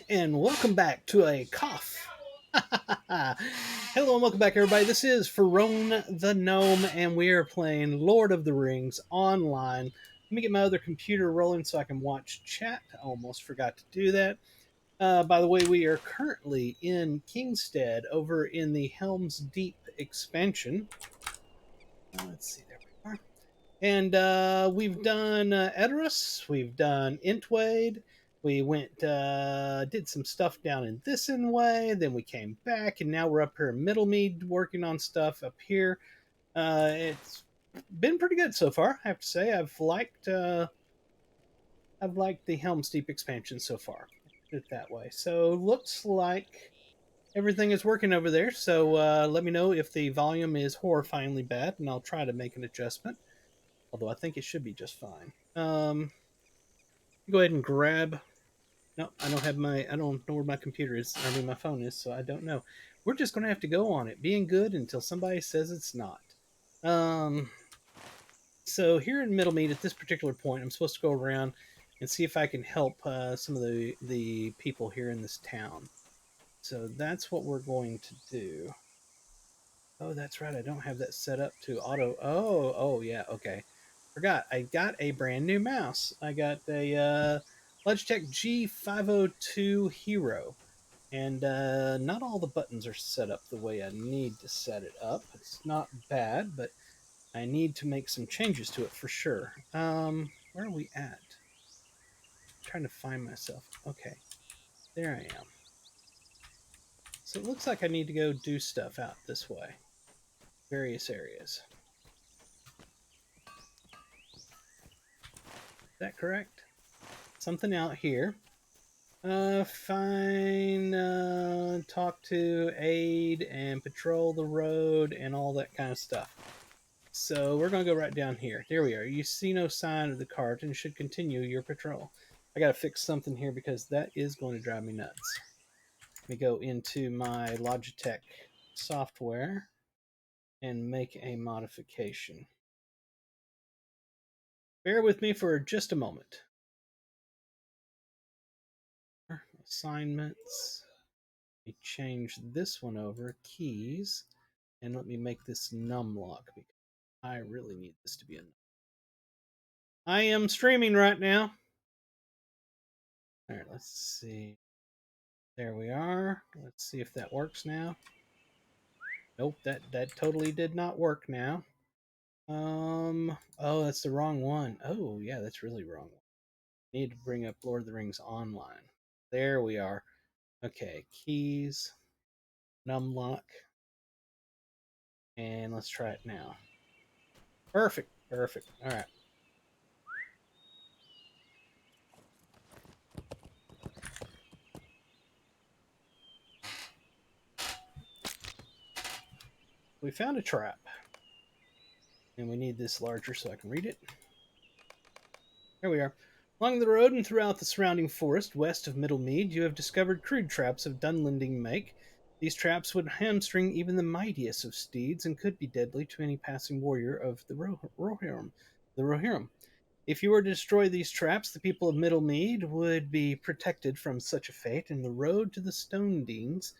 And welcome back to a cough. Hello and welcome back, everybody. This is Ferone the Gnome, and we are playing Lord of the Rings online. Let me get my other computer rolling so I can watch chat. I almost forgot to do that. By the way, we are currently in Kingstead over in the Helm's Deep expansion. Let's see, there we are. And we've done Edoras, we've done Intwade, we went, did some stuff down in this way, then we came back, and now we're up here in Middlemead working on stuff up here. It's been pretty good so far, I have to say. I've liked the Helm's Deep expansion so far. Put it that way. So looks like everything is working over there. So let me know if the volume is horrifyingly bad, and I'll try to make an adjustment. Although I think it should be just fine. Go ahead and grab. No, I don't have my. I don't know where my computer is. I mean, my phone is, so I don't know. We're just going to have to go on it being good until somebody says it's not. Um, so here in Middlemead, at this particular point, I'm supposed to go around and see if I can help some of the people here in this town. So that's what we're going to do. Oh, that's right. I don't have that set up to auto. Oh, yeah. Okay. Forgot. I got a brand new mouse. I got a Logitech G502 Hero. And not all the buttons are set up the way I need to set it up. It's not bad, but I need to make some changes to it for sure. Where are we at? I'm trying to find myself. Okay. There I am. So it looks like I need to go do stuff out this way. Various areas. Is that correct? Something out here. Fine. Talk to, aid, and patrol the road, and all that kind of stuff. So we're going to go right down here. There we are. You see no sign of the cart and should continue your patrol. I got to fix something here because that is going to drive me nuts. Let me go into my Logitech software and make a modification. Bear with me for just a moment. Assignments. Let me change this one over. Keys. And let me make this num lock because I really need this to be a. I am streaming right now. All right, let's see. There we are. Let's see if that works now. Nope, that totally did not work now. Oh, that's the wrong one. Oh, yeah, that's really wrong. Need to bring up Lord of the Rings Online. There we are. Okay, keys, num lock, and let's try it now. Perfect, perfect. All right. We found a trap. And we need this larger so I can read it. Here we are. Along the road and throughout the surrounding forest west of Middlemead, you have discovered crude traps of Dunlending make. These traps would hamstring even the mightiest of steeds and could be deadly to any passing warrior of the Rohirrim. If you were to destroy these traps, the people of Middlemead would be protected from such a fate, and the road to the Stone Deans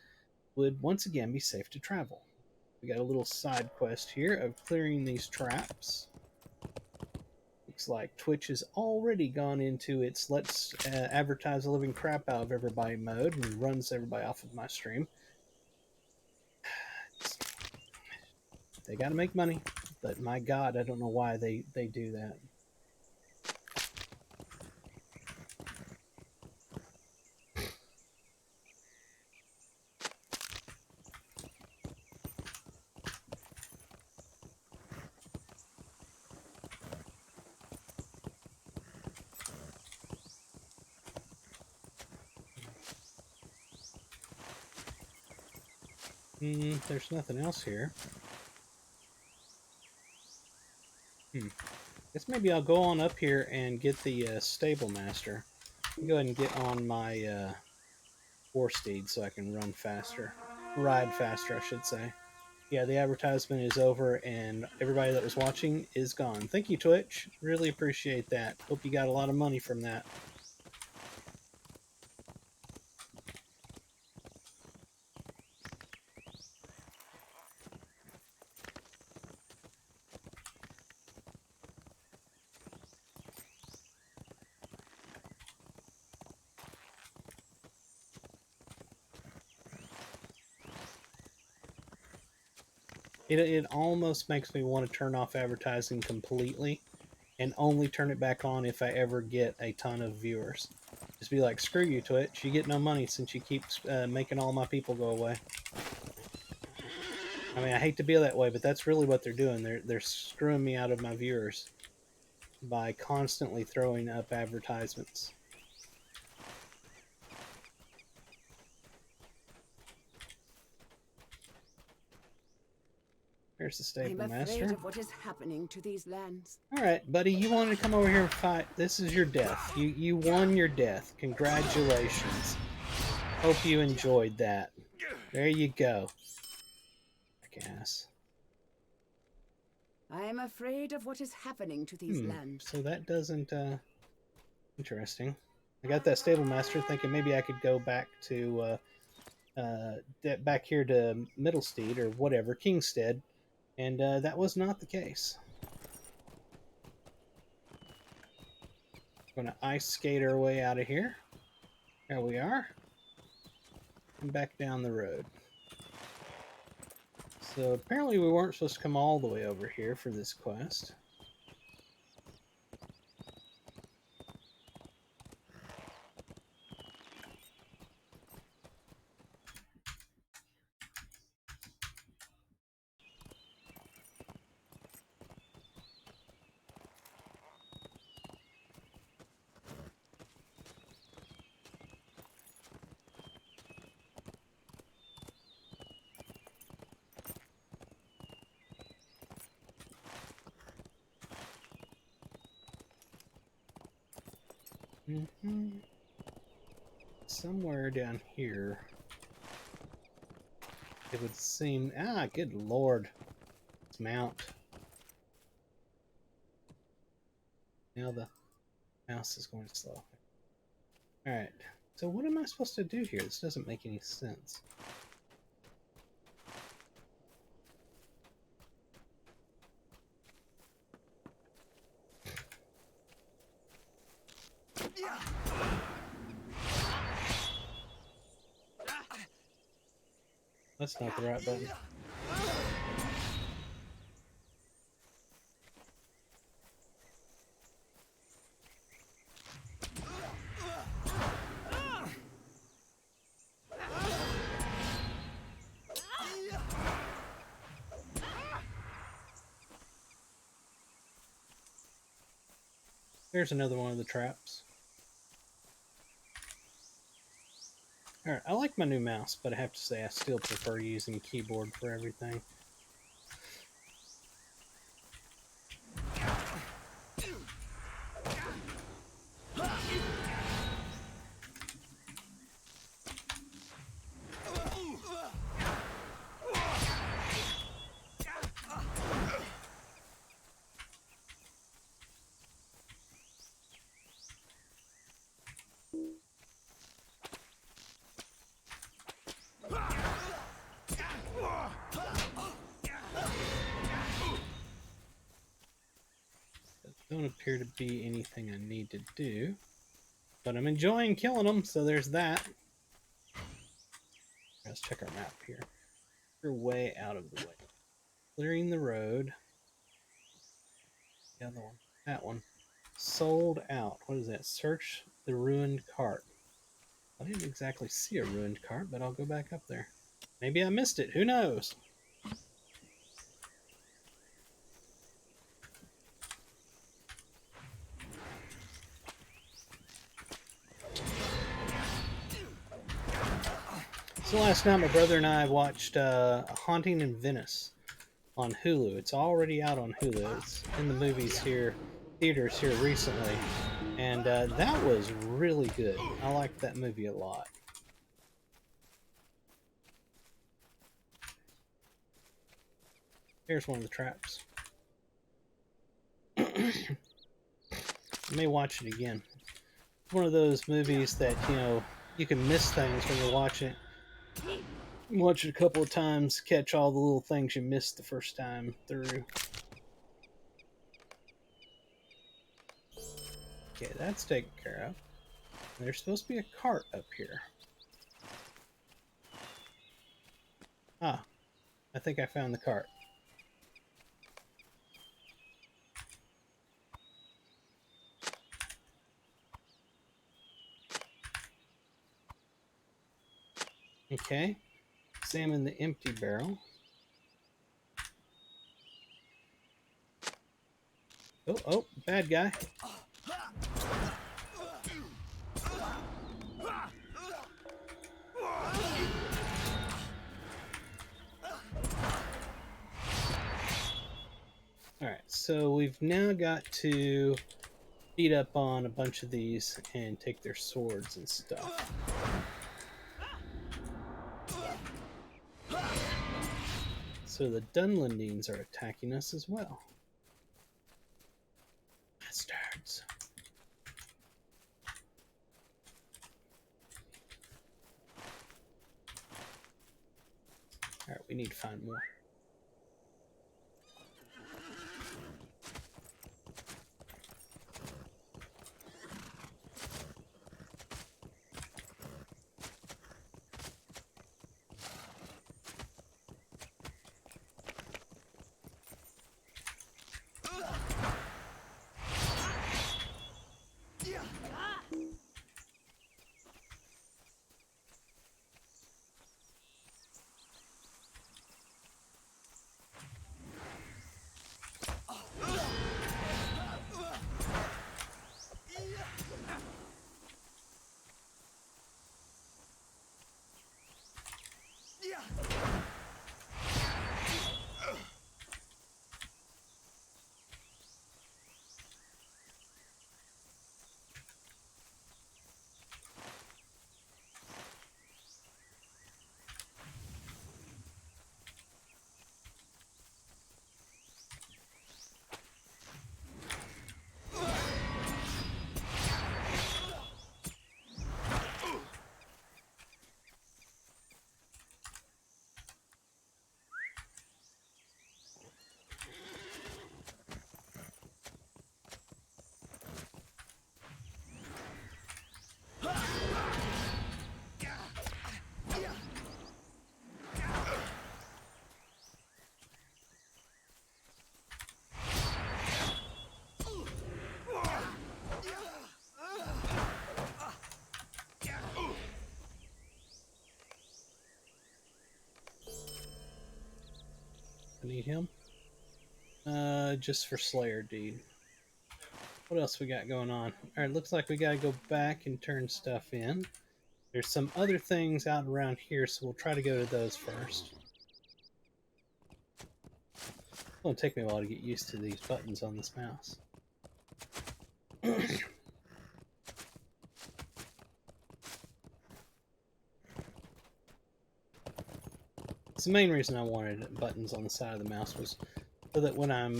would once again be safe to travel. We got a little side quest here of clearing these traps. Looks like Twitch has already gone into its let's advertise the living crap out of everybody mode and runs everybody off of my stream. They got to make money, but my God, I don't know why they do that. There's nothing else here. Guess maybe I'll go on up here and get the stable master. Go ahead and get on my war steed so I can run faster. Ride faster, I should say. Yeah, the advertisement is over and everybody that was watching is gone. Thank you, Twitch. Really appreciate that. Hope you got a lot of money from that. It almost makes me want to turn off advertising completely and only turn it back on if I ever get a ton of viewers. Just be like, screw you, Twitch. You get no money since you keep making all my people go away. I mean, I hate to be that way, but that's really what they're doing. They're screwing me out of my viewers by constantly throwing up advertisements. There's the stable I'm afraid master. of what is happening to these lands. All right, buddy, you wanted to come over here and fight. This is your death. You won your death. Congratulations. Hope you enjoyed that. There you go. Ass. I am afraid of what is happening to these lands. So that doesn't. Interesting. I got that stable master thinking maybe I could go back to back here to Middlestead or whatever, Kingstead, and that was not the case. Going to ice skate our way out of here. There we are. And back down the road. So apparently we weren't supposed to come all the way over here for this quest. Somewhere down here, it would seem. Ah, good lord. Let's mount. Now the mouse is going slow. Alright, so what am I supposed to do here? This doesn't make any sense. That's not the right button. There's another one of the traps. Alright, I like my new mouse, but I have to say I still prefer using keyboard for everything. Don't appear to be anything I need to do, but I'm enjoying killing them, so there's that. Let's check our map here. We're way out of the way. Clearing the road. The other one. That one. Sold out. What is that? Search the ruined cart. I didn't exactly see a ruined cart, but I'll go back up there. Maybe I missed it. Who knows? So last night my brother and I watched A Haunting in Venice on Hulu. It's already out on Hulu. It's in the movies here, theaters here recently. And that was really good. I liked that movie a lot. Here's one of the traps. I may watch it again. It's one of those movies that, you know, you can miss things when you're watching it. Watch it a couple of times, catch all the little things you missed the first time through. Okay, that's taken care of. There's supposed to be a cart up here. Ah, I think I found the cart. Okay. Examine the empty barrel. Oh, bad guy. Alright, so we've now got to beat up on a bunch of these and take their swords and stuff. So the Dunlandines are attacking us as well. Bastards. Alright, we need to find more. I need him. Just for Slayer Deed. What else we got going on? Alright, looks like we gotta go back and turn stuff in. There's some other things out around here, so we'll try to go to those first. It's gonna take me a while to get used to these buttons on this mouse. It's the main reason I wanted buttons on the side of the mouse was so that when I'm,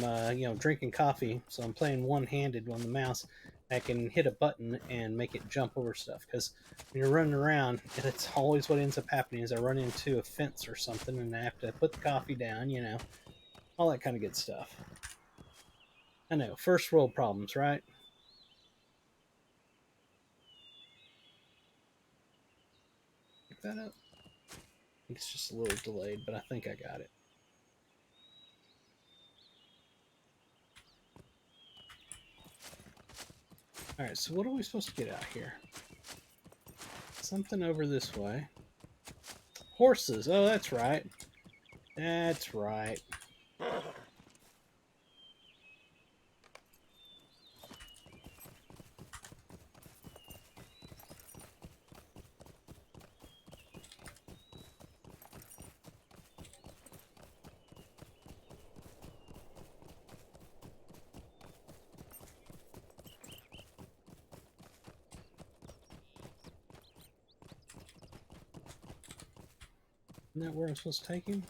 drinking coffee, so I'm playing one-handed on the mouse, I can hit a button and make it jump over stuff. Because when you're running around, that's always what ends up happening is I run into a fence or something and I have to put the coffee down, all that kind of good stuff. I know, first world problems, right? Pick that up. I think it's just a little delayed, but I think I got it. Alright, so what are we supposed to get out here? Something over this way. Horses! Oh, that's right. That's right. Isn't that where I'm supposed to take him?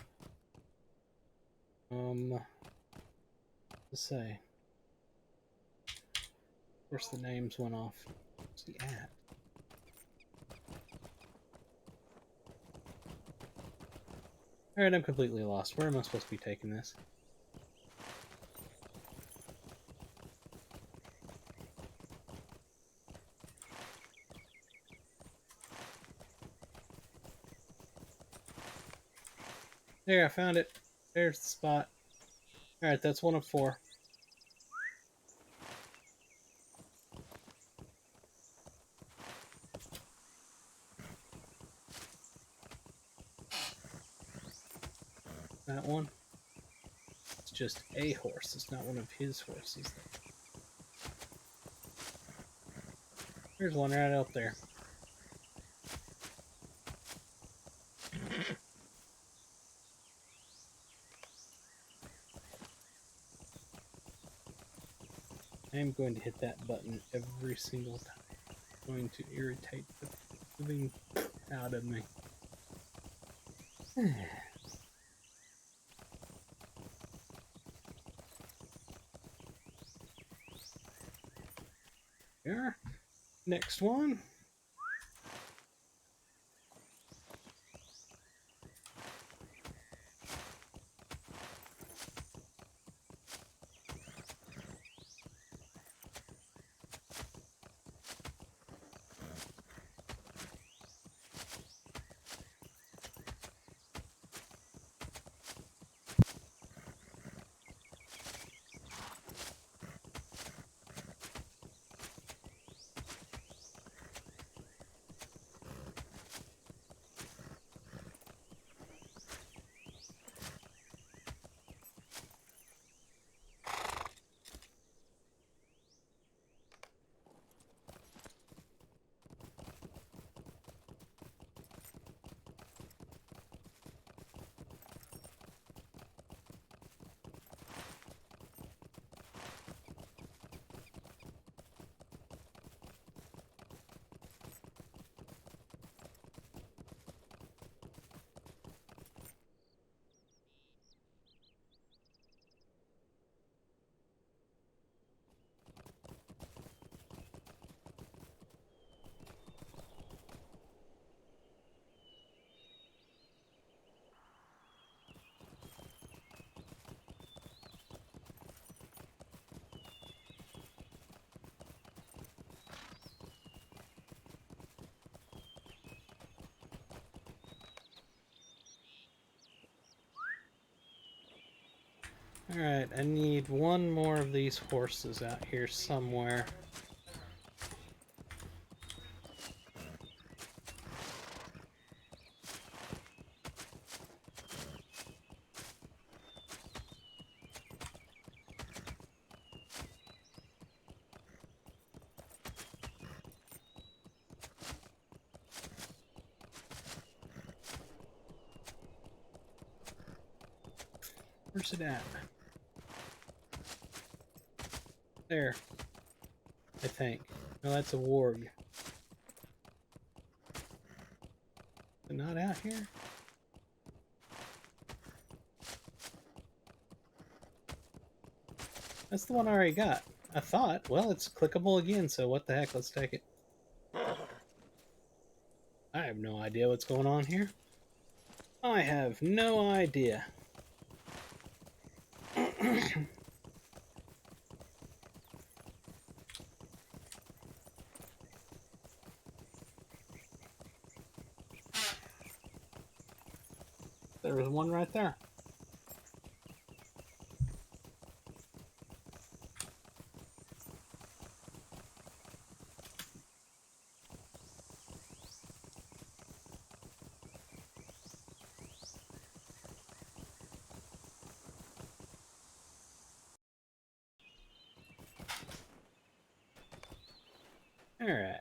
Let's say. Of course, the names went off. Where's he at? Alright, I'm completely lost. Where am I supposed to be taking this? There, I found it. There's the spot. Alright, that's one of 4. that one? It's just a horse. It's not one of his horses. There's one right up there. I am going to hit that button every single time. It's going to irritate the living out of me. There. Next one. Alright, I need one more of these horses out here somewhere. Where's it at? There. I think. No, that's a warg. They're not out here? That's the one I already got. I thought. Well, it's clickable again, so what the heck? Let's take it. I have no idea what's going on here. I have no idea. There was one right there. Alright.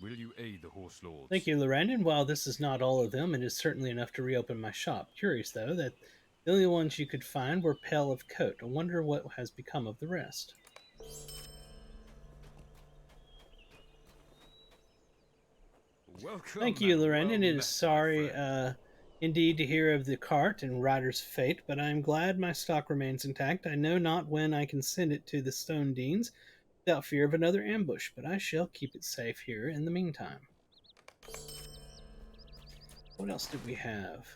Will you aid the horse lords? Thank you, Lorrandan. While this is not all of them, it is certainly enough to reopen my shop. Curious, though, that the only ones you could find were pale of coat. I wonder what has become of the rest. Welcome, Thank you, and Lorrandan. well It is met, sorry, my friend. indeed, to hear of the cart and rider's fate, but I am glad my stock remains intact. I know not when I can send it to the Stone Deans without fear of another ambush, but I shall keep it safe here in the meantime. What else did we have?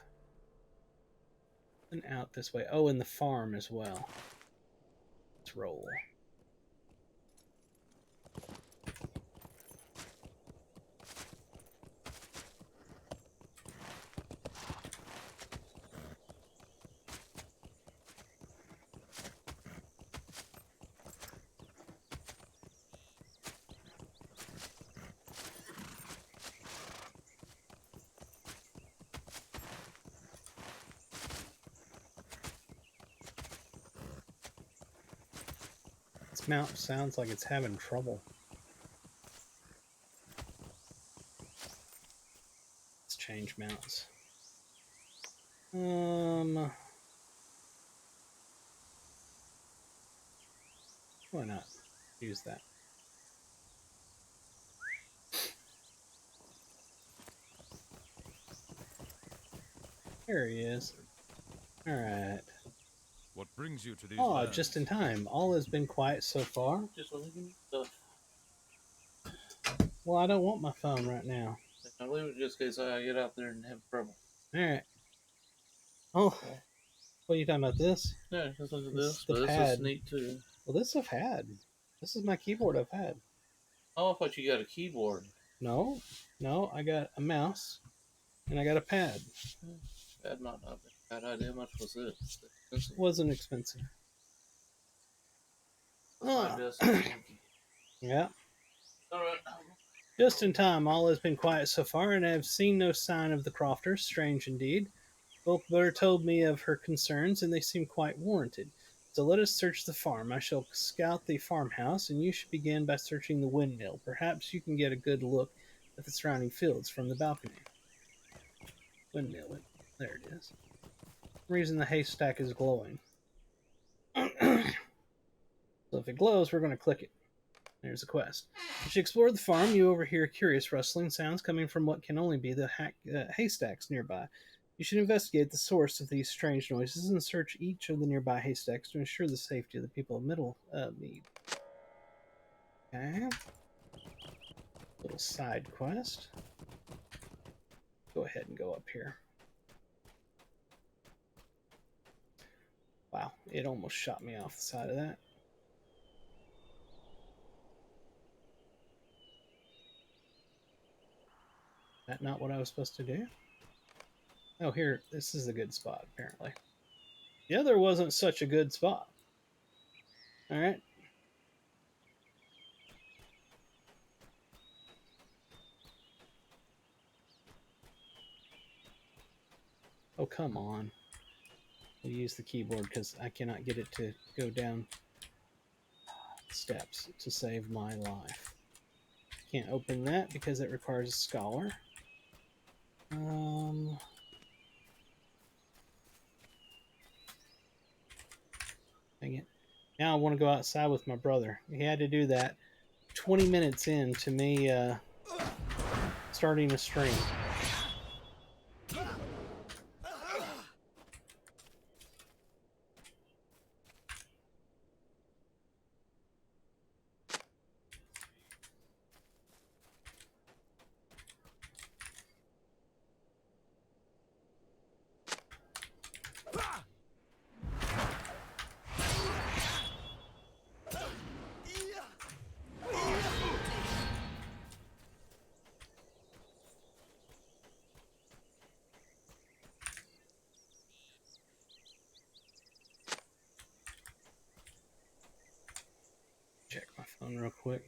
And out this way. Oh, and the farm as well. Let's roll. This mount sounds like it's having trouble. Let's change mounts. Why not use that? There he is. Alright. What brings you to these Oh, lands? just in time. All has been quiet so far. Just want to give me stuff. Well, I don't want my phone right now. I leave it just in case I get out there and have trouble. Alright. Oh, what are you talking about? This? Yeah, just look at This this. is the But this pad. is neat too. Well, this I've had. This is my keyboard I've had. Oh, I thought you got a keyboard. No, I got a mouse and I got a pad. That might not be a bad idea. How much was it? It wasn't expensive. My desk is funky. Yeah. Alright. Just in time, all has been quiet so far, and I have seen no sign of the Crofters. Strange indeed. Bulkbutter told me of her concerns, and they seem quite warranted. So let us search the farm. I shall scout the farmhouse, and you should begin by searching the windmill. Perhaps you can get a good look at the surrounding fields from the balcony. Windmill. There it is. The reason the haystack is glowing. So if it glows, we're going to click it. There's a quest. As you explore the farm, you overhear curious rustling sounds coming from what can only be the haystacks nearby. You should investigate the source of these strange noises and search each of the nearby haystacks to ensure the safety of the people of Middlemead. Okay. Little side quest. Go ahead and go up here. Wow, it almost shot me off the side of that. That not what I was supposed to do? Oh, here, this is a good spot, apparently. The other wasn't such a good spot. Alright. Oh, come on. We'll use the keyboard because I cannot get it to go down steps to save my life. Can't open that because it requires a scholar. Dang it. Now I want to go outside with my brother. He had to do that 20 minutes into me starting a stream. Check my phone real quick.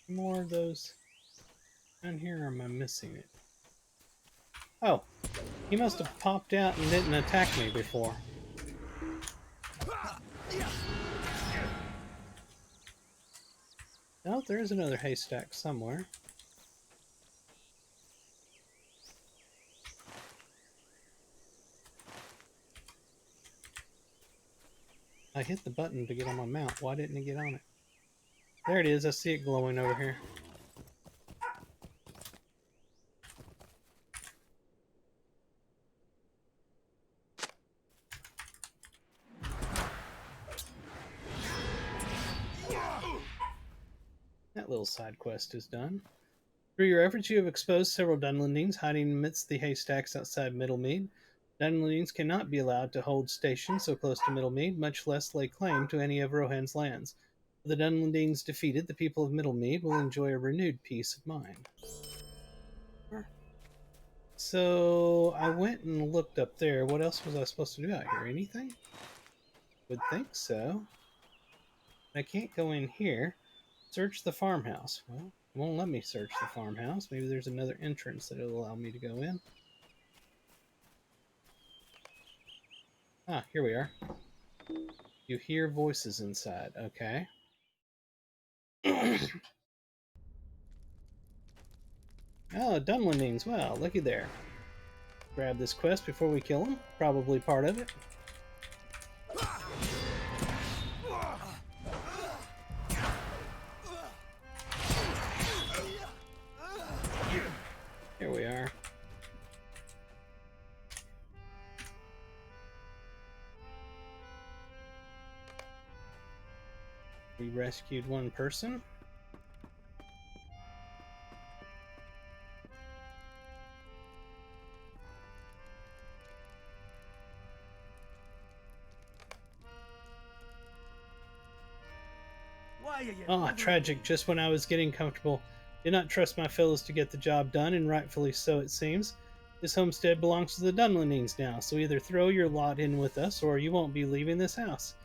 More of those down here, or am I missing it? Oh, he must have popped out and didn't attack me before. Oh, there is another haystack somewhere. I hit the button to get on my mount. Why didn't it get on it? There it is. I see it glowing over here. That little side quest is done. Through your efforts, you have exposed several Dunlendings hiding amidst the haystacks outside Middlemead. Dunlendings cannot be allowed to hold station so close to Middlemead, much less lay claim to any of Rohan's lands. With the Dunlendings defeated, the people of Middlemead will enjoy a renewed peace of mind. So I went and looked up there. What else was I supposed to do out here? Anything? Would think so. I can't go in here. Search the farmhouse. Well, it won't let me search the farmhouse. Maybe there's another entrance that will allow me to go in. Ah, here we are. You hear voices inside. Okay. Oh, Dunlendings. Well, looky there. Grab this quest before we kill him. Probably part of it. Here we are. We rescued one person. Ah, tragic. Just when I was getting comfortable. Did not trust my fellows to get the job done, and rightfully so it seems. This homestead belongs to the Dunlendings now, so either throw your lot in with us, or you won't be leaving this house.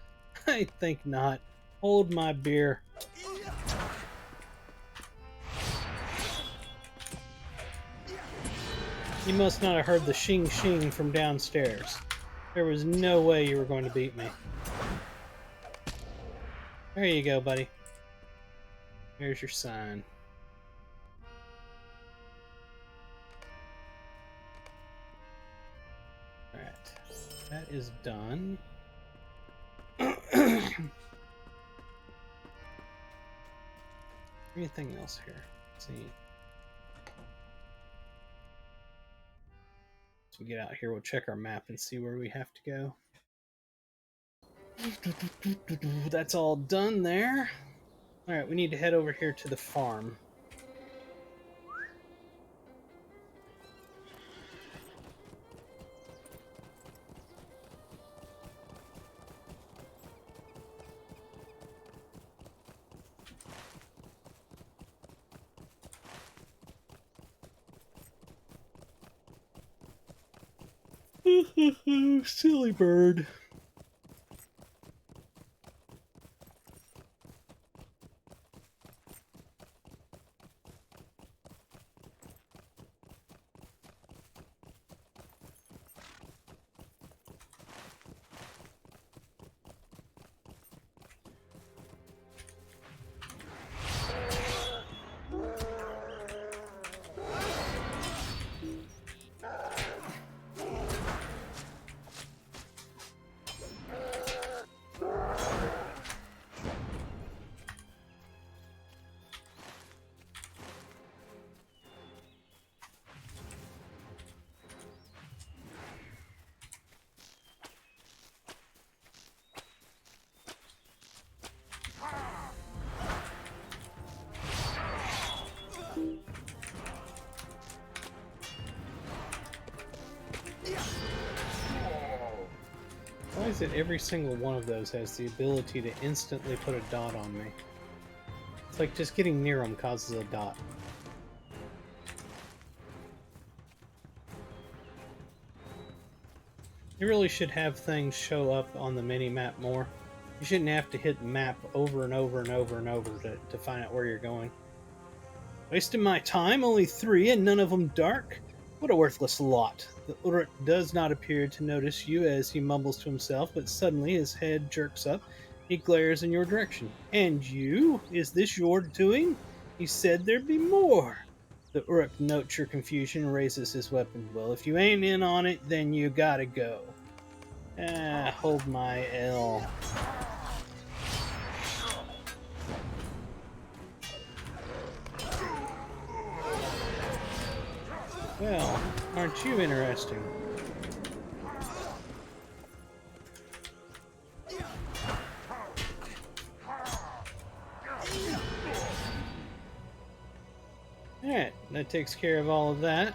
I think not. Hold my beer. You must not have heard the shing shing from downstairs. There was no way you were going to beat me. There you go, buddy. Here's your sign. Alright. That is done. Anything else here? Let's see. As we get out here, we'll check our map and see where we have to go. That's all done there. Alright, we need to head over here to the farm. Silly bird. Why is it every single one of those has the ability to instantly put a dot on me? It's like just getting near them causes a dot. You really should have things show up on the mini-map more. You shouldn't have to hit map over and over and over and over to find out where you're going. Wasting my time? Only 3 and none of them dark? What a worthless lot. The Uruk does not appear to notice you as he mumbles to himself, but suddenly his head jerks up. He glares in your direction. And you? Is this your doing? He said there'd be more. The Uruk notes your confusion and raises his weapon. Well, if you ain't in on it, then you gotta go. Ah, hold my L. Well, aren't you interesting? Alright, that takes care of all of that.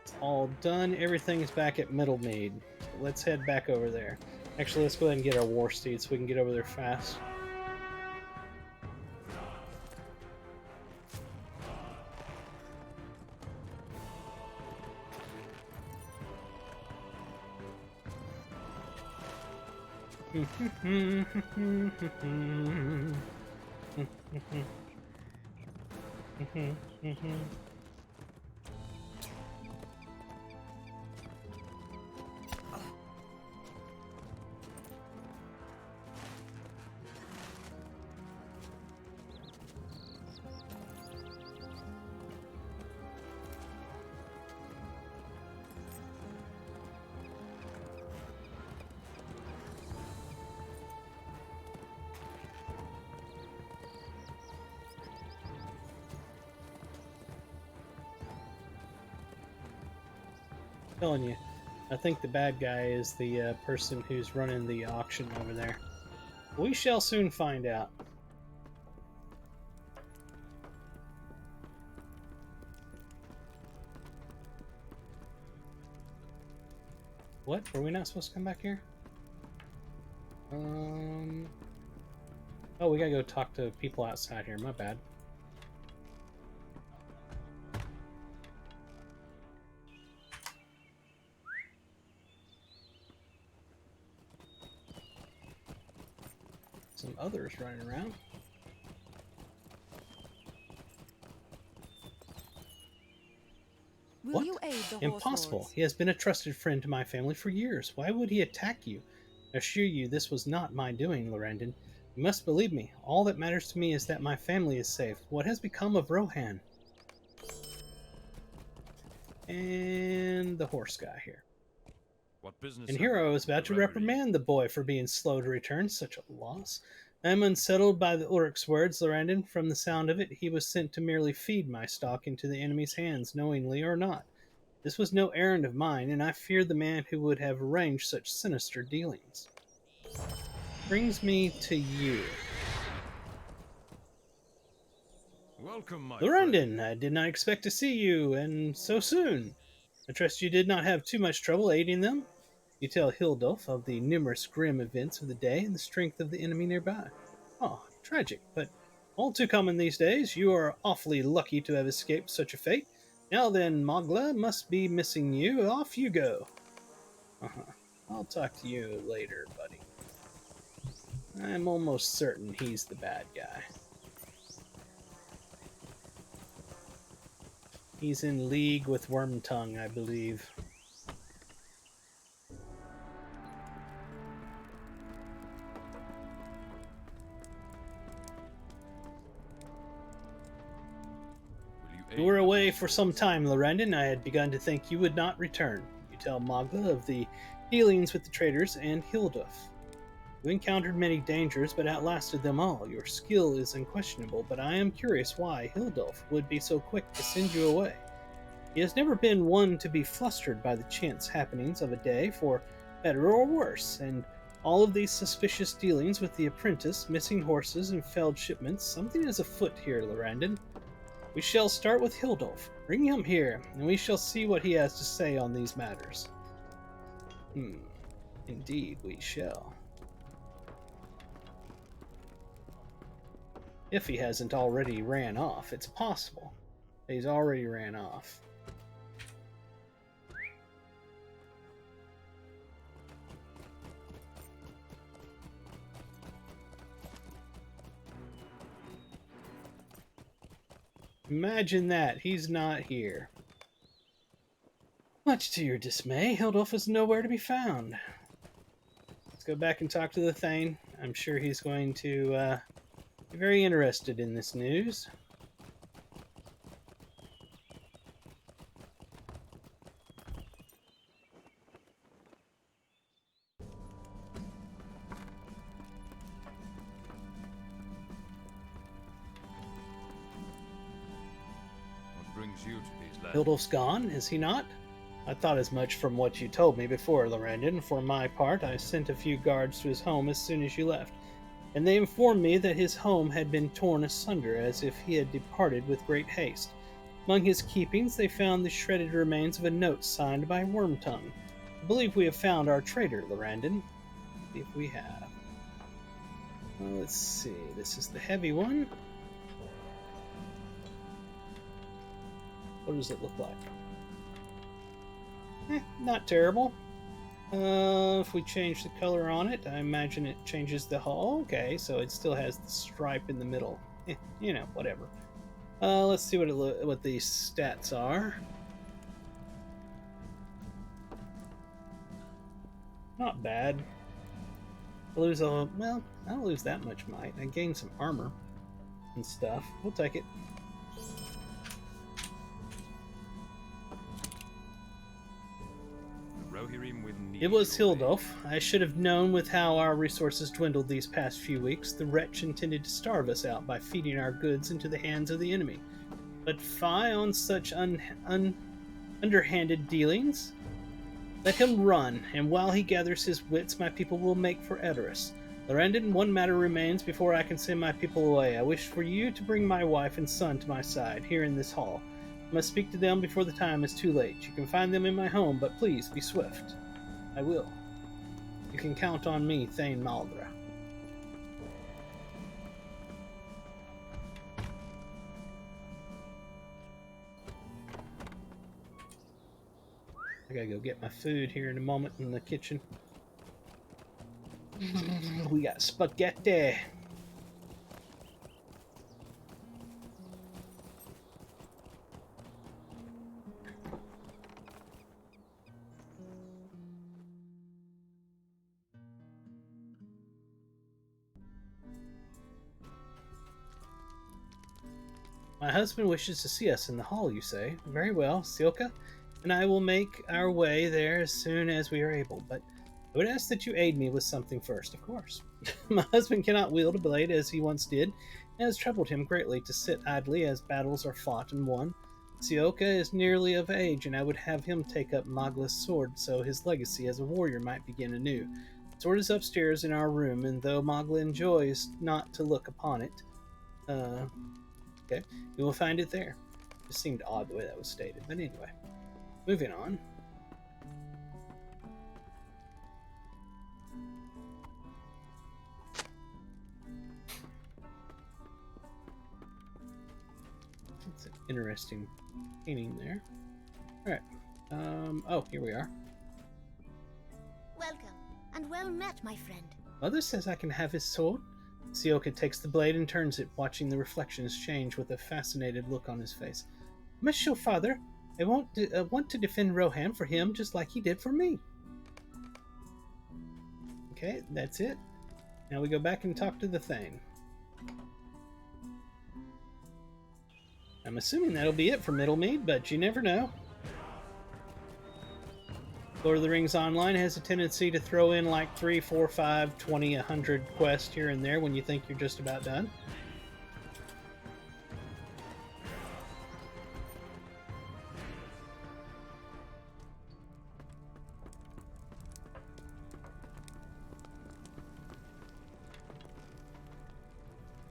It's all done. Everything's back at Middlemead. So let's head back over there. Actually, let's go ahead and get our war steed so we can get over there fast. Telling you, I think the bad guy is the person who's running the auction over there. We shall soon find out. What? Were we not supposed to come back here? Oh, we gotta go talk to people outside here. My bad. Some others running around. Will What? you aid the horse Impossible. lords? He has been a trusted friend to my family for years. Why would he attack you? I assure you this was not my doing, Lorrandan. You must believe me. All that matters to me is that my family is safe. What has become of Rohan? And the horse guy here. What business? And have here I you was about with to the remedy? reprimand the boy for being slow to return. Such a loss. I am unsettled by the Ulrich's words, Lorrandan. From the sound of it, he was sent to merely feed my stock into the enemy's hands, knowingly or not. This was no errand of mine, and I feared the man who would have arranged such sinister dealings. Brings me to you. Welcome, my Lorrandan, friend. I did not expect to see you, and so soon. I trust you did not have too much trouble aiding them? You tell Hildolf of the numerous grim events of the day and the strength of the enemy nearby. Oh, tragic, but all too common these days. You are awfully lucky to have escaped such a fate. Now then, Mogla must be missing you. Off you go. Uh-huh. I'll talk to you later, buddy. I'm almost certain he's the bad guy. He's in league with Wormtongue, I believe. Will you You aid were the away horse for some lords? time, Lorrandan. I had begun to think you would not return. You tell Mogla of the dealings with the traders and Hildolf. You encountered many dangers, but outlasted them all. Your skill is unquestionable, but I am curious why Hildolf would be so quick to send you away. He has never been one to be flustered by the chance happenings of a day, for better or worse, and all of these suspicious dealings with the apprentice, missing horses, and failed shipments, something is afoot here, Lorrandan. We shall start with Hildolf. Bring him here, and we shall see what he has to say on these matters. Indeed we shall. If he hasn't already ran off, it's possible. He's already ran off. Imagine that, he's not here. Much to your dismay, Hildolf is nowhere to be found. Let's go back and talk to the Thane. I'm sure he's going to be very interested in this news. brings you to these lands? Hildolf's gone, is he not? I thought as much from what you told me before, Lorrandan. For my part, I sent a few guards to his home as soon as you left, and they informed me that his home had been torn asunder as if he had departed with great haste. Among his keepings, they found the shredded remains of a note signed by Wormtongue. I believe we have found our traitor, Lorrandan. I believe we have. Well, let's see. This is the heavy one. What does it look like? Not terrible. If we change the color on it, I imagine it changes the hull. Okay, so it still has the stripe in the middle. You know, whatever. Let's see what these stats are. Not bad. I lose I don't lose that much might. I gain some armor and stuff. We'll take it. It was Hildolf. I should have known with how our resources dwindled these past few weeks. The wretch intended to starve us out by feeding our goods into the hands of the enemy. But fie on such underhanded dealings. Let him run, and while he gathers his wits, my people will make for Edoras. Lorrandan, one matter remains before I can send my people away. I wish for you to bring my wife and son to my side, here in this hall. I must speak to them before the time is too late. You can find them in my home, but please be swift. I will. You can count on me, Thane Maldra. I gotta go get my food here in a moment in the kitchen. We got spaghetti. My husband wishes to see us in the hall, you say? Very well, Silka and I will make our way there as soon as we are able, but I would ask that you aid me with something first, of course. My husband cannot wield a blade as he once did, and it has troubled him greatly to sit idly as battles are fought and won. Sioka is nearly of age, and I would have him take up Magla's sword so his legacy as a warrior might begin anew. The sword is upstairs in our room, and though Magla enjoys not to look upon it, okay, you will find it there. It seemed odd the way that was stated, but anyway. Moving on. That's an interesting painting there. Alright. Oh, here we are. Welcome, and well met, my friend. Mother says I can have his sword. Sioka takes the blade and turns it, watching the reflections change with a fascinated look on his face. I must show father. I want to defend Rohan for him just like he did for me. Okay, that's it. Now we go back and talk to the Thane. I'm assuming that'll be it for Middlemead, but you never know. Lord of the Rings Online has a tendency to throw in like 3, 4, 5, 20, 100 quests here and there when you think you're just about done.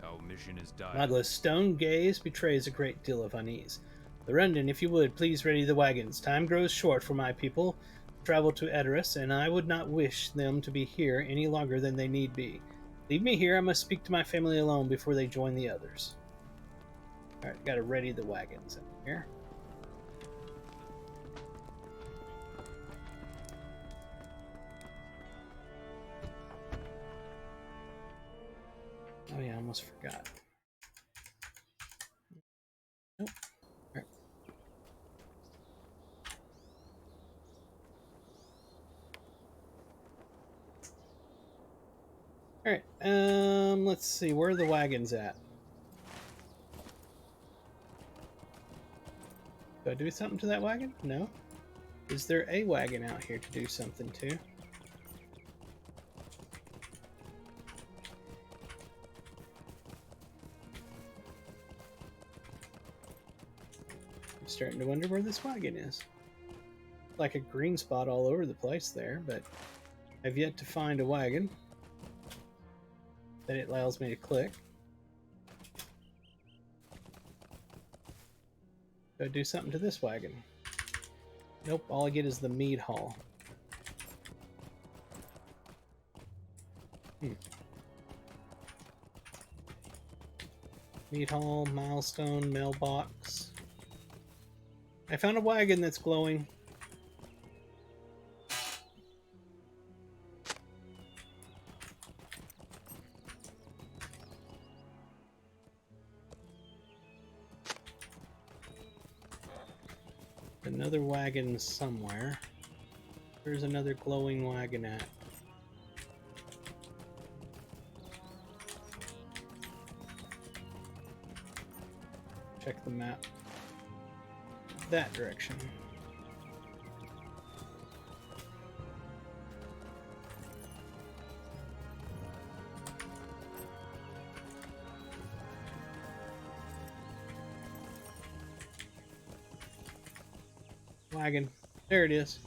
Our mission is done. Magla's stone gaze betrays a great deal of unease. Lorrandan, if you would, please ready the wagons. Time grows short for my people. Travel to Edoras, and I would not wish them to be here any longer than they need be. Leave me here. I must speak to my family alone before they join the others. Alright, gotta ready the wagons in here. Oh yeah, I almost forgot. Nope. Alright. Alright, let's see, where are the wagons at? Do I do something to that wagon? No. Is there a wagon out here to do something to? Starting to wonder where this wagon is. Like a green spot all over the place there, but I've yet to find a wagon that it allows me to click. Go do something to this wagon. Nope, all I get is the mead hall. Mead hall, milestone, mailbox. I found a wagon that's glowing. Another wagon somewhere. Where's another glowing wagon at? Check the map. That direction. Wagon. There it is.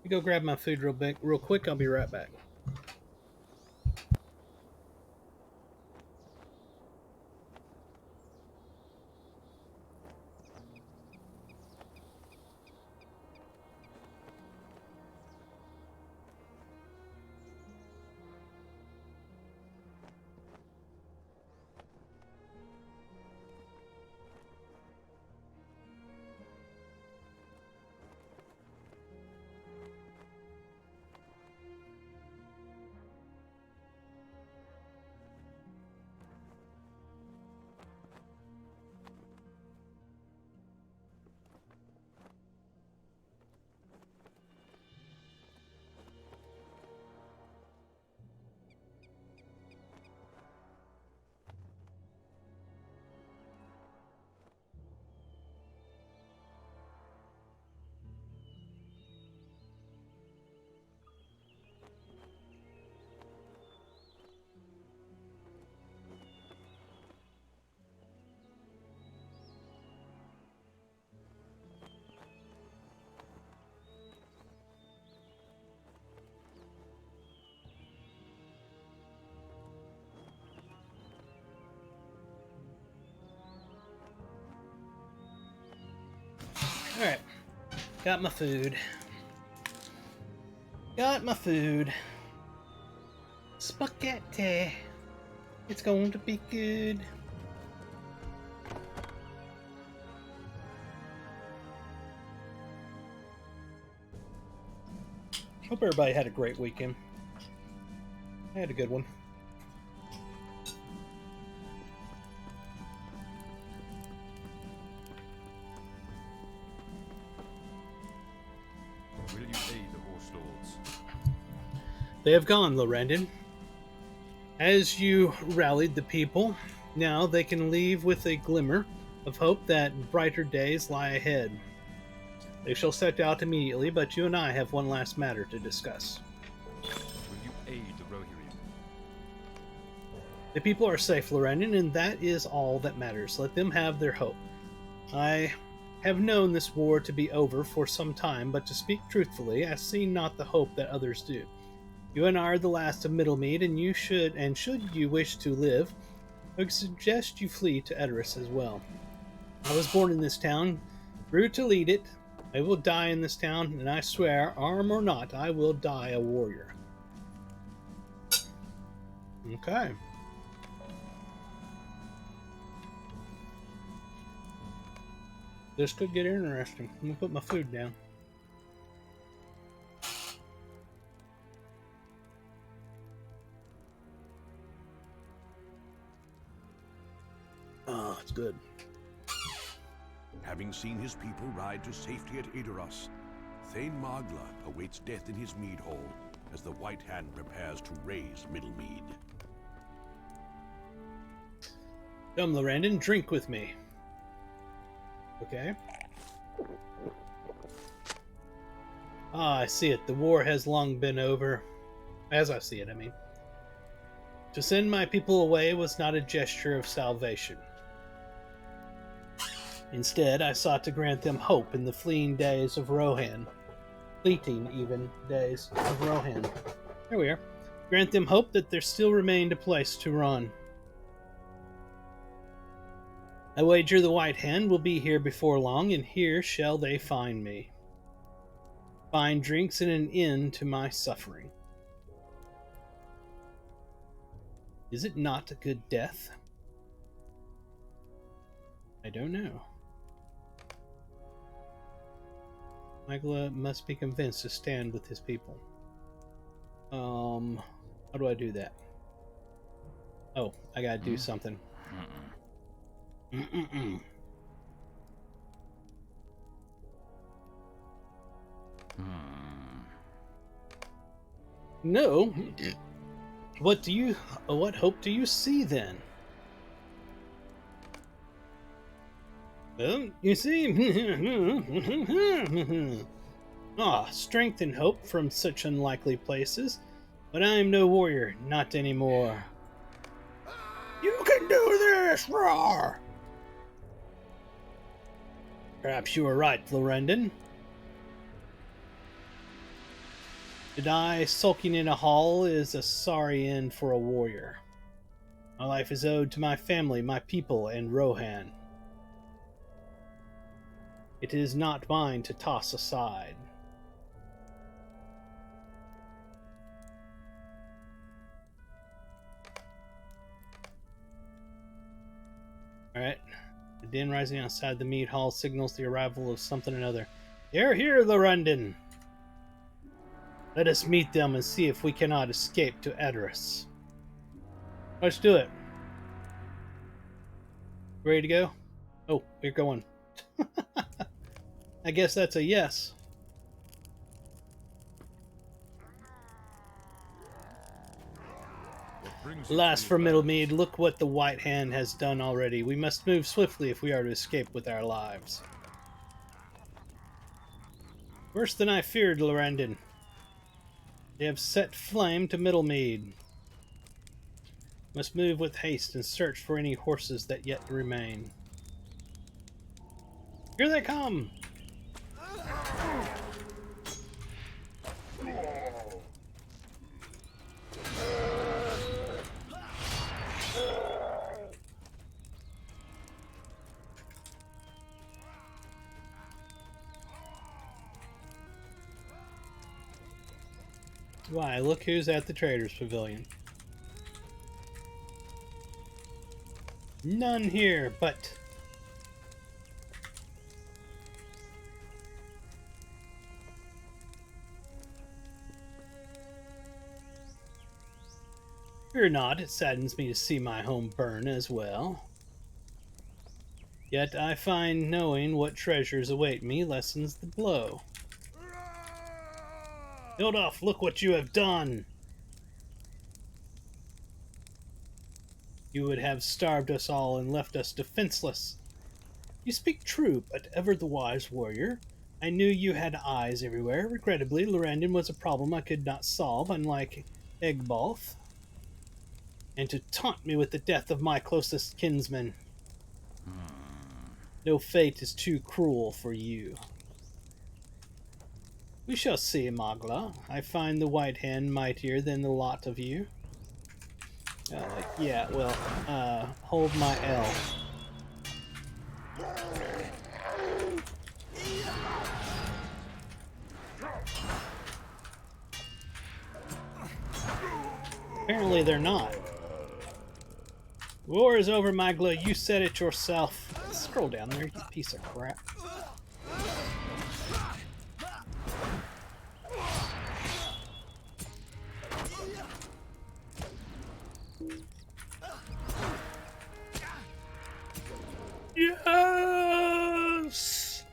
You go grab my food real quick. I'll be right back. Alright. Got my food. Got my food. Spaghetti. It's going to be good. Hope everybody had a great weekend. I had a good one. Will you aid the horse lords? They have gone, Lorrandan. As you rallied the people, now they can leave with a glimmer of hope that brighter days lie ahead. They shall set out immediately, but you and I have one last matter to discuss. Will you aid the Rohirrim? The people are safe, Lorrandan, and that is all that matters. Let them have their hope. I have known this war to be over for some time, but to speak truthfully, I see not the hope that others do. You and I are the last of Middlemead, and should you wish to live, I would suggest you flee to Edoras as well. I was born in this town, grew to lead it. I will die in this town, and I swear, arm or not, I will die a warrior. Okay. This could get interesting. I'm gonna put my food down. Oh, it's good. Having seen his people ride to safety at Edoras, Thane Magla awaits death in his mead hall as the White Hand prepares to raise Middlemead. Come, Lorrandan, drink with me. Okay. Ah, I see it. The war has long been over. As I see it, I mean. To send my people away was not a gesture of salvation. Instead, I sought to grant them hope in the fleeting days of Rohan. Fleeting, even, days of Rohan. There we are. Grant them hope that there still remained a place to run. I wager the White Hand will be here before long, and here shall they find me. Find drinks and an end to my suffering. Is it not a good death? I don't know. Magla must be convinced to stand with his people. How do I do that? Oh, I gotta do something. No. What hope do you see then? Well, you see, strength and hope from such unlikely places, but I am no warrior, not anymore. You can do this, roar! Perhaps you are right, Lorrandan. To die sulking in a hall is a sorry end for a warrior. My life is owed to my family, my people, and Rohan. It is not mine to toss aside. Alright. The din rising outside the mead hall signals the arrival of something or other. They're here, Lorrandan! Let us meet them and see if we cannot escape to Edoras. Let's do it. Ready to go? Oh, we're going. I guess that's a yes. Alas for Middlemead, look what the White Hand has done already. We must move swiftly if we are to escape with our lives. Worse than I feared, Lorrandan. They have set flame to Middlemead. Must move with haste and search for any horses that yet remain. Here they come! Why, look who's at the Trader's Pavilion. None here, but... Fear not, it saddens me to see my home burn as well. Yet I find knowing what treasures await me lessens the blow. Hildoff, look what you have done! You would have starved us all and left us defenseless. You speak true, but ever the wise warrior. I knew you had eyes everywhere. Regrettably, Lorrandan was a problem I could not solve, unlike Egbalth. And to taunt me with the death of my closest kinsman. No fate is too cruel for you. We shall see, Magla. I find the White Hand mightier than the lot of you. Yeah, well, hold my L. Apparently they're not. War is over, Magla. You said it yourself. Scroll down there, you piece of crap. Yes!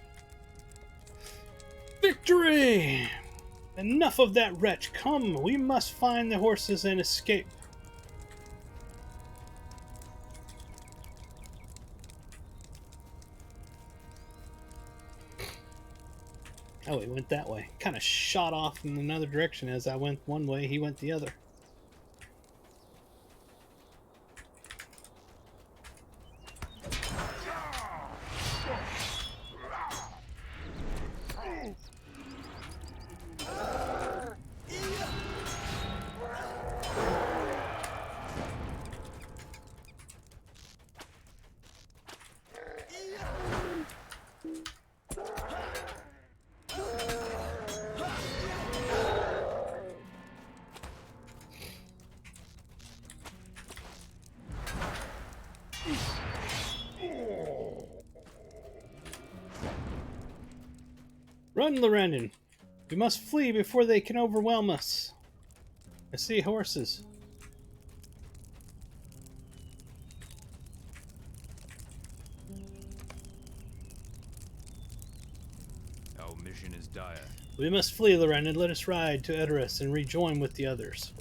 Victory! Enough of that wretch. Come, we must find the horses and escape. Oh, he went that way. Kind of shot off in another direction. As I went one way, he went the other. Run, Lorrandan! We must flee before they can overwhelm us. I see horses. Our mission is dire. We must flee, Lorrandan. Let us ride to Edoras and rejoin with the others.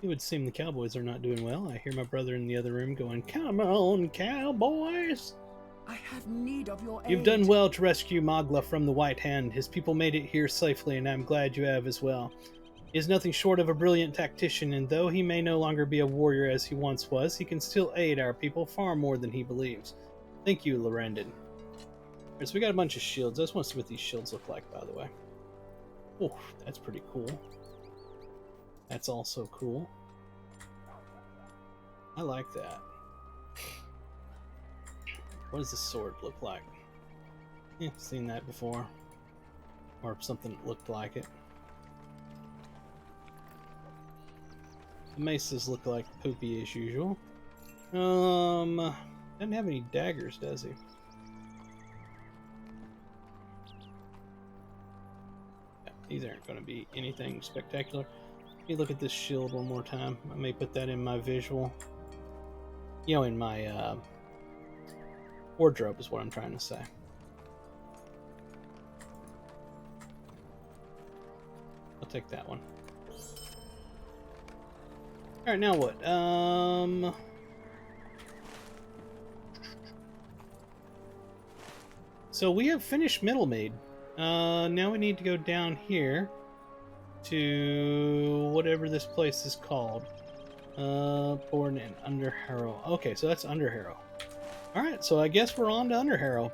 It would seem the cowboys are not doing well. I hear my brother in the other room going, "Come on, cowboys!" I have need of your aid. You've done well to rescue Magla from the White Hand. His people made it here safely, and I'm glad you have as well. He is nothing short of a brilliant tactician, and though he may no longer be a warrior as he once was, he can still aid our people far more than he believes. Thank you, Lorrandan. Alright, so we got a bunch of shields. I just want to see what these shields look like, by the way. Oh, that's pretty cool. That's also cool. I like that. What does this sword look like? Yeah, seen that before. Or something that looked like it. The maces look like poopy as usual. Doesn't have any daggers, does he? Yeah, these aren't going to be anything spectacular. Let me look at this shield one more time. I may put that in my visual. You know, in my wardrobe is what I'm trying to say. I'll take that one. Alright, now what? So we have finished Middlemaid. Now we need to go down here to whatever this place is called. Born in Underharrow. Okay, so that's Underharrow. Alright, so I guess we're on to Underharrow.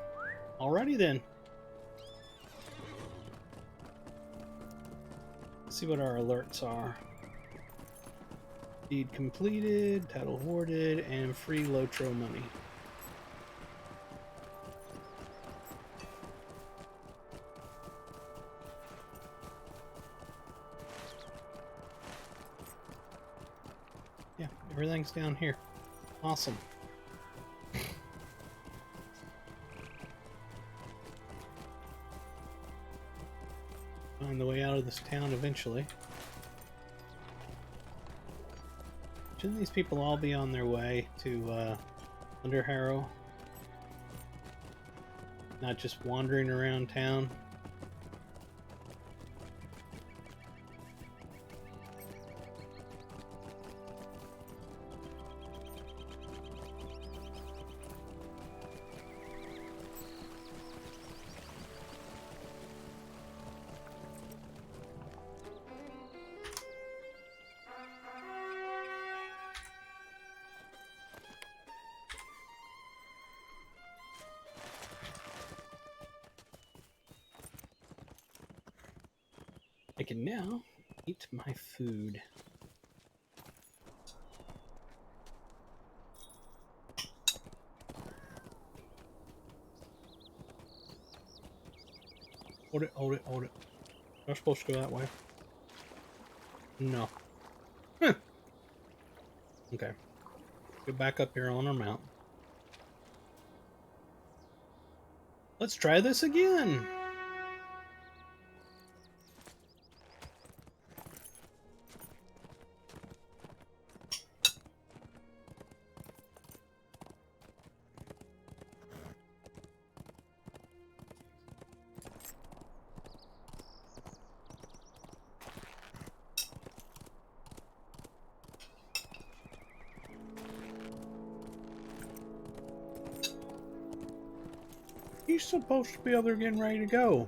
Alrighty then. Let's see what our alerts are. Deed completed, title hoarded, and free Lotro money. Yeah, everything's down here. Awesome. Find the way out of this town eventually. Shouldn't these people all be on their way to Underharrow? Not just wandering around town? I can now eat my food. Hold it, hold it, hold it. Not supposed to go that way. No. Huh. Okay. Get back up here on our mount. Let's try this again. He's supposed to be over there getting ready to go.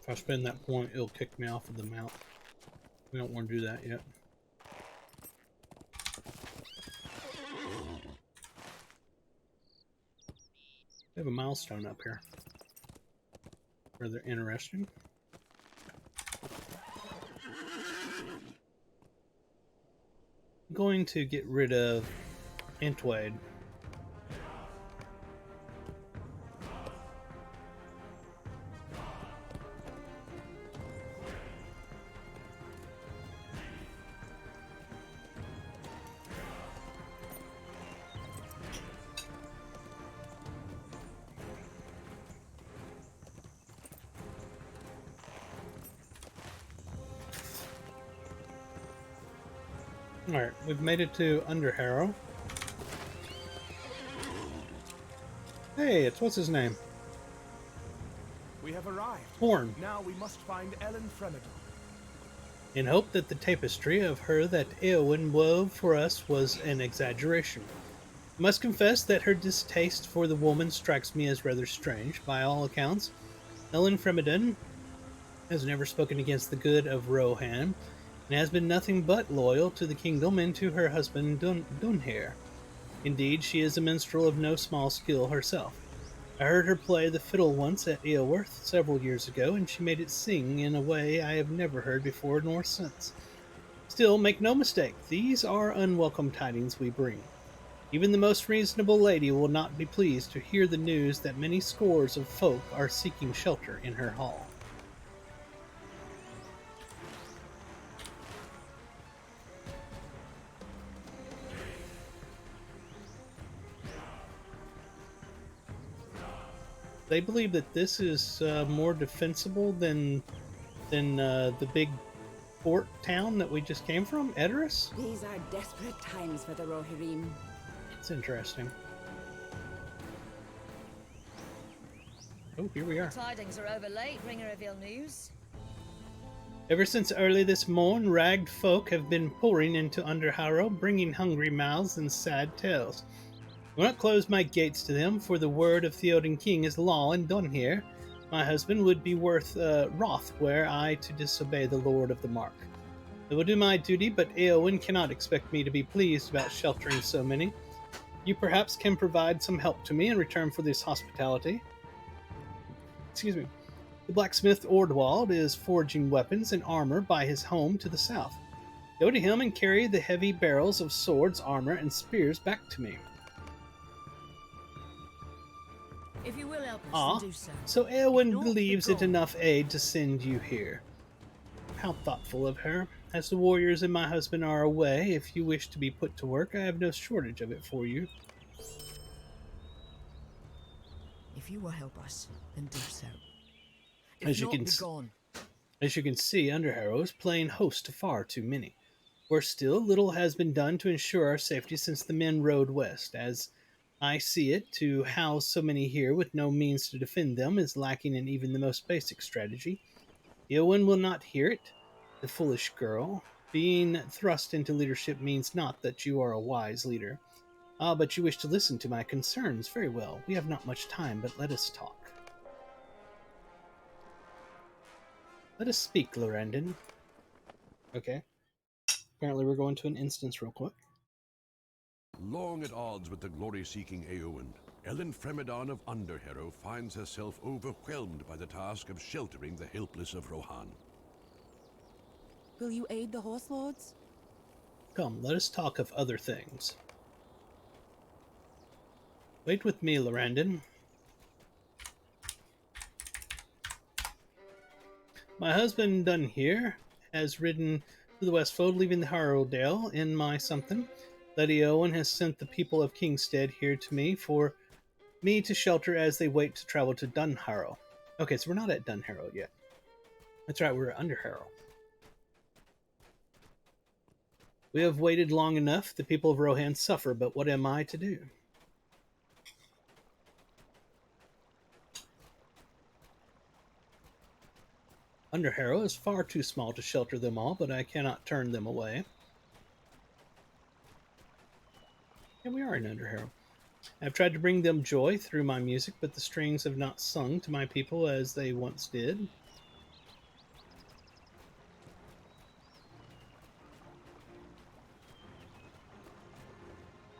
If I spend that point, it'll kick me off of the mount. We don't want to do that yet. They have a milestone up here. Rather interesting. I'm going to get rid of Entwade. Alright, we've made it to Underharrow. Hey, it's what's his name? We have arrived. Horn. Now we must find Ellen Fremedon. In hope that the tapestry of her that Eowyn wove for us was an exaggeration. I must confess that her distaste for the woman strikes me as rather strange. By all accounts, Ellen Fremedon has never spoken against the good of Rohan, and has been nothing but loyal to the kingdom and to her husband Dunhair. Indeed, she is a minstrel of no small skill herself. I heard her play the fiddle once at Eoworth several years ago, and she made it sing in a way I have never heard before nor since. Still, make no mistake, these are unwelcome tidings we bring. Even the most reasonable lady will not be pleased to hear the news that many scores of folk are seeking shelter in her hall. They believe that this is more defensible than the big fort town that we just came from, Edoras? These are desperate times for the Rohirrim. It's interesting. Oh, here we are. Tidings are over late, bringer of ill news. Ever since early this morn, ragged folk have been pouring into Underharrow, bringing hungry mouths and sad tales. I will not close my gates to them, for the word of Theoden King is law in Dunhair. My husband would be wroth were I to disobey the Lord of the Mark. I will do my duty, but Eowyn cannot expect me to be pleased about sheltering so many. You perhaps can provide some help to me in return for this hospitality. Excuse me. The blacksmith Ordwald is forging weapons and armor by his home to the south. Go to him and carry the heavy barrels of swords, armor, and spears back to me. If you will help us, then do so. So Eowyn Not believes the it enough aid to send you here. How thoughtful of her. As the warriors and my husband are away, if you wish to be put to work, I have no shortage of it for you. If you will help us, then do so. As you can see, Underharrow is playing host to far too many. Worse still, little has been done to ensure our safety since the men rode west. As I see it, to house so many here with no means to defend them is lacking in even the most basic strategy. Eowyn will not hear it, the foolish girl. Being thrust into leadership means not that you are a wise leader. But you wish to listen to my concerns. Very well. We have not much time, but let us talk. Let us speak, Lorrandan. Okay. Apparently we're going to an instance real quick. Long at odds with the glory-seeking Eowyn, Ellen Fremedon of Underharrow finds herself overwhelmed by the task of sheltering the helpless of Rohan. Will you aid the horse lords? Come, let us talk of other things. Wait with me, Lorrandan. My husband Dunhair has ridden to the Westfold, leaving the Harrowdale in my something. Lady Owen has sent the people of Kingstead here to me for me to shelter as they wait to travel to Dunharrow. Okay, so we're not at Dunharrow yet. That's right, we're at Underharrow. We have waited long enough. The people of Rohan suffer, but what am I to do? Underharrow is far too small to shelter them all, but I cannot turn them away. And we are in Underharrow. I've tried to bring them joy through my music, but the strings have not sung to my people as they once did.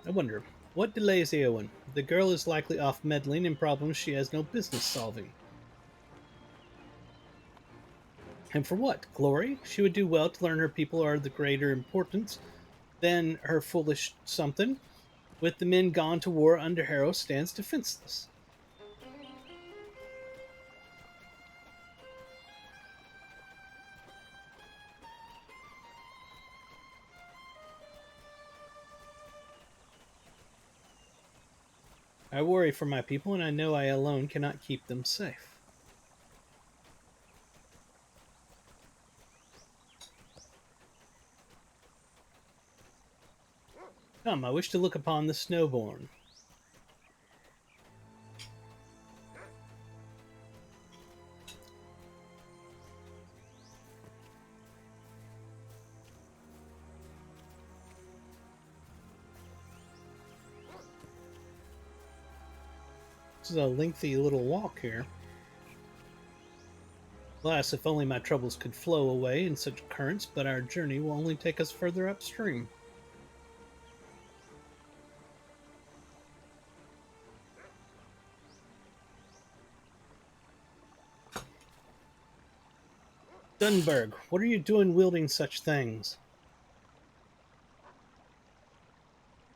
I wonder, what delays Eowyn? The girl is likely off meddling in problems she has no business solving. And for what? Glory? She would do well to learn her people are the greater importance than her foolish something. With the men gone to war, Underharrow stands defenseless. I worry for my people, and I know I alone cannot keep them safe. Come, I wish to look upon the snowborn. This is a lengthy little walk here. Alas, if only my troubles could flow away in such currents, but our journey will only take us further upstream. Dunberg, what are you doing wielding such things?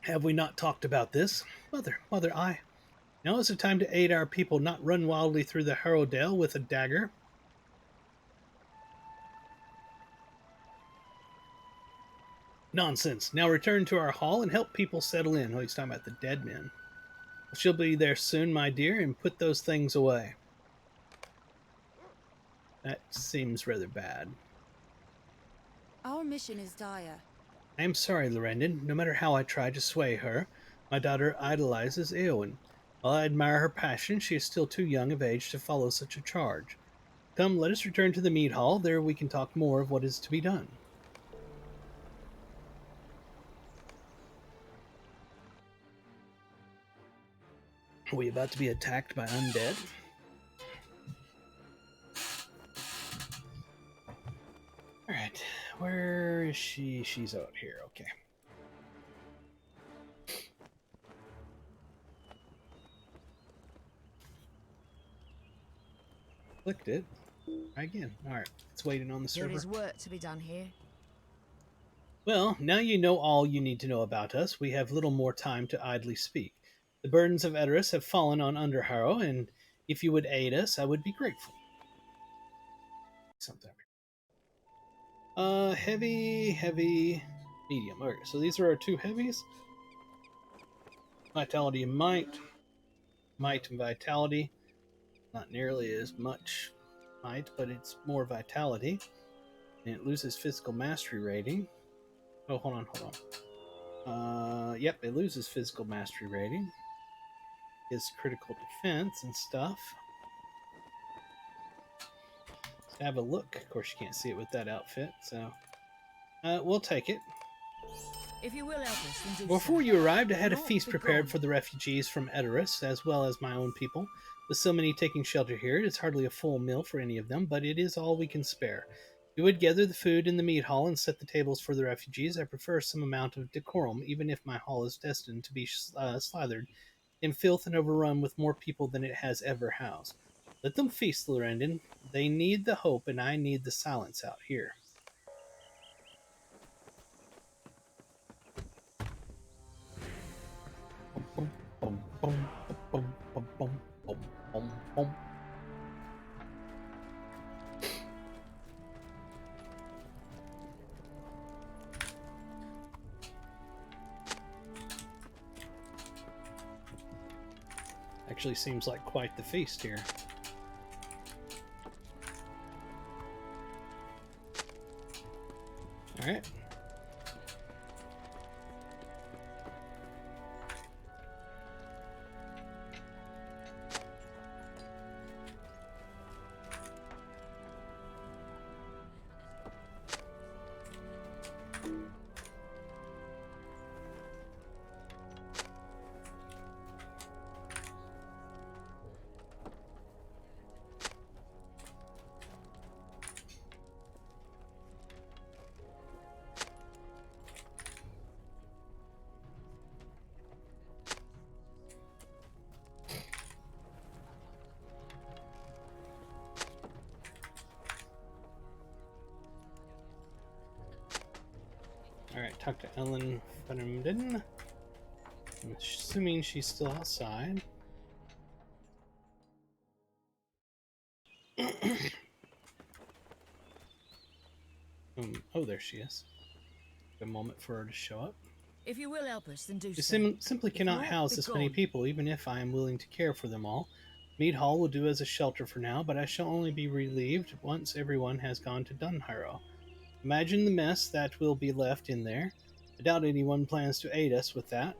Have we not talked about this? Mother, now is the time to aid our people, not run wildly through the Harrowdale with a dagger. Nonsense. Now return to our hall and help people settle in. Oh, he's talking about the dead men. She'll be there soon, my dear, and put those things away. That seems rather bad. Our mission is dire. I am sorry, Lorrandan. No matter how I try to sway her, my daughter idolizes Eowyn. While I admire her passion, she is still too young of age to follow such a charge. Come, let us return to the mead hall. There we can talk more of what is to be done. Are we about to be attacked by undead? Alright, where is she? She's out here, okay. Clicked it. Try again. Alright, it's waiting on the server. There is work to be done here. Well, now you know all you need to know about us. We have little more time to idly speak. The burdens of Edoras have fallen on Underharrow, and if you would aid us, I would be grateful. Something. Heavy, medium. Okay, so these are our two heavies. Vitality and might. Might and vitality. Not nearly as much might, but it's more vitality. And it loses physical mastery rating. Oh, hold on. Yep, it loses physical mastery rating. Is critical defense and stuff. Let's have a look. Of course, you can't see it with that outfit, so we'll take it. If you will help us, then do Before so. you arrived, I had a Not feast be prepared gone. for the refugees from Edoras, as well as my own people. With so many taking shelter here, it is hardly a full meal for any of them, but it is all we can spare. We would gather the food in the meat hall and set the tables for the refugees. I prefer some amount of decorum, even if my hall is destined to be slathered in filth and overrun with more people than it has ever housed. Let them feast, Lorrandan. They need the hope, and I need the silence out here. Bum, bum, bum, bum, bum, bum, bum, bum, bum. actually seems like quite the feast here. Alright. Alright, talk to Ellen Lorrandan. I'm assuming she's still outside. Oh, there she is. A moment for her to show up. If you will help us, then do You so. simply If cannot not, house be this many gone. people, even if I am willing to care for them all. Mead Hall will do as a shelter for now, but I shall only be relieved once everyone has gone to Dunharrow. Imagine the mess that will be left in there. I doubt anyone plans to aid us with that.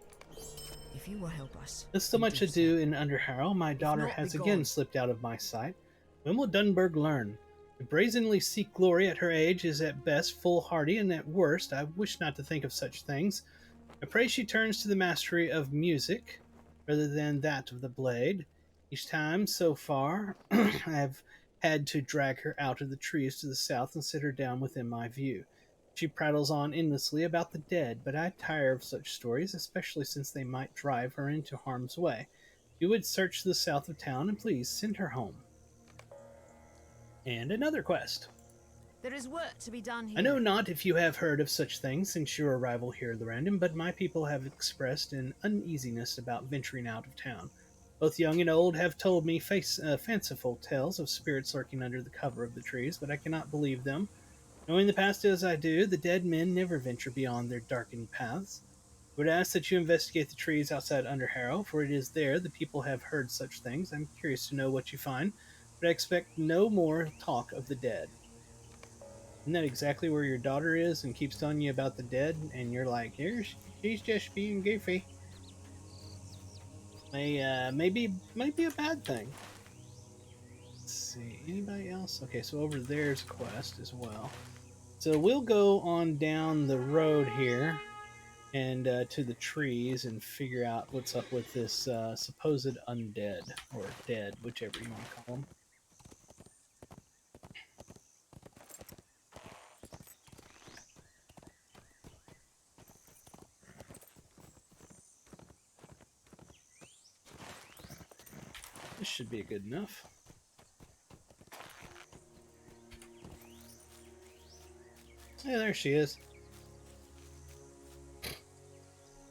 If you will help us, With so then much do ado so. in Underharrow, my daughter not, has be again gone. slipped out of my sight. When will Dunburg learn? To brazenly seek glory at her age is at best foolhardy, and at worst, I wish not to think of such things. I pray she turns to the mastery of music rather than that of the blade. Each time so far, I have had to drag her out of the trees to the south and sit her down within my view. She prattles on endlessly about the dead, but I tire of such stories, especially since they might drive her into harm's way. You would search the south of town and please send her home. And another quest. There is work to be done I here. know not if you have heard of such things since your arrival here, Lorrandan, but my people have expressed an uneasiness about venturing out of town. Both young and old have told me fanciful tales of spirits lurking under the cover of the trees, but I cannot believe them. Knowing the past as I do, the dead men never venture beyond their darkened paths. I would ask that you investigate the trees outside Underharrow, for it is there the people have heard such things. I'm curious to know what you find, but I expect no more talk of the dead. Isn't that exactly where your daughter is and keeps telling you about the dead? And you're like, here, she's just being goofy. Might be a bad thing. Let's see, anybody else? Okay, so over there's a quest as well. So we'll go on down the road here and to the trees and figure out what's up with this supposed undead or dead, whichever you want to call them. This should be good enough. Yeah, there she is.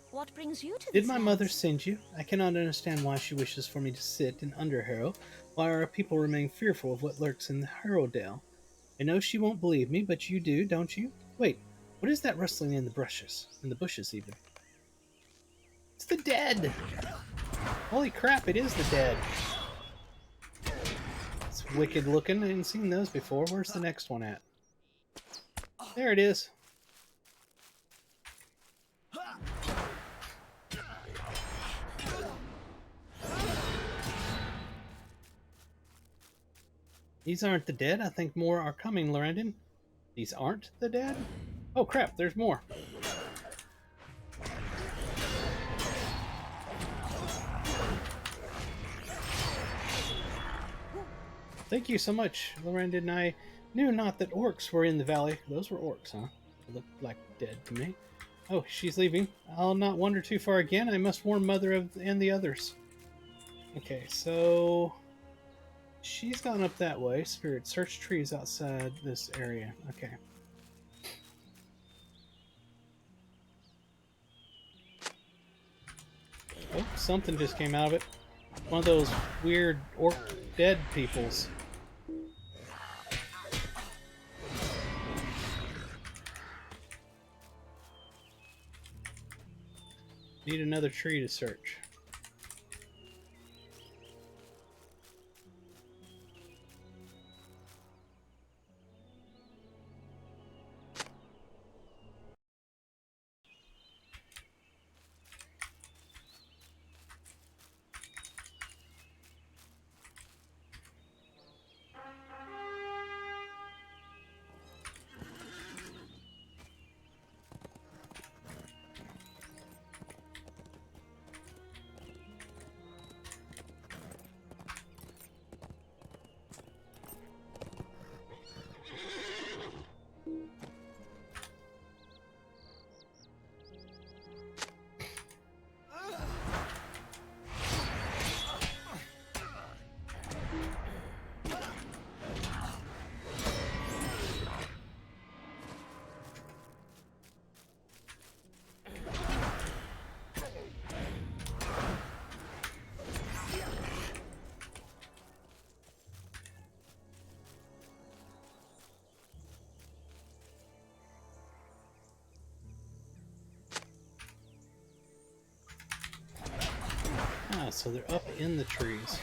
What brings you to Did this my land? mother send you? I cannot understand why she wishes for me to sit in Underharrow, while our people remain fearful of what lurks in the Harrowdale. I know she won't believe me, but you do, don't you? Wait, what is that rustling in the bushes? In the bushes, even. It's the dead! Holy crap, it is the dead! It's wicked looking. I hadn't seen those before. Where's the next one at? There it is. These aren't the dead. I think more are coming, Lorrandan. These aren't the dead? Oh crap, there's more. Thank you so much, Lorrandan. I knew not that orcs were in the valley. Those were orcs, huh? They look like dead to me. Oh, she's leaving. I'll not wander too far again. I must warn Mother and the others. Okay, so she's gone up that way. Spirit, search trees outside this area. Okay. Oh, something just came out of it. One of those weird orc dead peoples. Need another tree to search. so they're up in the trees.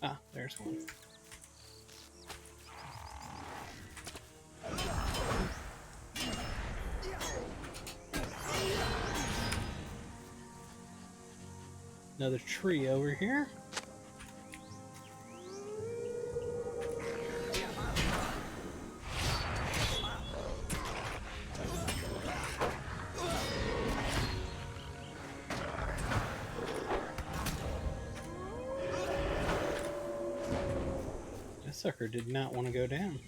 Ah, there's one. Another tree over here. That sucker did not want to go down.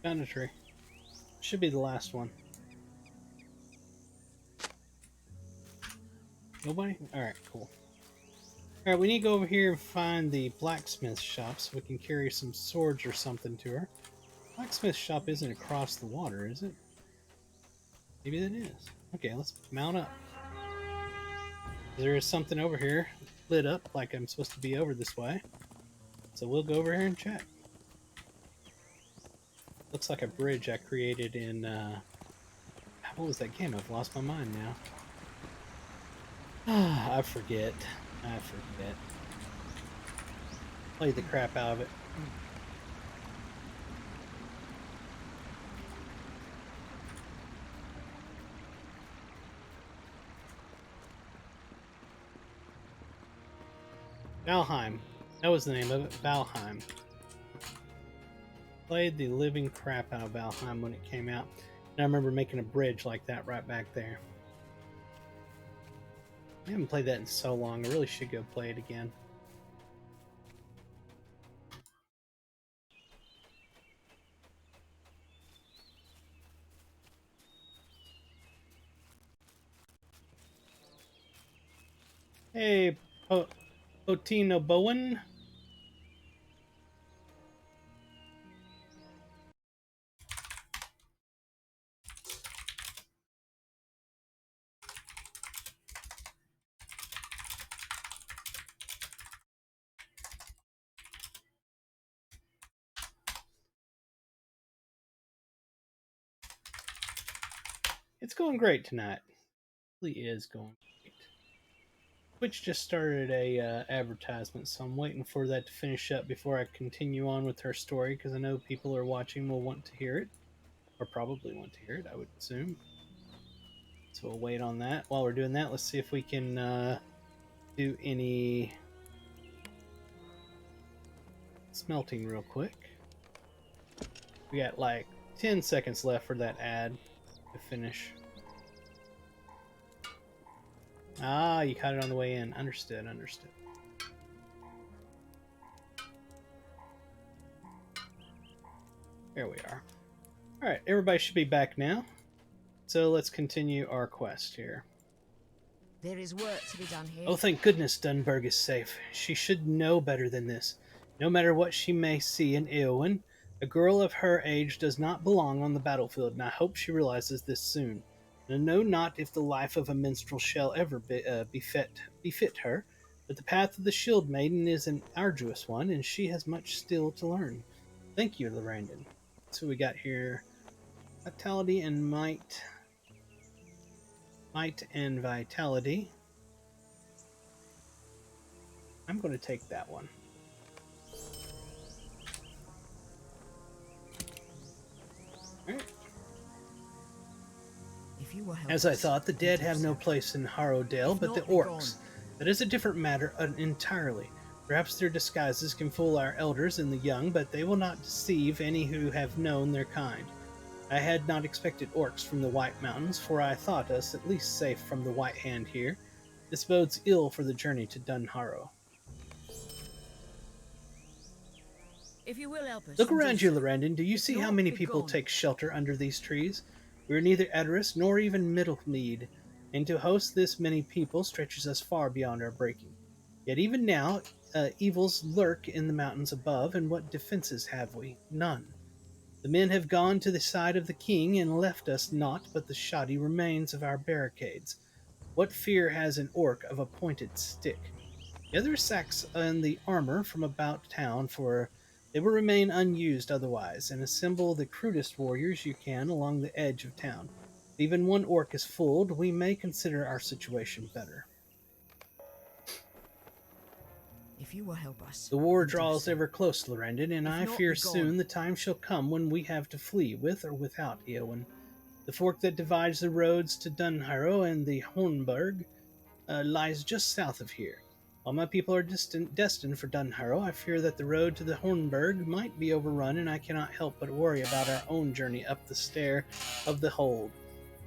Found a tree. Should be the last one. Nobody? Alright, cool. Alright, we need to go over here and find the blacksmith shop so we can carry some swords or something to her. Blacksmith shop isn't across the water, is it? Maybe it is. Okay, let's mount up. There is something over here lit up like I'm supposed to be over this way. So we'll go over here and check. Looks like a bridge I created in, what was that game? I've lost my mind now. I forget. Played the crap out of it. Valheim. That was the name of it. Valheim. Played the living crap out of Valheim when it came out. And I remember making a bridge like that right back there. I haven't played that in so long. I really should go play it again. Hey, Potino Bowen. It's going great tonight. It really is going great. Twitch just started a advertisement, so I'm waiting for that to finish up before I continue on with her story, because I know people are watching will want to hear it, or probably want to hear it, I would assume. So we'll wait on that. While we're doing that, let's see if we can do any smelting real quick. We got like 10 seconds left for that ad to finish. Ah, you caught it on the way in. Understood. There we are. Alright, everybody should be back now. So let's continue our quest here. There is work to be done here. Oh, thank goodness Dunburg is safe. She should know better than this. No matter what she may see in Eowyn, a girl of her age does not belong on the battlefield, and I hope she realizes this soon. And I know not if the life of a minstrel shall ever befit her, but the path of the Shield Maiden is an arduous one, and she has much still to learn. Thank you, Lorrandan. So we got here vitality and might. Might and vitality. I'm going to take that one. Alright. If you will help As I us, thought, the then dead do have no so. place in Harrowdale, If but the not, be orcs. gone. That is a different matter entirely. Perhaps their disguises can fool our elders and the young, but they will not deceive any who have known their kind. I had not expected orcs from the White Mountains, for I thought us at least safe from the White Hand here. This bodes ill for the journey to Dunharrow. If you will help us, Look then do around you, so. Lorrandan. Do you If see how not, many be people gone. take shelter under these trees? We are neither Edoras nor even Middlemead, and to host this many people stretches us far beyond our breaking. Yet even now, evils lurk in the mountains above, and what defenses have we? None. The men have gone to the side of the king and left us naught but the shoddy remains of our barricades. What fear has an orc of a pointed stick? Gather sacks and the armor from about town, for they will remain unused otherwise, and assemble the crudest warriors you can along the edge of town. If even one orc is fooled, we may consider our situation better. If you will help us, The war then do draws so. ever close, Lorrandan, and If I not, fear be gone. soon the time shall come when we have to flee, with or without Eowyn. The fork that divides the roads to Dunharrow and the Hornburg lies just south of here. While my people are destined for Dunharrow, I fear that the road to the Hornburg might be overrun, and I cannot help but worry about our own journey up the stair of the hold.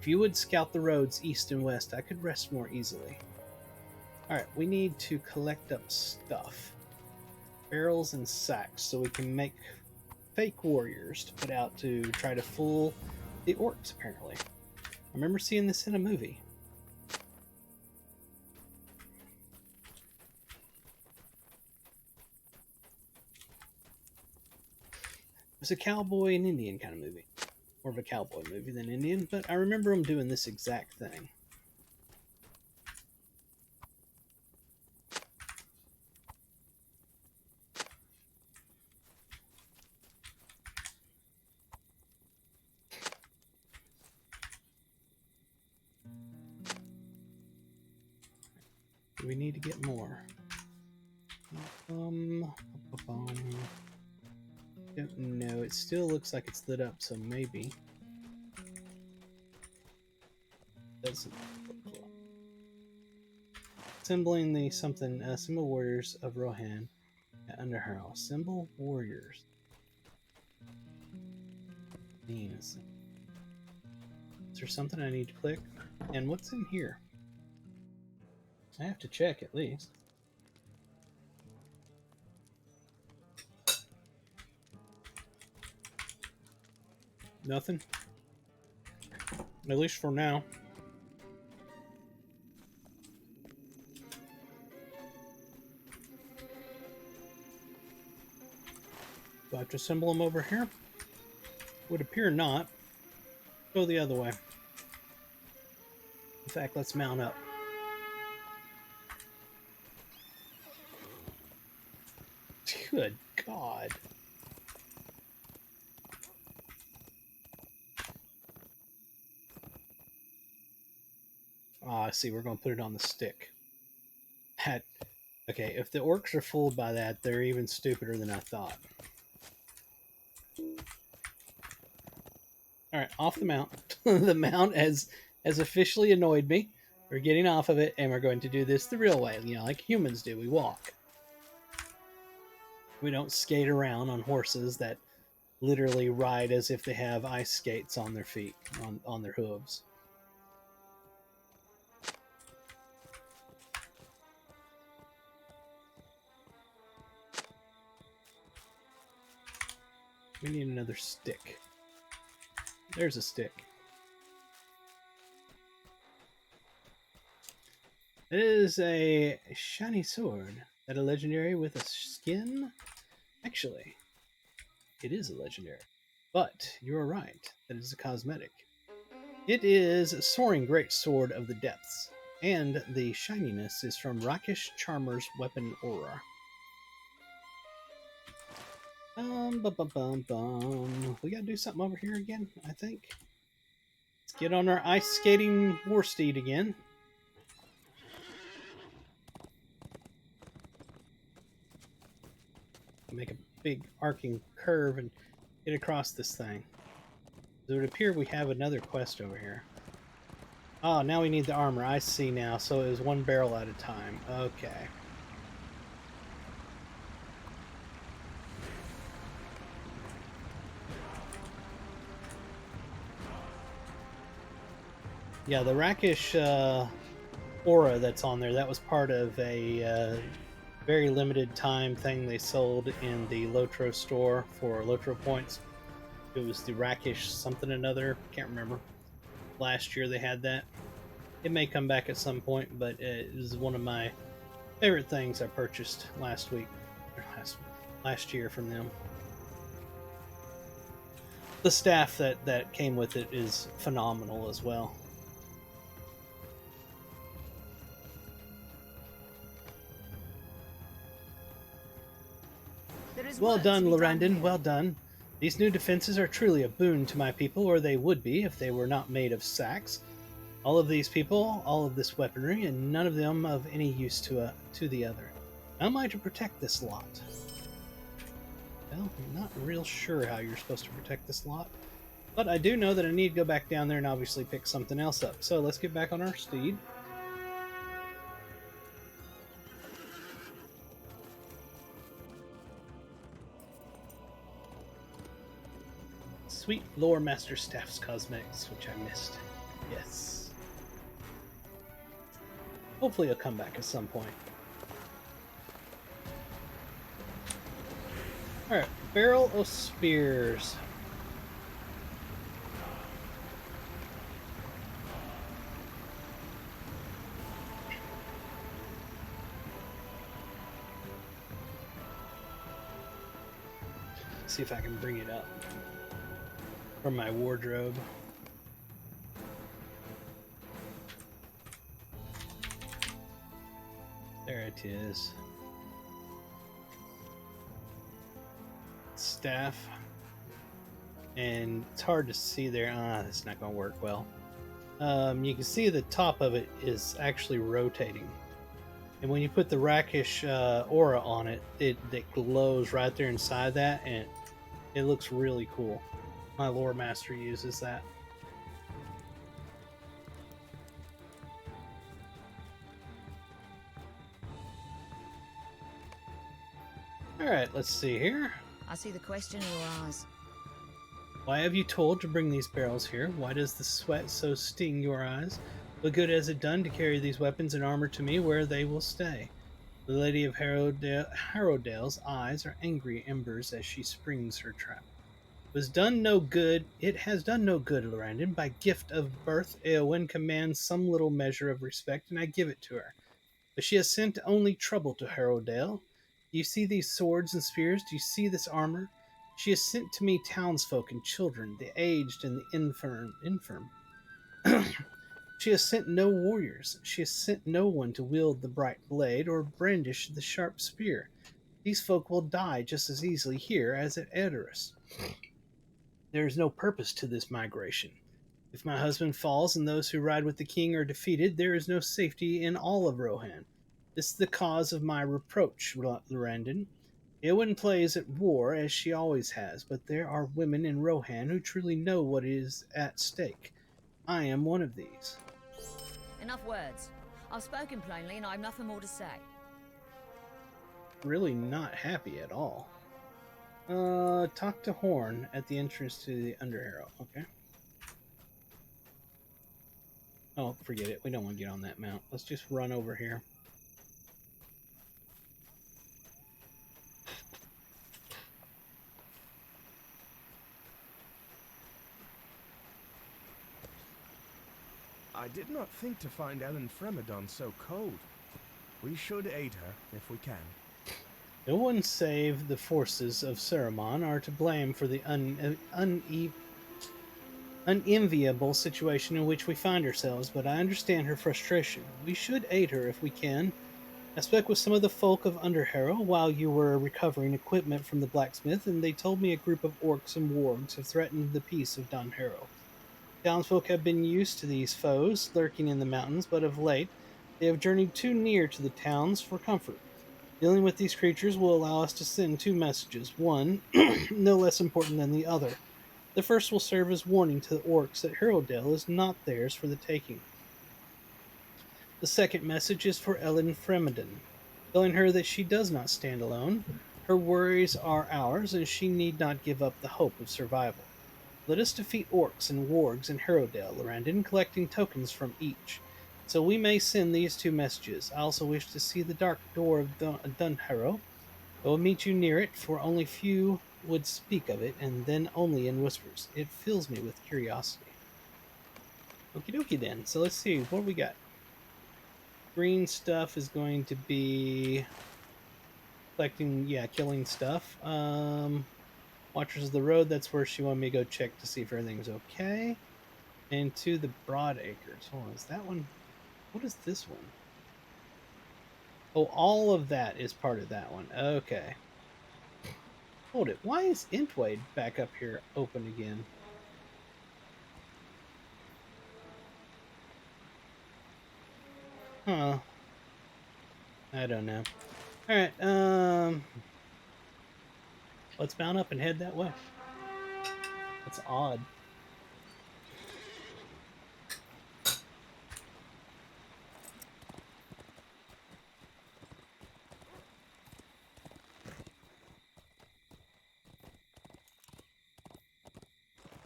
If you would scout the roads east and west, I could rest more easily. Alright, we need to collect up stuff. Barrels and sacks, so we can make fake warriors to put out to try to fool the orcs, apparently. I remember seeing this in a movie. It was a cowboy and Indian kind of movie. More of a cowboy movie than Indian, but I remember them doing this exact thing. Do we need to get more? Don't know. It still looks like it's lit up, so maybe. Doesn't look like. Assembling the something, symbol warriors of Rohan at Underharrow. Symbol warriors. Means. Is there something I need to click? And what's in here? I have to check at least. Nothing. At least for now. Do I have to assemble them over here? Would appear not. Go the other way. In fact, let's mount up. Good God. Ah, I see. We're going to put it on the stick. Okay, if the orcs are fooled by that, they're even stupider than I thought. Alright, off the mount. The mount has officially annoyed me. We're getting off of it, and we're going to do this the real way. You know, like humans do. We walk. We don't skate around on horses that literally ride as if they have ice skates on their feet, on their hooves. We need another stick. There's a stick. It is a shiny sword. That a legendary with a skin? Actually, it is a legendary. But you're right. That is a cosmetic. It is a soaring great sword of the depths, and the shininess is from Rakish Charmer's weapon aura. We gotta do something over here again, I think. Let's get on our ice skating war steed again. Make a big arcing curve and get across this thing. It would appear we have another quest over here. Oh, now we need the armor. I see now. So it was one barrel at a time. Okay. Yeah, the Rakish aura that's on there, that was part of a very limited time thing they sold in the Lotro store for Lotro points. It was the Rakish something or another. Can't remember. Last year they had that. It may come back at some point, but it is one of my favorite things I purchased last week, or last year from them. The staff that came with it is phenomenal as well. There is Well work to done, be done Lorrandan, here. well done. These new defenses are truly a boon to my people, or they would be if they were not made of sacks. All of these people, all of this weaponry, and none of them of any use to the other. How am I to protect this lot? Well, I'm not real sure how you're supposed to protect this lot. But I do know that I need to go back down there and obviously pick something else up. So let's get back on our steed. Sweet Lore Master Staff's cosmetics, which I missed. Yes. Hopefully he'll come back at some point. Alright, Barrel of Spears. See if I can bring it up from my wardrobe. There it is. Staff. And it's hard to see there. It's not going to work well. You can see the top of it is actually rotating. And when you put the rakish aura on it, it glows right there inside that, and it looks really cool. My lore master uses that. Alright, let's see here. I see the question in your eyes. Why have you told to bring these barrels here? Why does the sweat so sting your eyes? What good has it done to carry these weapons and armor to me where they will stay? The Lady of Harrowdale's eyes are angry embers as she springs her trap. It has done no good, Lorrandan. By gift of birth, Eowyn commands some little measure of respect, and I give it to her. But she has sent only trouble to Harrowdale. Do you see these swords and spears? Do you see this armor? She has sent to me townsfolk and children, the aged and the infirm. She has sent no warriors. She has sent no one to wield the bright blade or brandish the sharp spear. These folk will die just as easily here as at Edoras. There is no purpose to this migration. If my husband falls and those who ride with the king are defeated, there is no safety in all of Rohan. This is the cause of my reproach, Lorrandan. Eowyn plays at war as she always has, but there are women in Rohan who truly know what is at stake. I am one of these. Enough words. I've spoken plainly and I've nothing more to say. Really not happy at all. Talk to Horn at the entrance to the Underharrow. Okay. Oh, forget it. We don't want to get on that mount. Let's just run over here. I did not think to find Ellen Fremedon so cold. We should aid her if we can. No one save the forces of Saruman are to blame for the unenviable situation in which we find ourselves, but I understand her frustration. We should aid her if we can. I spoke with some of the folk of Underharrow while you were recovering equipment from the blacksmith, and they told me a group of orcs and wargs have threatened the peace of Dunharrow. Townsfolk have been used to these foes lurking in the mountains, but of late they have journeyed too near to the towns for comfort. Dealing with these creatures will allow us to send two messages, one no less important than the other. The first will serve as warning to the orcs that Harrowdale is not theirs for the taking. The second message is for Ellen Fremedon, telling her that she does not stand alone. Her worries are ours, and she need not give up the hope of survival. Let us defeat orcs and wargs in Harrowdale, Lorrandan, collecting tokens from each. So we may send these two messages. I also wish to see the dark door of Dunharrow. I will meet you near it, for only few would speak of it, and then only in whispers. It fills me with curiosity. Okie dokie then. So let's see, what we got? Green stuff is going to be collecting, killing stuff. Watchers of the Road, that's where she wanted me to go check to see if everything's okay. And to the Broad Acres. Hold on, is that one? What is this one? Oh, all of that is part of that one. Okay. Hold it. Why is Entwade back up here open again? Huh. I don't know. Alright, let's mount up and head that way. That's odd.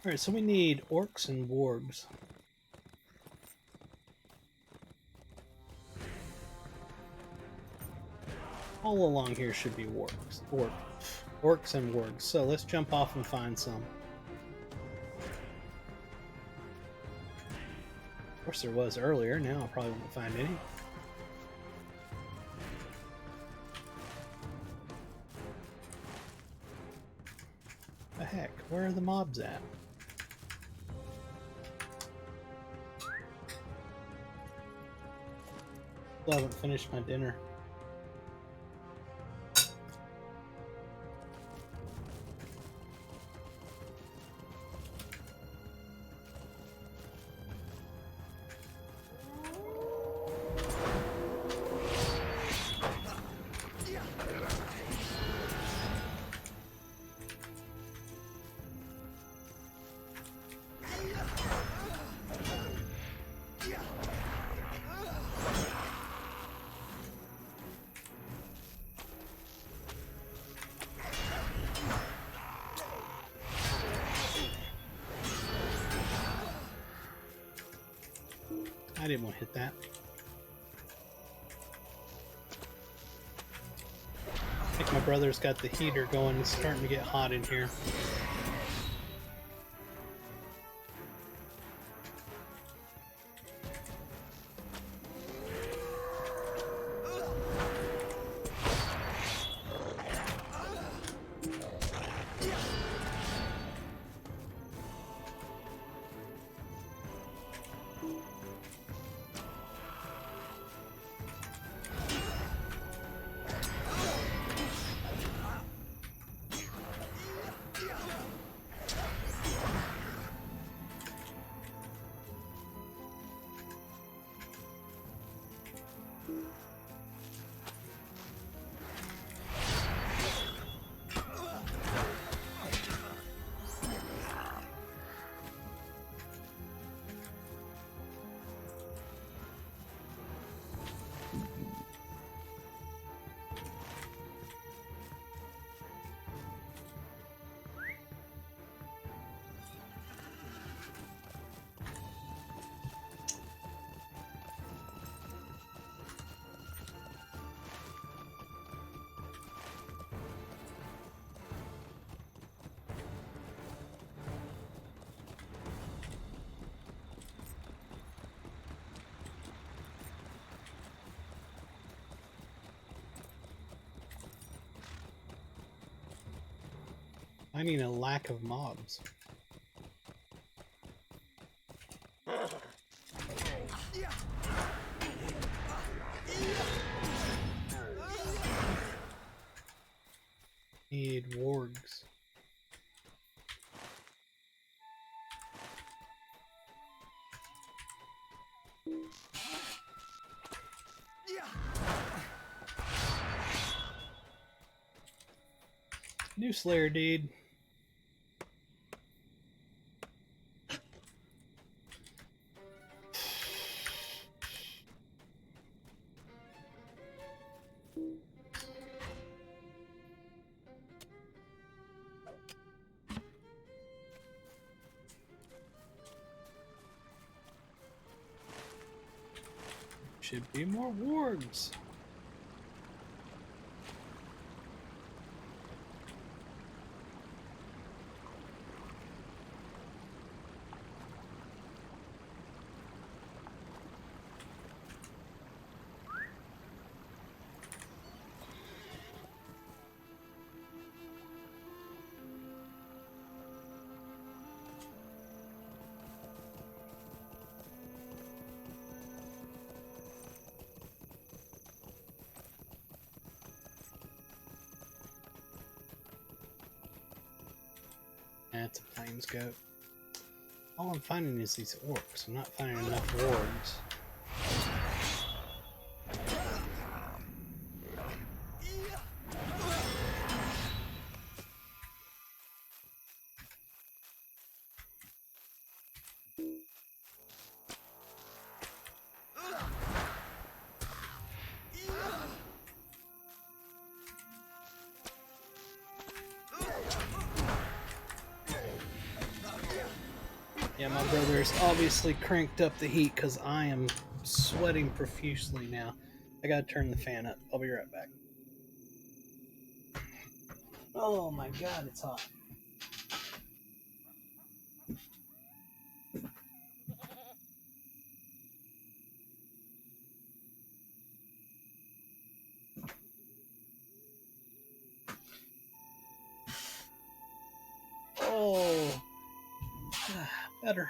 Alright, so we need orcs and wargs. All along here should be orcs and wargs. So let's jump off and find some. Of course there was earlier, now I probably won't find any. The heck, where are the mobs at? Still haven't finished my dinner. I didn't want to hit that. I think my brother's got the heater going. It's starting to get hot in here. I mean a lack of mobs. Need wargs. New Slayer deed. Should be more wargs. That's a plains goat. All I'm finding is these orcs. I'm not finding enough wargs. Yeah, my brother's obviously cranked up the heat because I am sweating profusely now. I gotta turn the fan up. I'll be right back. Oh my god, it's hot. Oh, better.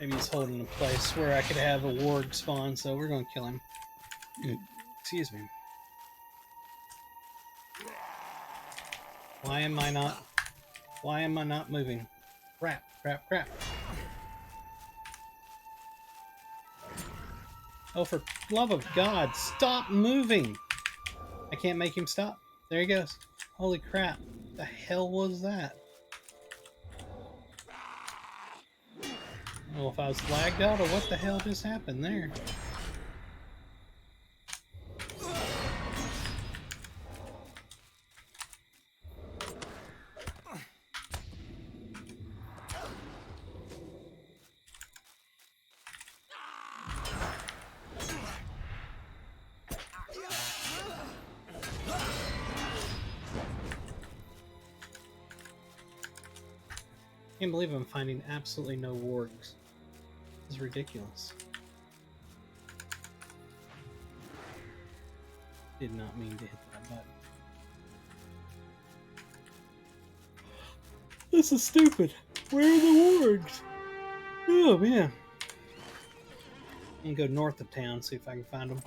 Maybe he's holding a place where I could have a warg spawn, so we're going to kill him. Excuse me. Why am I not moving? Crap, crap, crap. Oh, for love of God, stop moving! I can't make him stop. There he goes. Holy crap. The hell was that? I don't know if I was lagged out or what the hell just happened there. I can't believe I'm finding absolutely no wargs. This is ridiculous. Did not mean to hit that button. This is stupid. Where are the wargs? Oh man. I'm gonna go north of town, see if I can find them.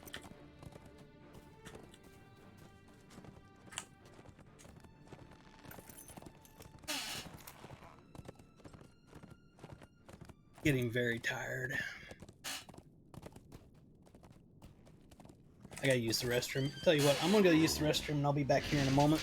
Getting very tired. I gotta use the restroom. Tell you what, I'm gonna go use the restroom and I'll be back here in a moment.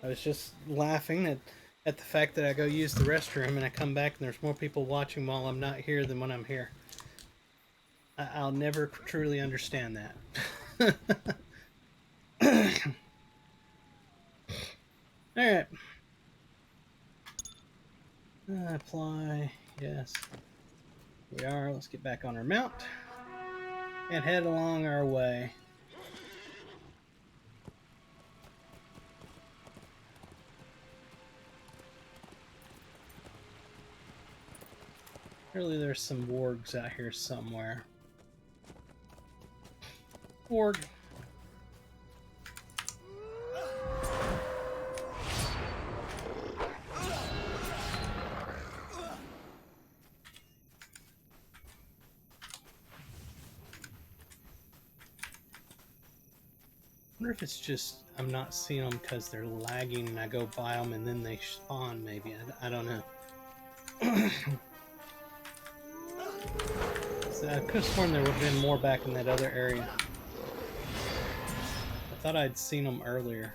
I was just laughing at the fact that I go use the restroom and I come back and there's more people watching while I'm not here than when I'm here. I'll never truly understand that. Alright. Apply. Yes. We are. Let's get back on our mount and head along our way. Surely there's some wargs out here somewhere. Warg. I wonder if it's just I'm not seeing them because they're lagging and I go by them and then they spawn, maybe. I don't know. So I could have sworn there would have been more back in that other area. I thought I'd seen them earlier.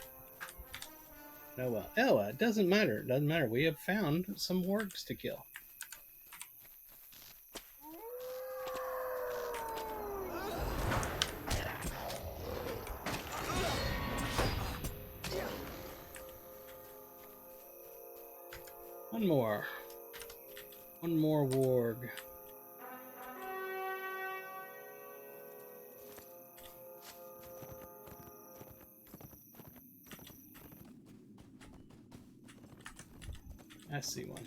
Oh well. Oh, it doesn't matter. It doesn't matter. We have found some wargs to kill. One more. One more warg. I see one.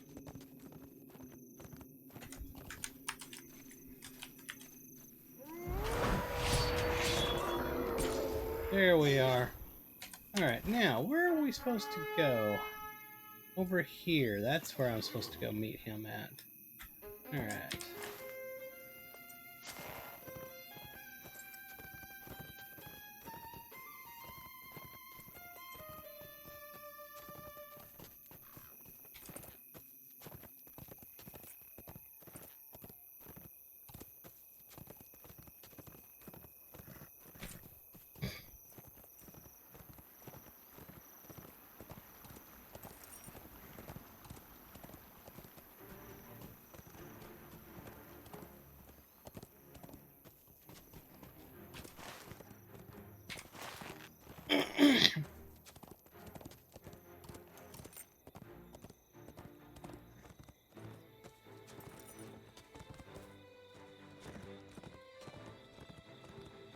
There we are. Alright, now, where are we supposed to go? Over here. That's where I'm supposed to go meet him at. Alright.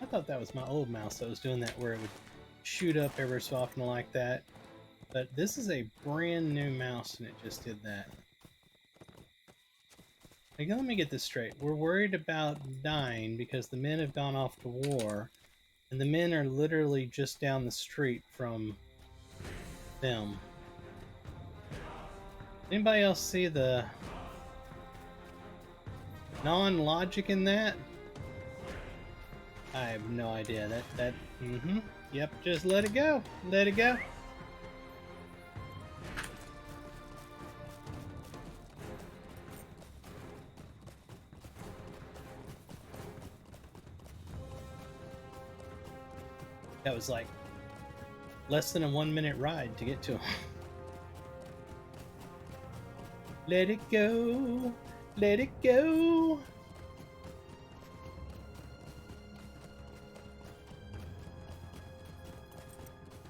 I thought that was my old mouse that was doing that, where it would shoot up every so often like that. But this is a brand new mouse and it just did that. Now, let me get this straight. We're worried about dying because the men have gone off to war, and the men are literally just down the street from them. Anybody else see the non-logic in that? I have no idea. Yep, just let it go. Let it go. That was like less than a 1 minute ride to get to him. Let it go. Let it go.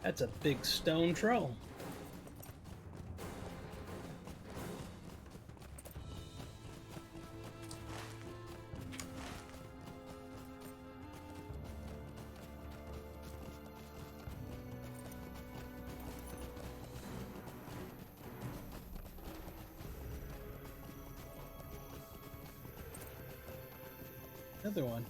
That's a big stone troll. Another one.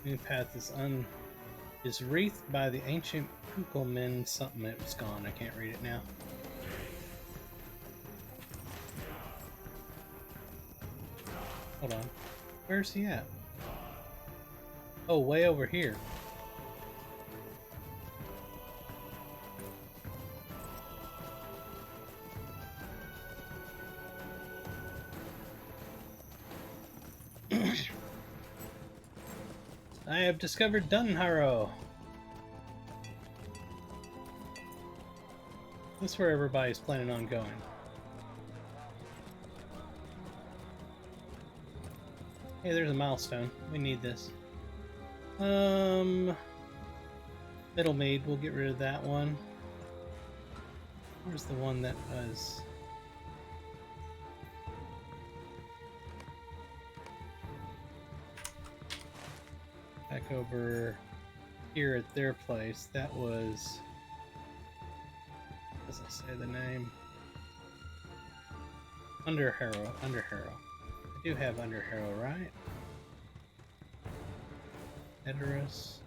New path is wreathed by the ancient Kukulmen something. It was gone. I can't read it now. Hold on. Where's he at? Oh, way over here. I have discovered Dunharrow. This is where everybody's planning on going. Hey, there's a milestone. We need this. Middlemead, we'll get rid of that one. Where's the one that was... Back over here at their place. That was... Doesn't say the name. Underharrow. Underharrow. I do have Underharrow, right? Edoras.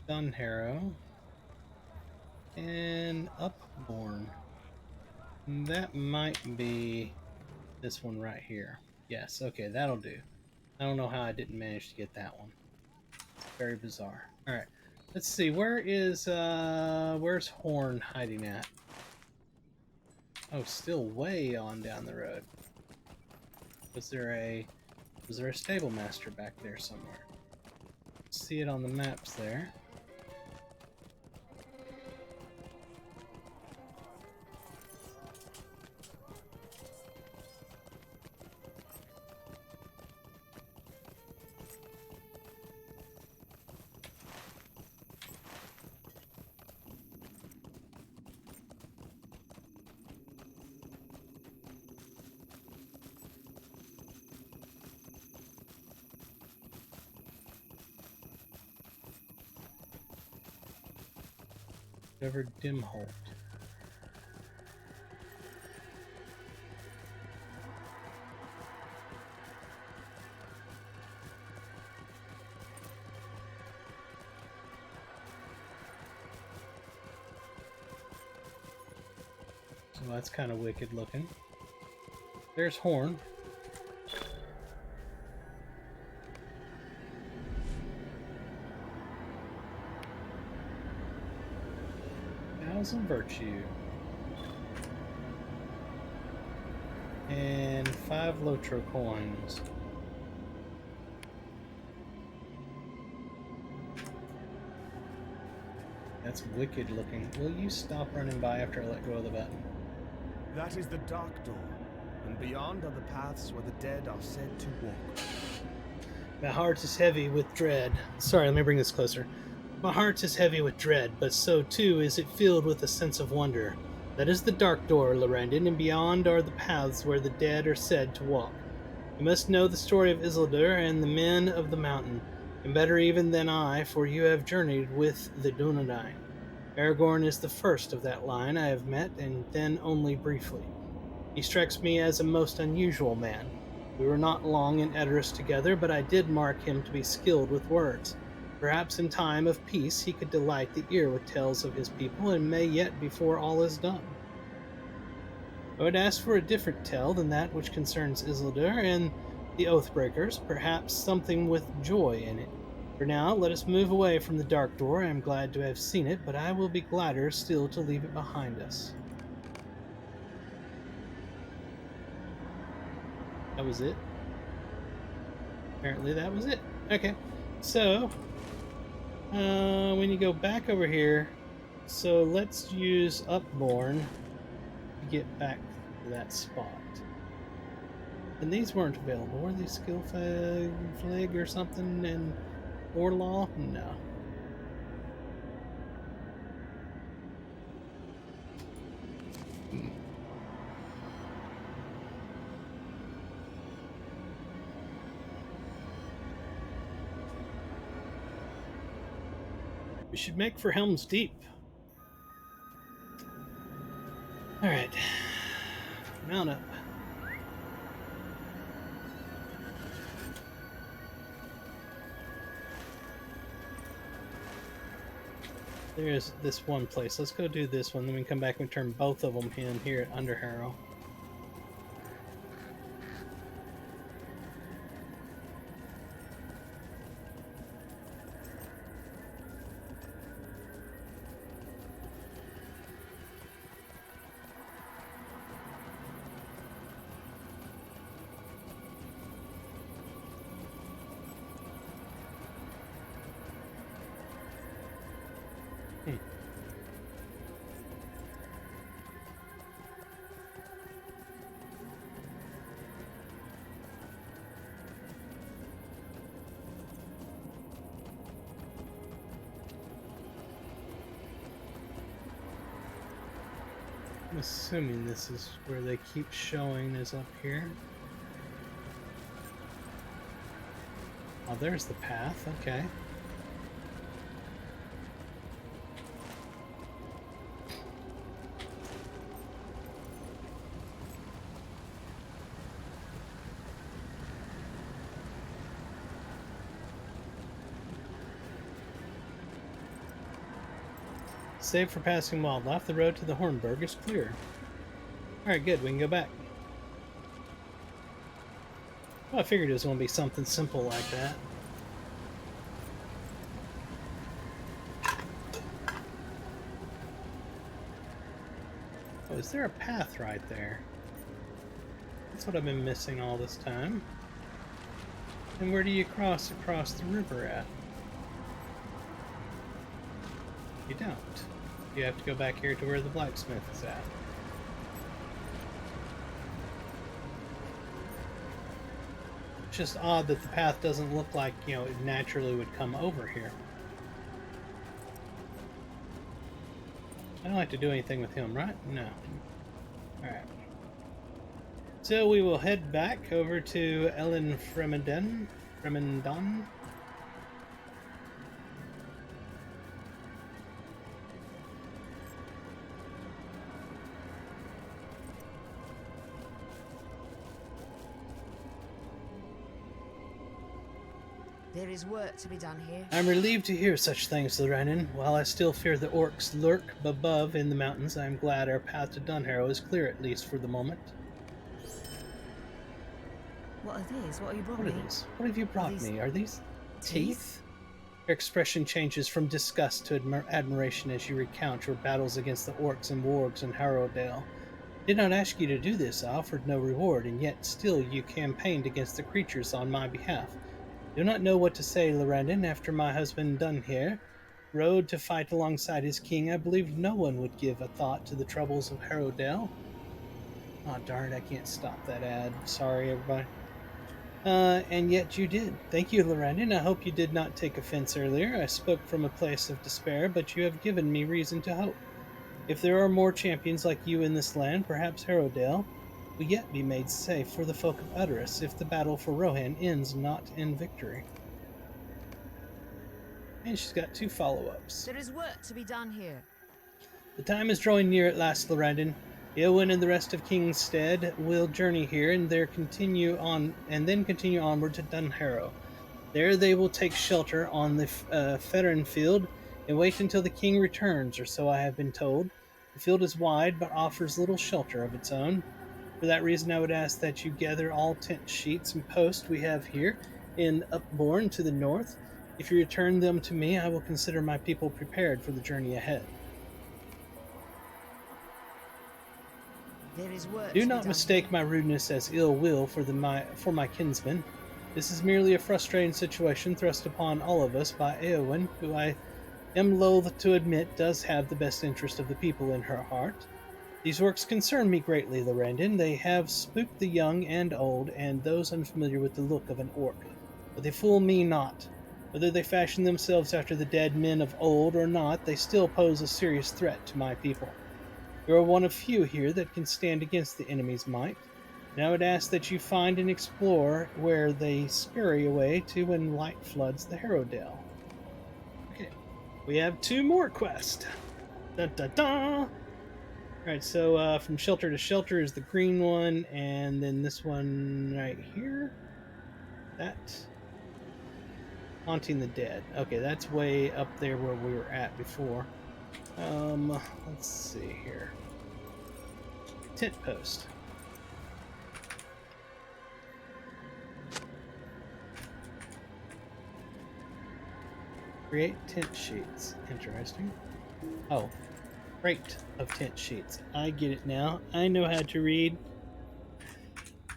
Dunharrow. And Upborn. That might be this one right here. Yes, okay, that'll do. I don't know how I didn't manage to get that one. It's very bizarre. Alright, let's see, where's Horn hiding at? Oh, still way on down the road. Was there a stable master back there somewhere? See it on the maps there. Ever Dimholt. So that's kind of wicked looking. There's Horn. Some virtue and 5 Lotro coins. That's wicked looking. Will you stop running by after I let go of the button? That is the Dark Door, and beyond are the paths where the dead are said to walk. My heart is heavy with dread. Sorry, let me bring this closer. My heart is heavy with dread, but so too is it filled with a sense of wonder. That is the Dark Door, Lorrandan, and beyond are the paths where the dead are said to walk. You must know the story of Isildur and the men of the mountain, and better even than I, for you have journeyed with the Dunedain. Aragorn is the first of that line I have met, and then only briefly. He strikes me as a most unusual man. We were not long in Edoras together, but I did mark him to be skilled with words. Perhaps in time of peace he could delight the ear with tales of his people, and may yet before all is done. I would ask for a different tale than that which concerns Isildur and the Oathbreakers, perhaps something with joy in it. For now, let us move away from the Dark Door. I am glad to have seen it, but I will be gladder still to leave it behind us. That was it? Apparently that was it. Okay, so when you go back over here, so let's use Upborn to get back to that spot. And these weren't available. Were they Skill Flag or something in Orlaw? No. We should make for Helm's Deep. Alright. Mount up. There's this one place. Let's go do this one, then we can come back and turn both of them in here at Underharrow. assuming this is where they keep showing is up here. Oh, there's the path. Okay. Save for passing wildlife. The road to the Hornburg is clear. Alright, good. We can go back. Well, I figured it was going to be something simple like that. Oh, is there a path right there? That's what I've been missing all this time. And where do you cross across the river at? You don't. You have to go back here to where the blacksmith is at. It's just odd that the path doesn't look like, you know, it naturally would come over here. I don't have to do anything with him, right? No. Alright. So we will head back over to Ellen Fremendon. There is work to be done here. I'm relieved to hear such things, Lorrandan. While I still fear the orcs lurk above in the mountains, I am glad our path to Dunharrow is clear, at least for the moment. What are these? What are you brought What me? are these? What have you brought these me? Are these teeth? teeth? Your expression changes from disgust to admiration as you recount your battles against the orcs and wargs in Harrowdale. I did not ask you to do this. I offered no reward, and yet still you campaigned against the creatures on my behalf. Do not know what to say, Lorrandan. After my husband Dunhere rode to fight alongside his king, I believed no one would give a thought to the troubles of Harrowdale. Oh, darn it, I can't stop that ad. Sorry, everybody. And yet you did. Thank you, Lorrandan. I hope you did not take offense earlier. I spoke from a place of despair, but you have given me reason to hope. If there are more champions like you in this land, perhaps Harrowdale will yet be made safe for the folk of Uterus if the battle for Rohan ends not in victory. And she's got 2 follow-ups. There is work to be done here. The time is drawing near at last, Lorrandan. Eowyn and the rest of Kingstead will journey here and then continue onward to Dunharrow. There they will take shelter on the Fetteran field and wait until the king returns, or so I have been told. The field is wide, but offers little shelter of its own. For that reason, I would ask that you gather all tent sheets and posts we have here in Upbourne to the north. If you return them to me, I will consider my people prepared for the journey ahead. There is work Do to be not done mistake here. my rudeness as ill will for my kinsman. This is merely a frustrating situation thrust upon all of us by Eowyn, who I am loath to admit does have the best interest of the people in her heart. These works concern me greatly, Lorrandan. They have spooked the young and old, and those unfamiliar with the look of an orc. But they fool me not. Whether they fashion themselves after the dead men of old or not, they still pose a serious threat to my people. You are one of few here that can stand against the enemy's might, and I would ask that you find and explore where they scurry away to when light floods the Harrowdale. Okay, we have 2 more quests. Dun dun dun! Alright, so from shelter to shelter is the green one, and then this one right here. That. Haunting the Dead. Okay, that's way up there where we were at before. Let's see here. Tent post. Create tent sheets. Interesting. Oh. Crate of tent sheets. I get it now. I know how to read.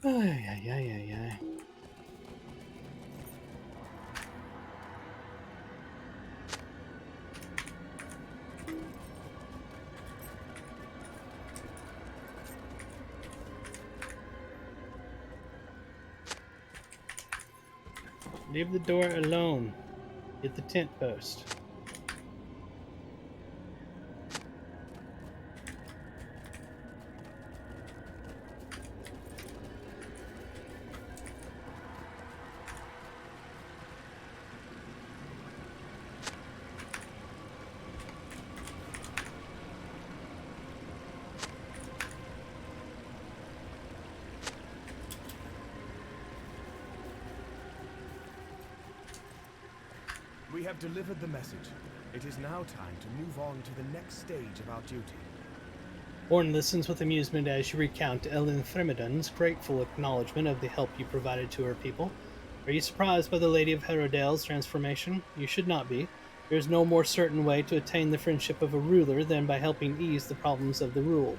Ay. Leave the door alone. Get the tent post. We have delivered the message. It is now time to move on to the next stage of our duty. Orn listens with amusement as you recount Ellen Thermodon's grateful acknowledgement of the help you provided to her people. Are you surprised by the Lady of Herodale's transformation? You should not be. There is no more certain way to attain the friendship of a ruler than by helping ease the problems of the ruled.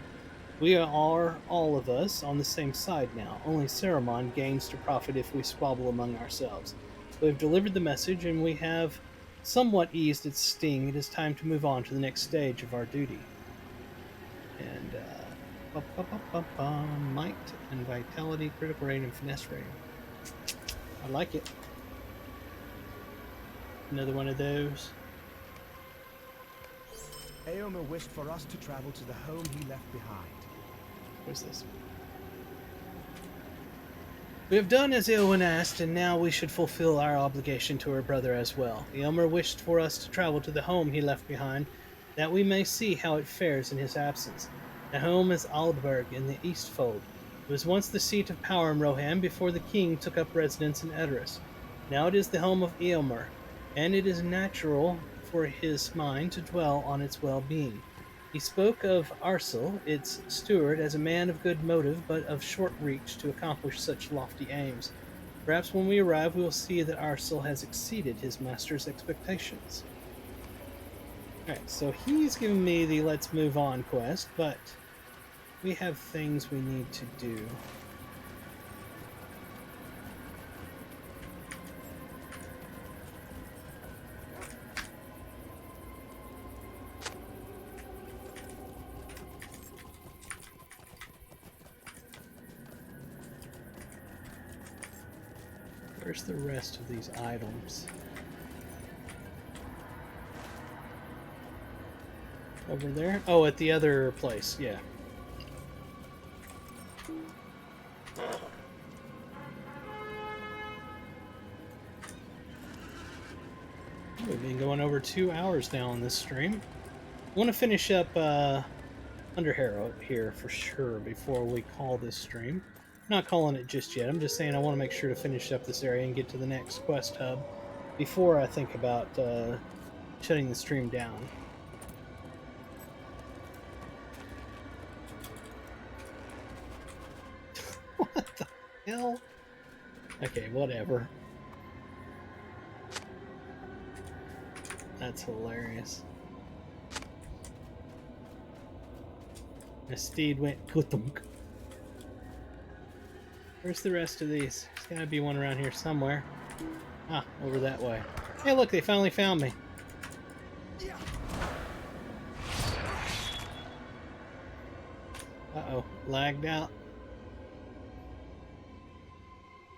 We are, all of us, on the same side now. Only Saruman gains to profit if we squabble among ourselves. We have delivered the message, and we have somewhat eased its sting. It is time to move on to the next stage of our duty. And, might and vitality, critical rate, and finesse rating. I like it. Another one of those. Aomer wished for us to travel to the home he left behind. What's this? We have done as Eowyn asked, and now we should fulfill our obligation to her brother as well. Eomer wished for us to travel to the home he left behind, that we may see how it fares in his absence. The home is Aldburg in the Eastfold. It was once the seat of power in Rohan before the king took up residence in Edoras. Now it is the home of Eomer, and it is natural for his mind to dwell on its well-being. He spoke of Arsel, its steward, as a man of good motive, but of short reach to accomplish such lofty aims. Perhaps when we arrive, we will see that Arsel has exceeded his master's expectations. Alright, so he's giving me the Let's Move On quest, but we have things we need to do. Where's the rest of these items? Over there? Oh, at the other place, yeah. We've been going over 2 hours now on this stream. I want to finish up Underharrow here for sure before we call this stream. I'm not calling it just yet. I'm just saying I want to make sure to finish up this area and get to the next quest hub before I think about shutting the stream down. What the hell? Okay, whatever. That's hilarious. My steed went kutunk. Where's the rest of these? There's gotta be one around here somewhere. Ah, over that way. Hey, look, they finally found me. Uh-oh, lagged out.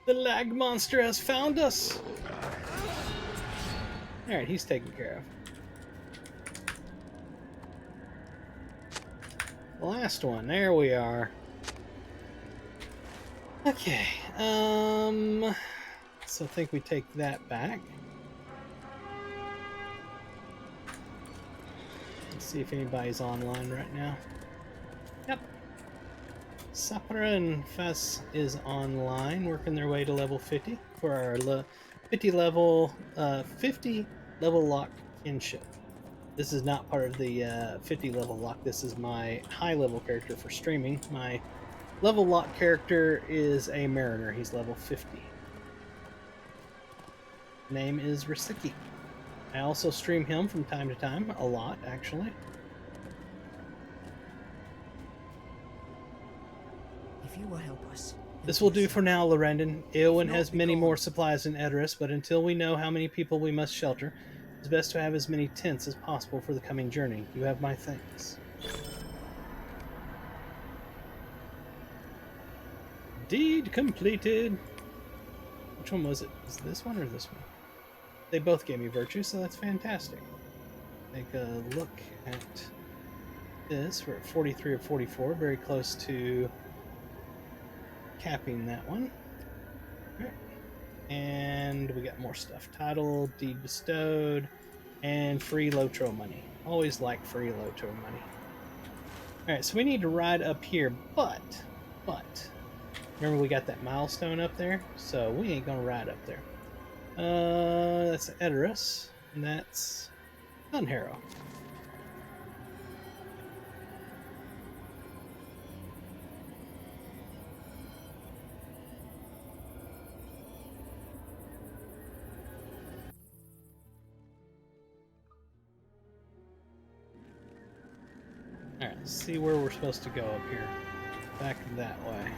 The lag monster has found us! Alright, he's taken care of. The last one, there we are. Okay, so I think we take that back. Let's see if anybody's online right now. Yep. Sapra and Fess is online, working their way to level 50 for our 50 level lock kinship. This is not part of the 50 level lock. This is my high level character for streaming. My level lock character is a mariner. He's level 50. Name is Rasiki. I also stream him from time to time, a lot actually. If you will help us. This will do for now, Lorrandan. Eowyn has many more supplies in Edoras, but until we know how many people we must shelter, it's best to have as many tents as possible for the coming journey. You have my thanks. Deed completed. Which one was it? Was it this one or this one? They both gave me virtue, so that's fantastic. Take a look at this. We're at 43 or 44, very close to capping that one. Okay. And we got more stuff. Title, deed bestowed, and free Lotro money. Always like free Lotro money. Alright, so we need to ride up here, but, remember we got that milestone up there? So we ain't gonna ride up there. That's Edoras. And that's Dunharrow. Alright, let's see where we're supposed to go up here. Back that way.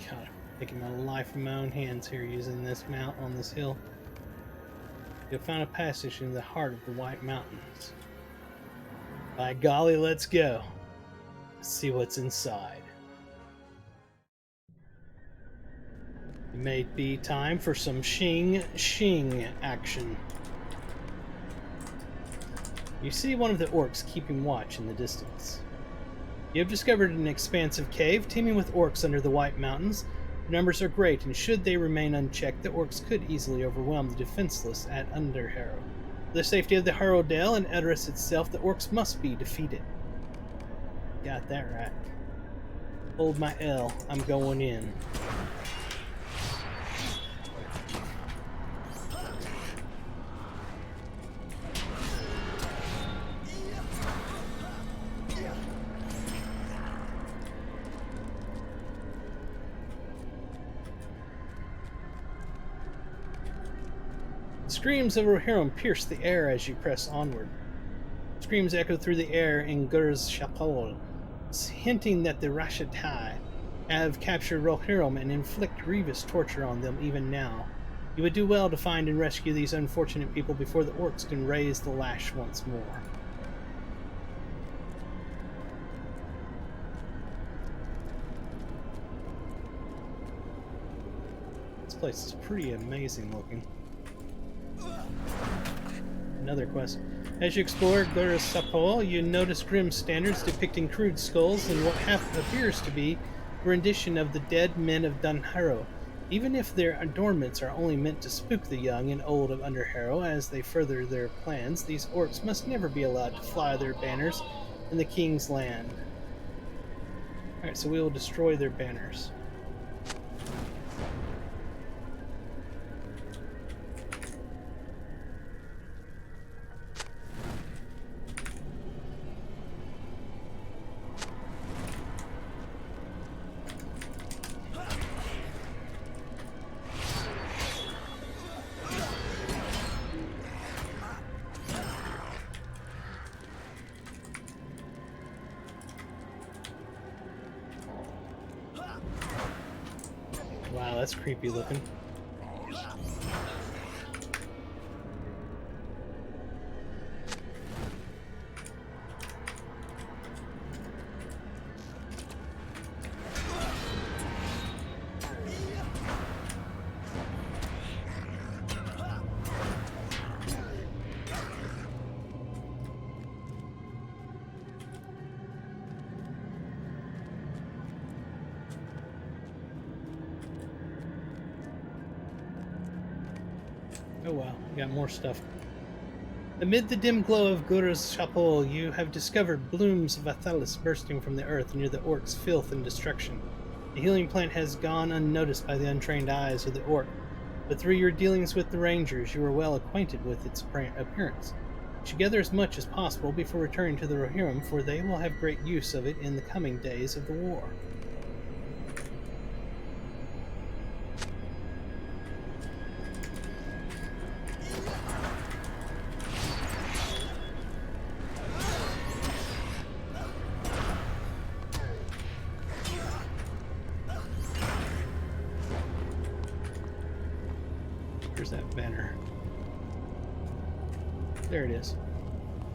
God, I'm taking my life in my own hands here using this mount on this hill. You'll find a passage in the heart of the White Mountains. By golly, let's go. Let's see what's inside. It may be time for some shing action. You see one of the orcs keeping watch in the distance. You have discovered an expansive cave teeming with orcs under the White Mountains. Their numbers are great, and should they remain unchecked, the orcs could easily overwhelm the defenseless at Underharrow. For the safety of the Harrowdale and Edoras itself, the orcs must be defeated. Got that right. Hold my L. I'm going in. Screams of Rohirrim pierce the air as you press onward. Screams echo through the air in Gur's Chapel, hinting that the Rashatai have captured Rohirrim and inflict grievous torture on them even now. You would do well to find and rescue these unfortunate people before the orcs can raise the lash once more. This place is pretty amazing looking. Another quest. As you explore Gur's Sapol, you notice grim standards depicting crude skulls and what appears to be a rendition of the dead men of Dunharrow. Even if their adornments are only meant to spook the young and old of Underharrow as they further their plans, these orcs must never be allowed to fly their banners in the king's land. Alright, so we will destroy their banners. Wow, that's creepy looking. Oh wow, we got more stuff. Amid the dim glow of Gur's Chapel, you have discovered blooms of Athalis bursting from the earth near the orc's filth and destruction. The healing plant has gone unnoticed by the untrained eyes of the orc, but through your dealings with the rangers, you are well acquainted with its appearance. You should gather as much as possible before returning to the Rohirrim, for they will have great use of it in the coming days of the war. Where's that banner? There it is.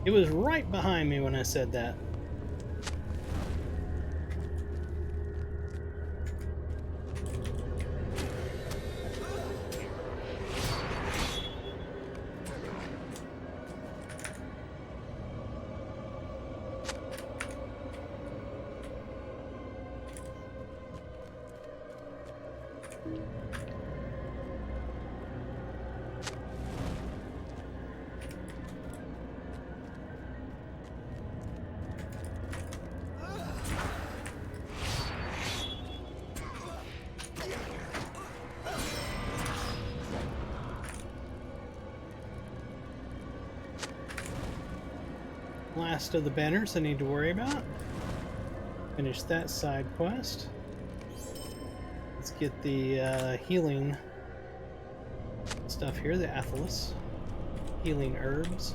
It was right behind me when I said that. last of the banners I need to worry about. Finish that side quest. Let's get the healing stuff here, the Athelis. Healing herbs.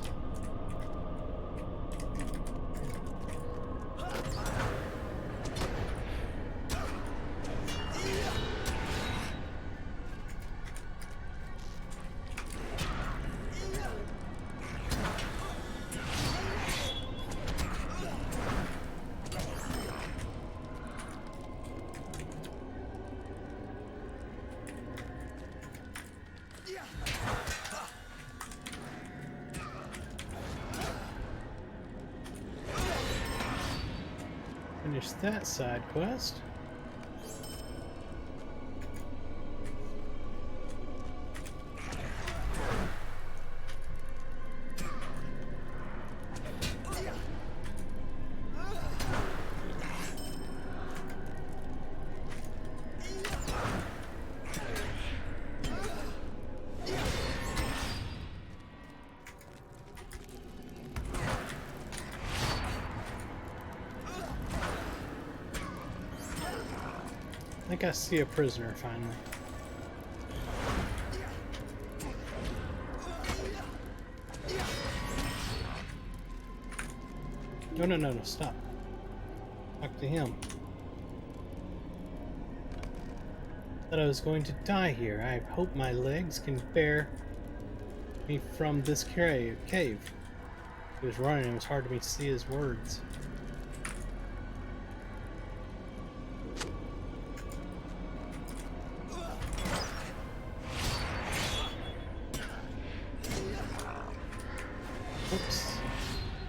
Finish that side quest. I think I see a prisoner finally. No, stop. Talk to him. Thought I was going to die here. I hope my legs can bear me from this cave. He was running, it was hard for me to see his words. Oops,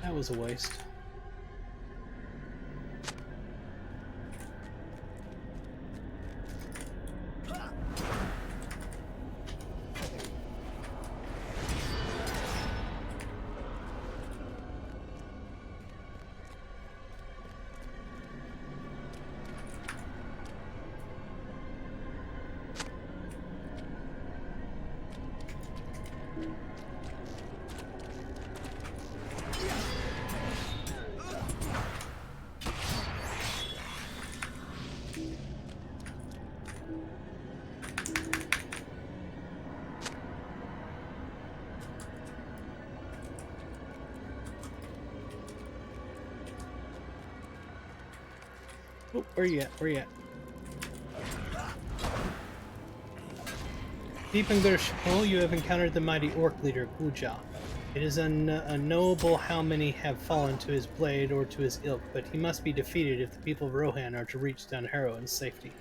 that was a waste. Oh, where you at? Where you at? Deep in Gershpol, you have encountered the mighty orc leader, Guja. It is unknowable how many have fallen to his blade or to his ilk, but he must be defeated if the people of Rohan are to reach Dunharrow in safety.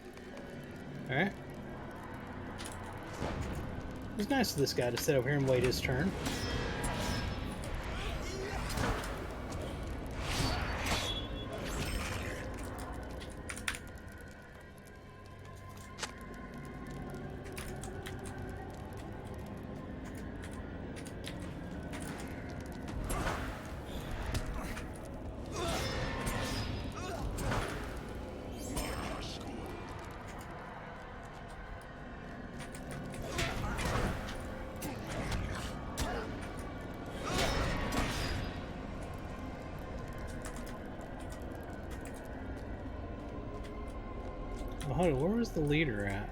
Alright. It was nice of this guy to sit over here and wait his turn. Oh, hold on, where was the leader at?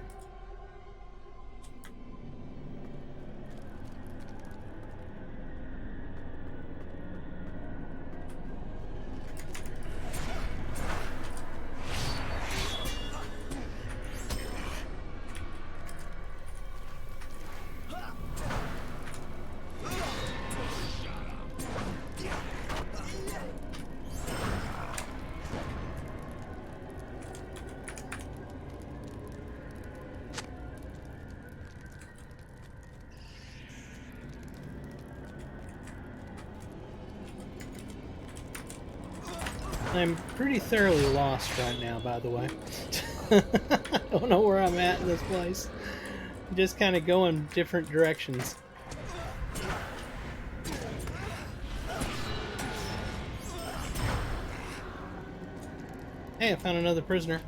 I'm pretty thoroughly lost right now, by the way. I don't know where I'm at in this place. I'm just kind of going different directions. Hey, I found another prisoner.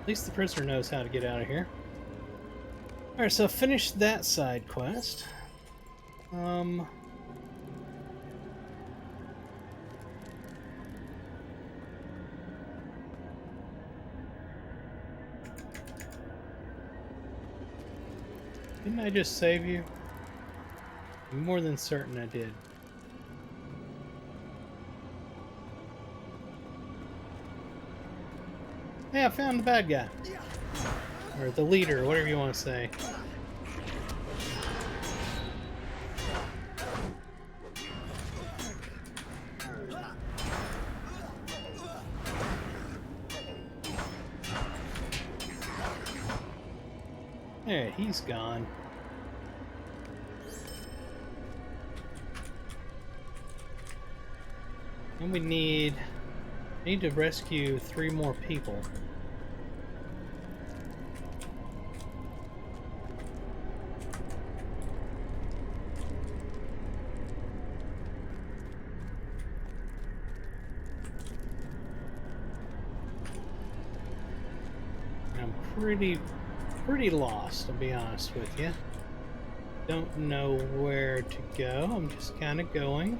At least the prisoner knows how to get out of here. Alright, so finish that side quest. Didn't I just save you? I'm more than certain I did. Yeah, I found the bad guy. Or the leader, whatever you want to say. There, he's gone. And we need to rescue 3 more people. I'm pretty lost, to be honest with you. Don't know where to go. I'm just kind of going.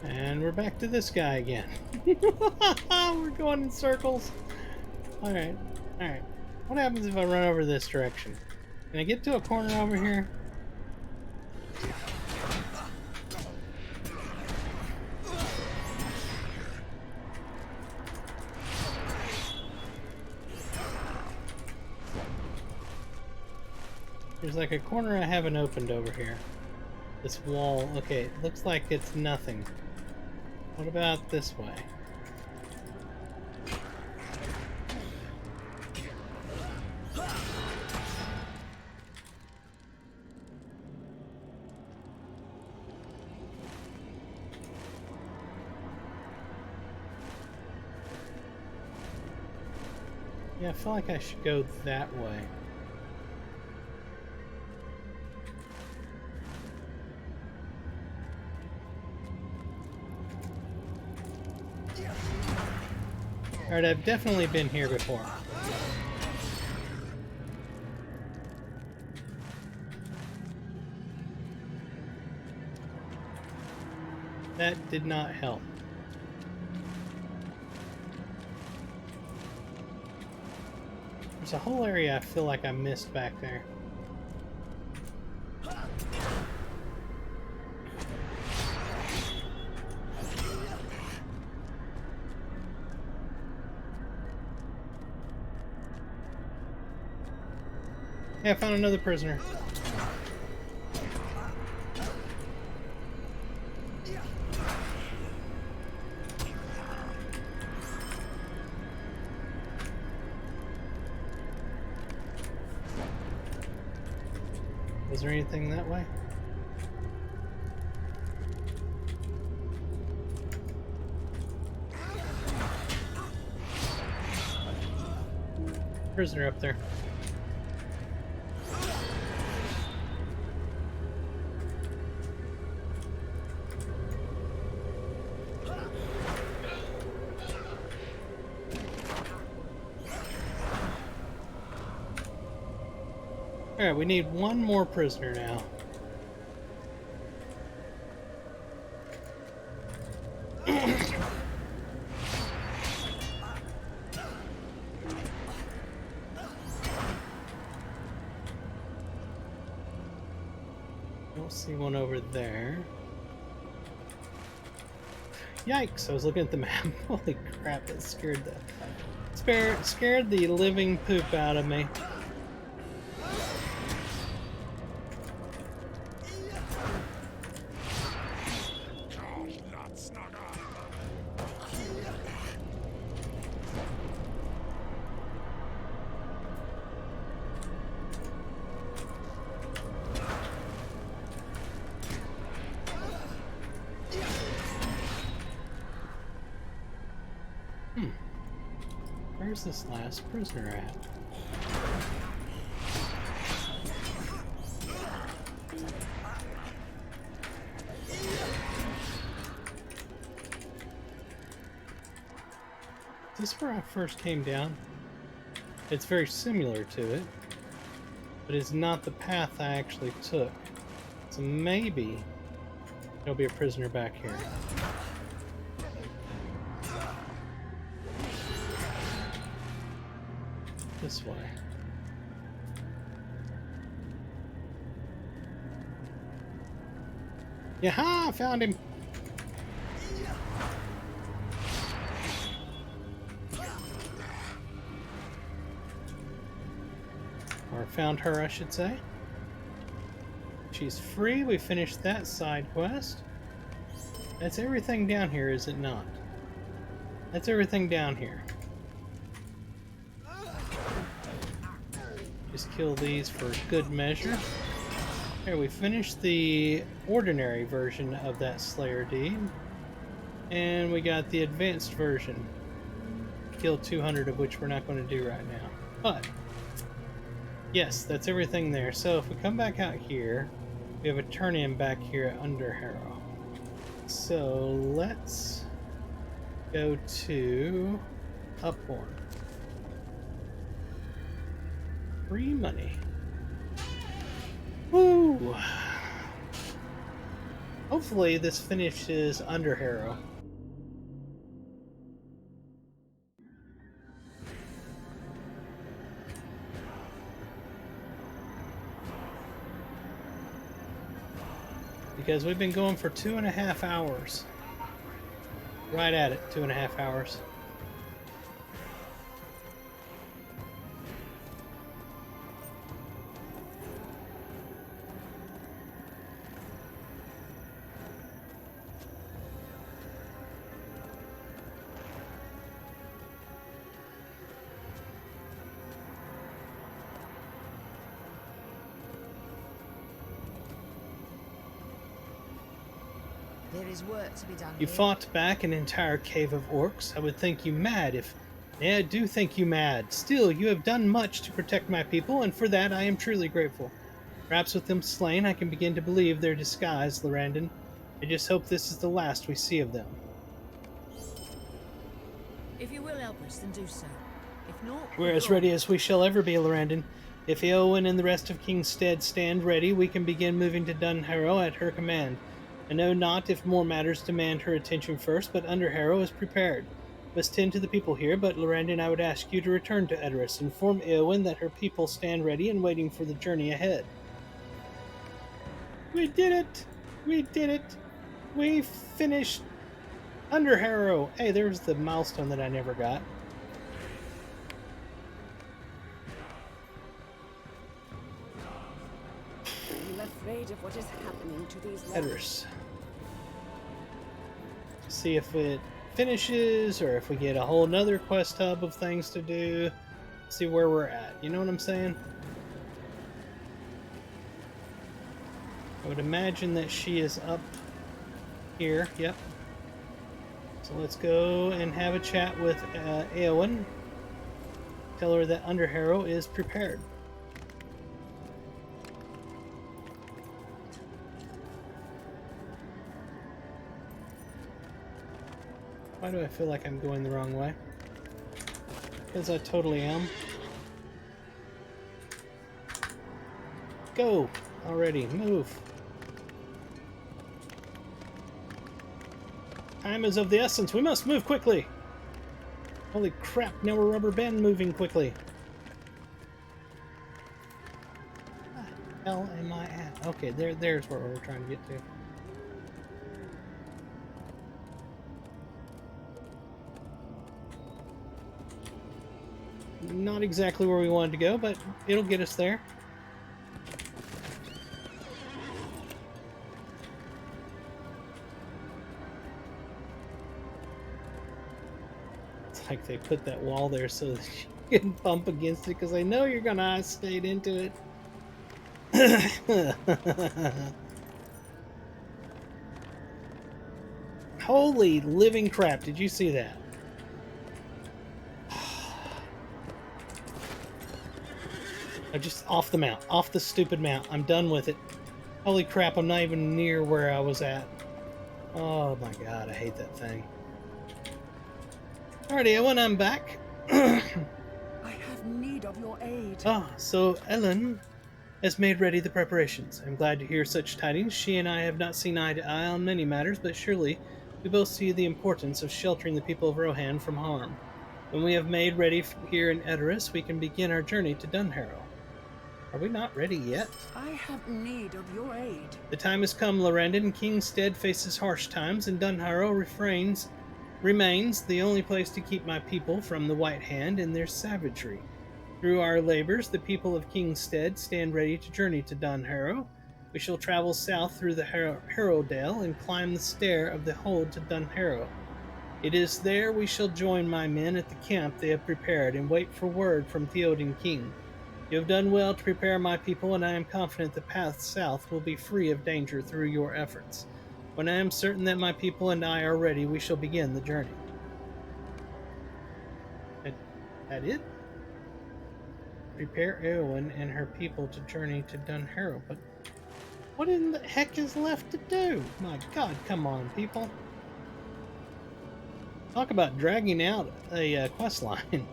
And we're back to this guy again. We're going in circles. Alright, alright. What happens if I run over this direction? Can I get to a corner over here? There's like a corner I haven't opened over here. This wall, okay, it looks like it's nothing. What about this way? Yeah, I feel like I should go that way. Alright, I've definitely been here before. That did not help. There's a whole area I feel like I missed back there. Yeah, I found another prisoner. Was there anything that way? Prisoner up there. Alright, we need one more prisoner now. don't see one over there. Yikes! I was looking at the map. Holy crap! That scared the living poop out of me. Where's this last prisoner at? Is this where I first came down? It's very similar to it, but it's not the path I actually took. So maybe there'll be a prisoner back here. This way. Yaha! Found him! Or found her, I should say. She's free. We finished that side quest. That's everything down here, is it not? That's everything down here. Just kill these for good measure. Here, we finished the ordinary version of that Slayer deed. And we got the advanced version. Killed 200 of which we're not going to do right now. But, yes, that's everything there. So if we come back out here, we have a turn-in back here at Underharrow. So let's go to Uphorn. Free money. Woo! Hopefully this finishes Underharrow. Because we've been going for 2.5 hours. Right at it, 2.5 hours. There is work to be done. You here. fought back an entire cave of orcs. I would think you mad if... Yeah, I do think you mad. Still, you have done much to protect my people, and for that I am truly grateful. Perhaps with them slain, I can begin to believe their disguise, Lorrandan. I just hope this is the last we see of them. If you will help us, then do so. If not, We're as ready as we shall ever be, Lorrandan. If Eowyn and the rest of King's Stead stand ready, we can begin moving to Dunharrow at her command. I know not if more matters demand her attention first, but Underharrow is prepared. Must tend to the people here, but Lorrandan, I would ask you to return to Edoras. Inform Eowyn that her people stand ready and waiting for the journey ahead. We did it! We did it! We finished Underharrow! Hey, there's the milestone that I never got. I'm afraid of what is happening to these Edoras. See if it finishes or if we get a whole nother quest hub of things to do. See where we're at. You know what I'm saying? I would imagine that she is up here. Yep. So let's go and have a chat with Eowyn. Tell her that Underharrow is prepared. Why do I feel like I'm going the wrong way? Because I totally am. Go! Already, move! Time is of the essence. We must move quickly! Holy crap, now we're rubber band moving quickly. hell am I at? Okay, there's where we're trying to get to. Not exactly where we wanted to go, but it'll get us there. It's like they put that wall there so that you can bump against it, because they know you're gonna skate into it. Holy living crap, did you see that? I'm just off the mount. Off the stupid mount. I'm done with it. Holy crap, I'm not even near where I was at. Oh my god, I hate that thing. Alrighty, when I'm back. I have need of your aid. Ah, so Ellen has made ready the preparations. I'm glad to hear such tidings. She and I have not seen eye to eye on many matters, but surely we both see the importance of sheltering the people of Rohan from harm. When we have made ready here in Edoras, we can begin our journey to Dunharrow. Are we not ready yet? I have need of your aid. The time has come, Lorrandan. Kingstead faces harsh times, and Dunharrow remains the only place to keep my people from the White Hand and their savagery. Through our labors, the people of Kingstead stand ready to journey to Dunharrow. We shall travel south through the Harrowdale and climb the stair of the hold to Dunharrow. It is there we shall join my men at the camp they have prepared and wait for word from Theoden King. You have done well to prepare my people, and I am confident the path south will be free of danger through your efforts. When I am certain that my people and I are ready, we shall begin the journey. That it? Prepare Eowyn and her people to journey to Dunharrow, but what in the heck is left to do? My god, come on, people. Talk about dragging out a quest line.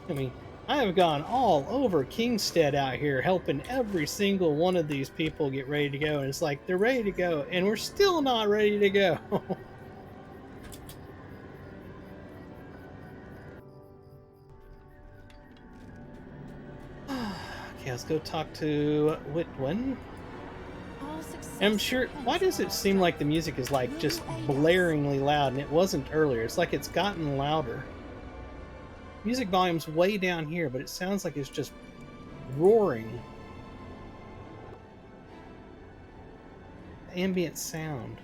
I mean, I have gone all over Kingstead out here helping every single one of these people get ready to go, and it's like they're ready to go, and we're still not ready to go. Okay, let's go talk to Witwen. I'm sure. Why does it seem like the music is like just blaringly loud, and it wasn't earlier? It's like it's gotten louder. Music volume's way down here, but it sounds like it's just roaring. Ambient sound.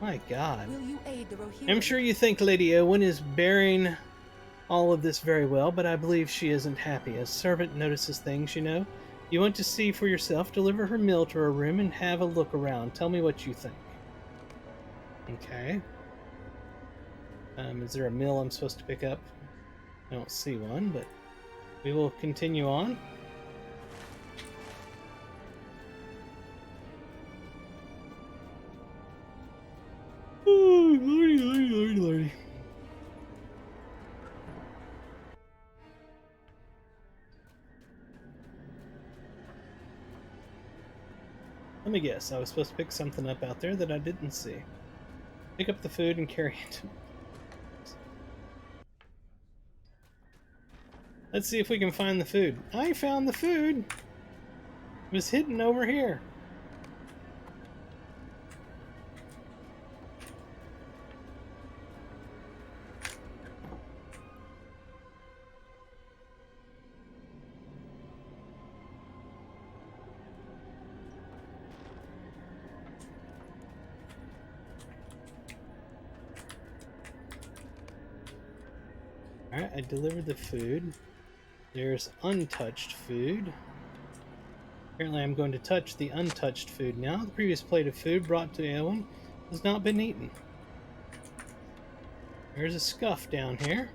My god. Will you aid the Rohirrim? I'm sure you think Lady Eowyn is bearing all of this very well, but I believe she isn't happy. A servant notices things, you know. You want to see for yourself, deliver her meal to her room, and have a look around. Tell me what you think. Okay. Is there a meal I'm supposed to pick up? I don't see one, but we will continue on. Oh, lordy, lordy, lordy, lordy. Let me guess, I was supposed to pick something up out there that I didn't see. Pick up the food and carry it. Let's see if we can find the food. I found the food! It was hidden over here. Alright, I delivered the food. There's untouched food. Apparently I'm going to touch the untouched food now. The previous plate of food brought to Eowyn has not been eaten. There's a scuff down here.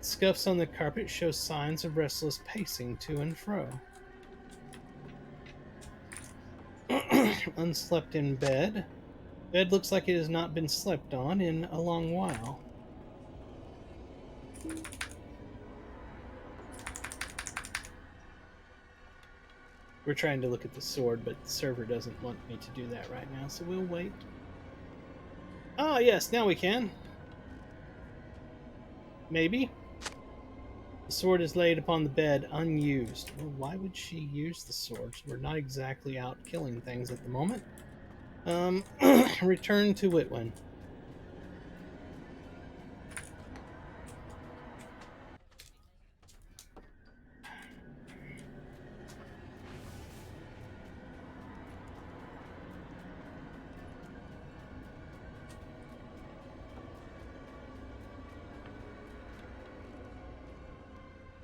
Scuffs on the carpet show signs of restless pacing to and fro. Unslept in bed. Bed looks like it has not been slept on in a long while. We're trying to look at the sword, but the server doesn't want me to do that right now, so we'll wait. Ah, yes, now we can. Maybe. The sword is laid upon the bed, unused. Well, why would she use the sword? We're not exactly out killing things at the moment. Return to Whitwin.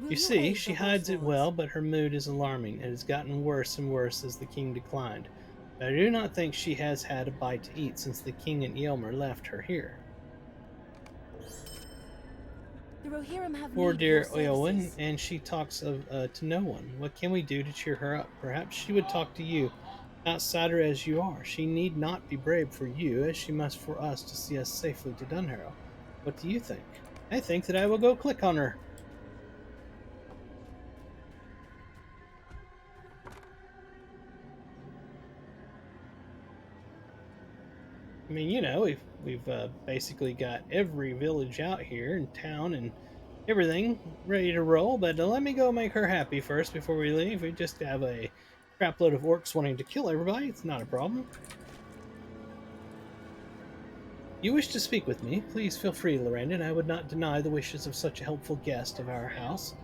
You see, she hides it well, but her mood is alarming. It has gotten worse and worse as the king declined. But I do not think she has had a bite to eat since the king and Eomer left her here. The Rohirrim have Poor need of your dear Eowyn, services. and she talks of to no one. What can we do to cheer her up? Perhaps she would talk to you, outsider as you are. She need not be brave for you, as she must for us to see us safely to Dunharrow. What do you think? I think that I will go click on her. I mean, you know, we've basically got every village out here and town and everything ready to roll. But let me go make her happy first before we leave. We just have a crapload of orcs wanting to kill everybody. It's not a problem. You wish to speak with me? Please feel free, Lorrandan. I would not deny the wishes of such a helpful guest of our house.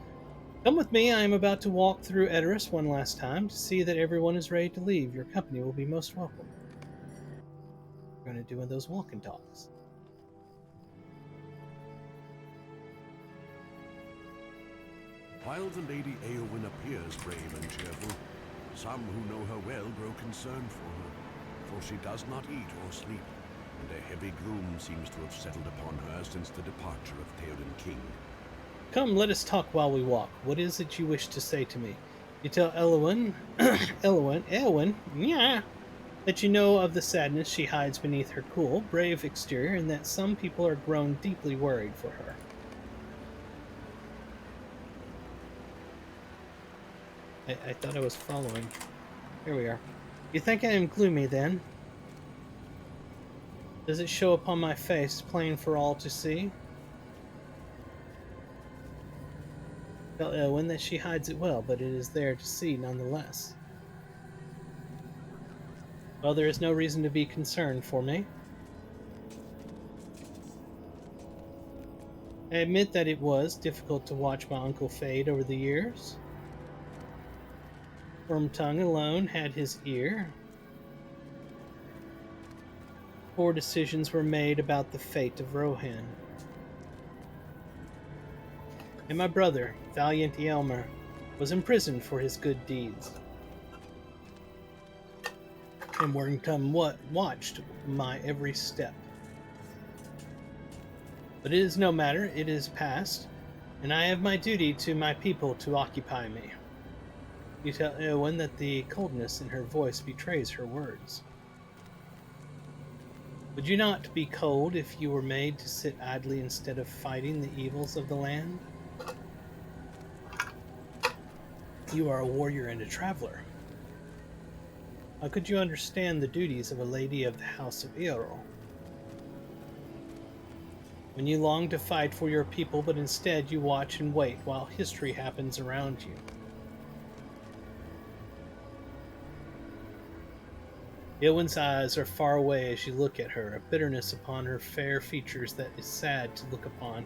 Come with me. I am about to walk through Edoras one last time to see that everyone is ready to leave. Your company will be most welcome. We're going to do one of those walk and talks. While the Lady Eowyn appears brave and cheerful, some who know her well grow concerned for her, for she does not eat or sleep, and a heavy gloom seems to have settled upon her since the departure of Theoden King. Come, let us talk while we walk. What is it you wish to say to me? You tell Eowyn, yeah, that you know of the sadness she hides beneath her cool, brave exterior, and that some people are grown deeply worried for her. I thought I was following. Here we are. You think I am gloomy, then? Does it show upon my face, plain for all to see? Tell Eowyn that she hides it well, but it is there to see nonetheless. Well, there is no reason to be concerned for me. I admit that it was difficult to watch my uncle fade over the years. Wormtongue alone had his ear. Poor decisions were made about the fate of Rohan. And my brother, valiant Eomer, was imprisoned for his good deeds. And Wormtongue watched my every step. But it is no matter, it is past, and I have my duty to my people to occupy me. You tell Eowyn that the coldness in her voice betrays her words. Would you not be cold if you were made to sit idly instead of fighting the evils of the land? You are a warrior and a traveler. How could you understand the duties of a lady of the House of Eorl? When you long to fight for your people, but instead you watch and wait while history happens around you. Eowyn's eyes are far away as you look at her, a bitterness upon her fair features that is sad to look upon.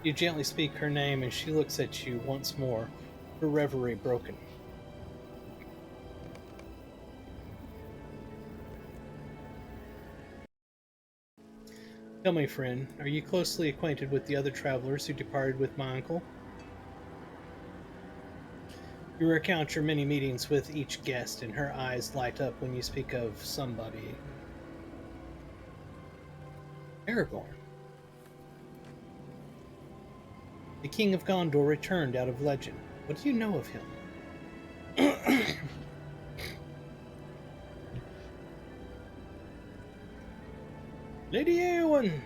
You gently speak her name, and she looks at you once more, her reverie broken. Tell me, friend, are you closely acquainted with the other travelers who departed with my uncle? You recount your many meetings with each guest, and her eyes light up when you speak of somebody. Aragorn. The King of Gondor returned out of legend. What do you know of him? Lady Eowyn!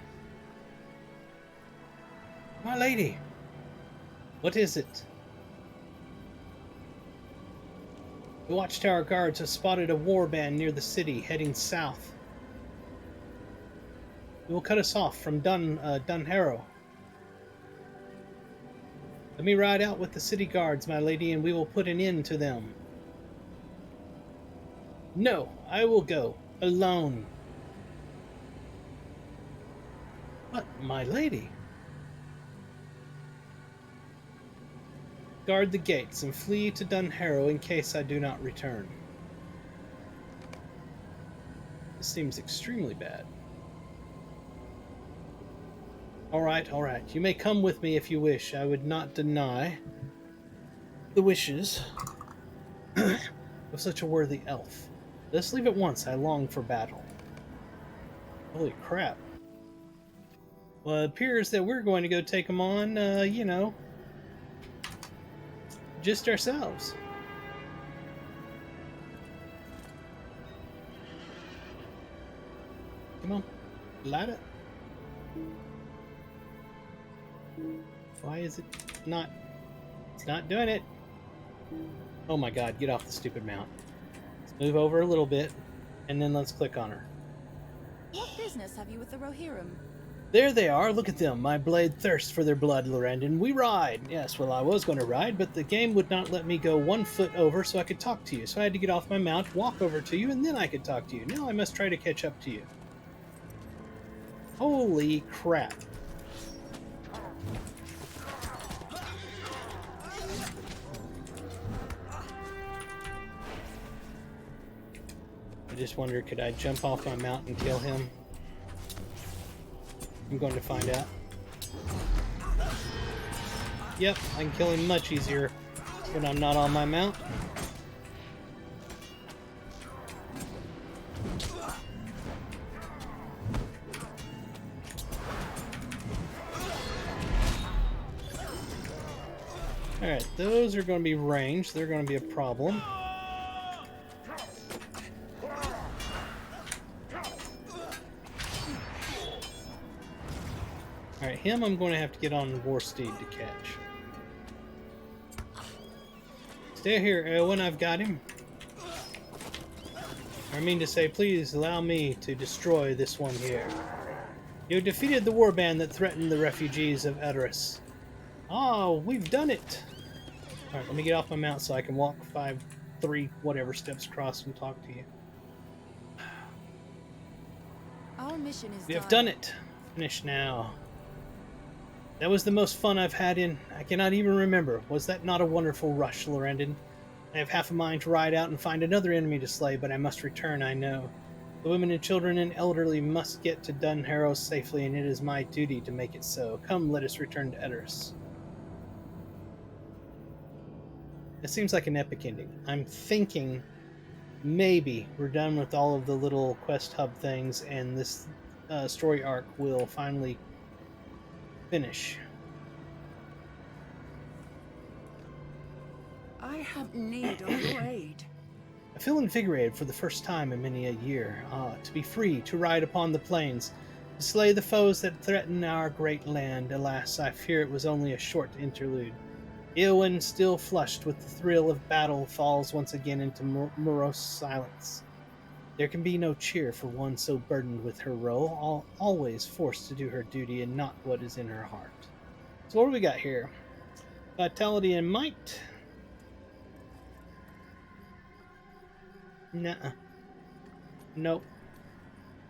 My lady! What is it? The Watchtower guards have spotted a warband near the city, heading south. It will cut us off from Dunharrow. Let me ride out with the city guards, my lady, and we will put an end to them. No, I will go, alone. But, my lady... Guard the gates and flee to Dunharrow in case I do not return. This seems extremely bad. All right. You may come with me if you wish. I would not deny the wishes of such a worthy elf. Let's leave at once. I long for battle. Holy crap. Well, it appears that we're going to go take them on, just ourselves. Come on, light it. Why is it not? It's not doing it. Oh my god, get off the stupid mount. Let's move over a little bit, and then let's click on her. What business have you with the Rohirrim? There they are, look at them. My blade thirsts for their blood, Lorrandan. We ride. Yes, well, I was going to ride, but the game would not let me go 1 foot over so I could talk to you. So I had to get off my mount, walk over to you, and then I could talk to you. Now I must try to catch up to you. Holy crap. I just wonder, could I jump off my mount and kill him? I'm going to find out. Yep, I can kill him much easier when I'm not on my mount. Alright, those are going to be ranged. They're going to be a problem. Alright, him I'm going to have to get on War Steed to catch. Stay here, Eowyn, I've got him. I mean to say, please allow me to destroy this one here. You defeated the warband that threatened the refugees of Edoras. Oh, we've done it! Alright, let me get off my mount so I can walk 3 whatever steps across and talk to you. Our mission is We have done it! Finish now. That was the most fun I've had in... I cannot even remember. Was that not a wonderful rush, Lorrandan? I have half a mind to ride out and find another enemy to slay, but I must return, I know. The women and children and elderly must get to Dunharrow safely, and it is my duty to make it so. Come, let us return to Edoras. It seems like an epic ending. I'm thinking maybe we're done with all of the little quest hub things, and this story arc will finally finish. I have need of your aid. I feel invigorated for the first time in many a year. To be free, to ride upon the plains, to slay the foes that threaten our great land. Alas, I fear it was only a short interlude. Eowyn, still flushed with the thrill of battle, falls once again into morose silence. There can be no cheer for one so burdened with her role, always forced to do her duty and not what is in her heart. So what do we got here? Vitality and might. Nuh-uh. Nope.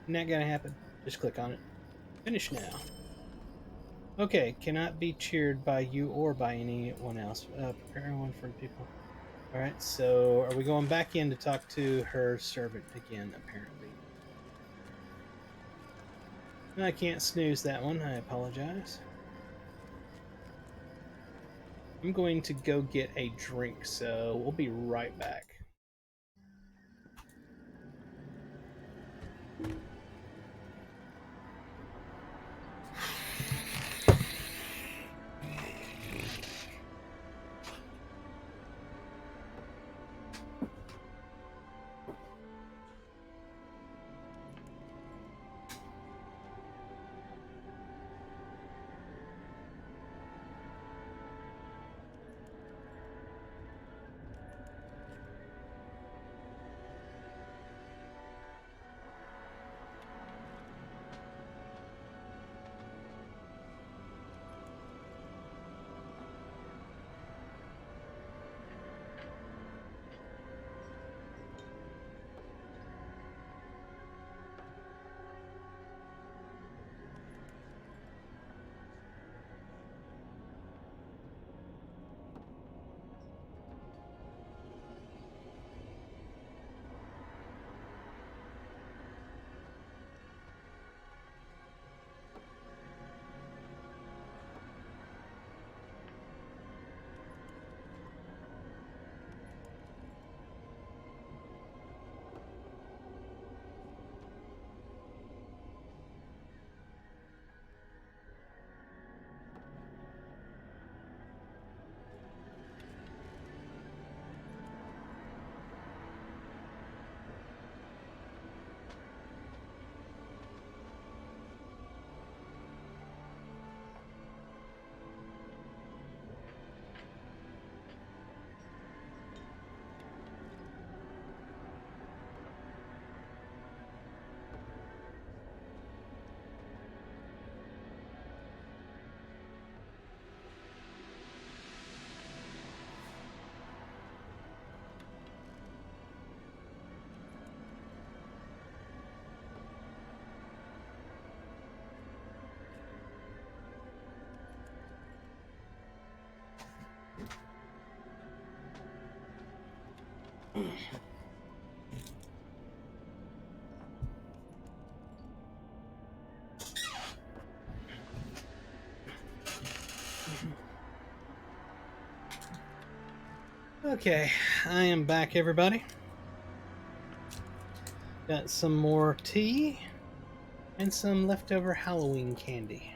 Not gonna happen. Just click on it. Finish now. Okay, cannot be cheered by you or by anyone else. Prepare one for people. Alright, so are we going back in to talk to her servant again, apparently? I can't snooze that one, I apologize. I'm going to go get a drink, so we'll be right back. Okay, I am back, everybody. Got some more tea and some leftover Halloween candy.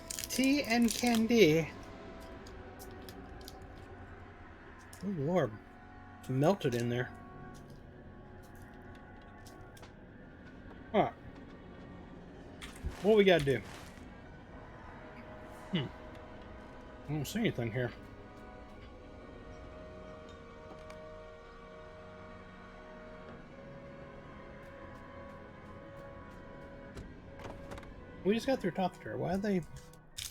Tea and candy. Oh, Lord. Melted in there. Alright. What we gotta do? I don't see anything here. We just got through talking to her. Why are they... I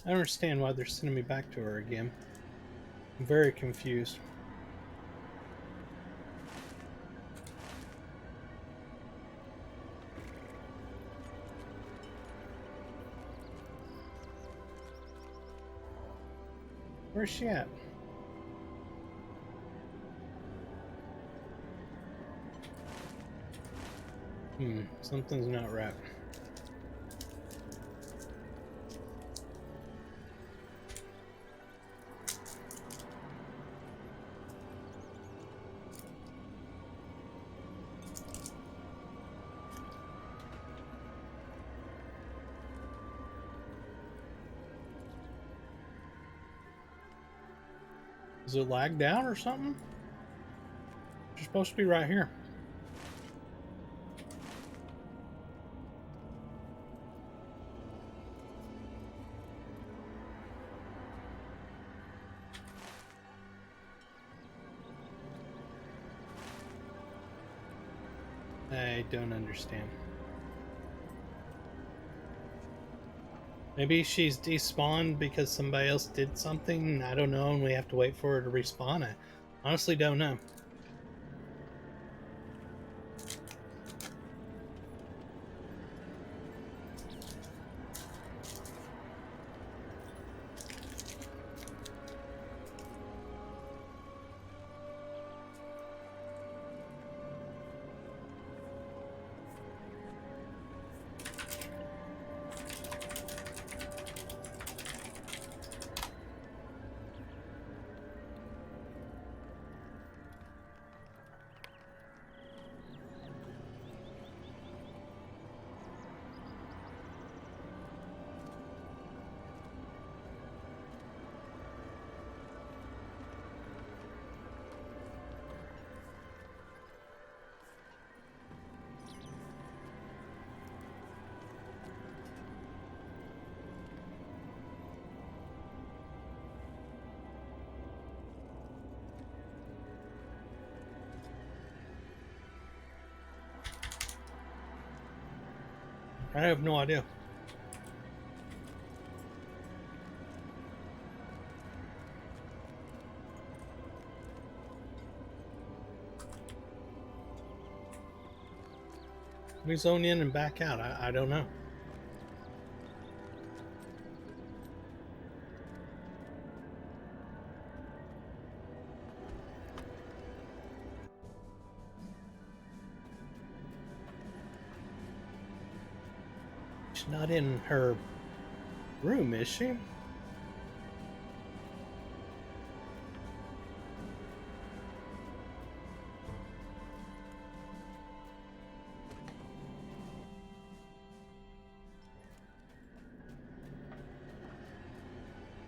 don't understand why they're sending me back to her again. I'm very confused. Where's she at? Something's not right. Is it lagged out or something? You're supposed to be right here. I don't understand. Maybe she's despawned because somebody else did something. I don't know, and we have to wait for her to respawn. I honestly don't know. I have no idea. We zone in and back out. I don't know. She's not in her room, is she?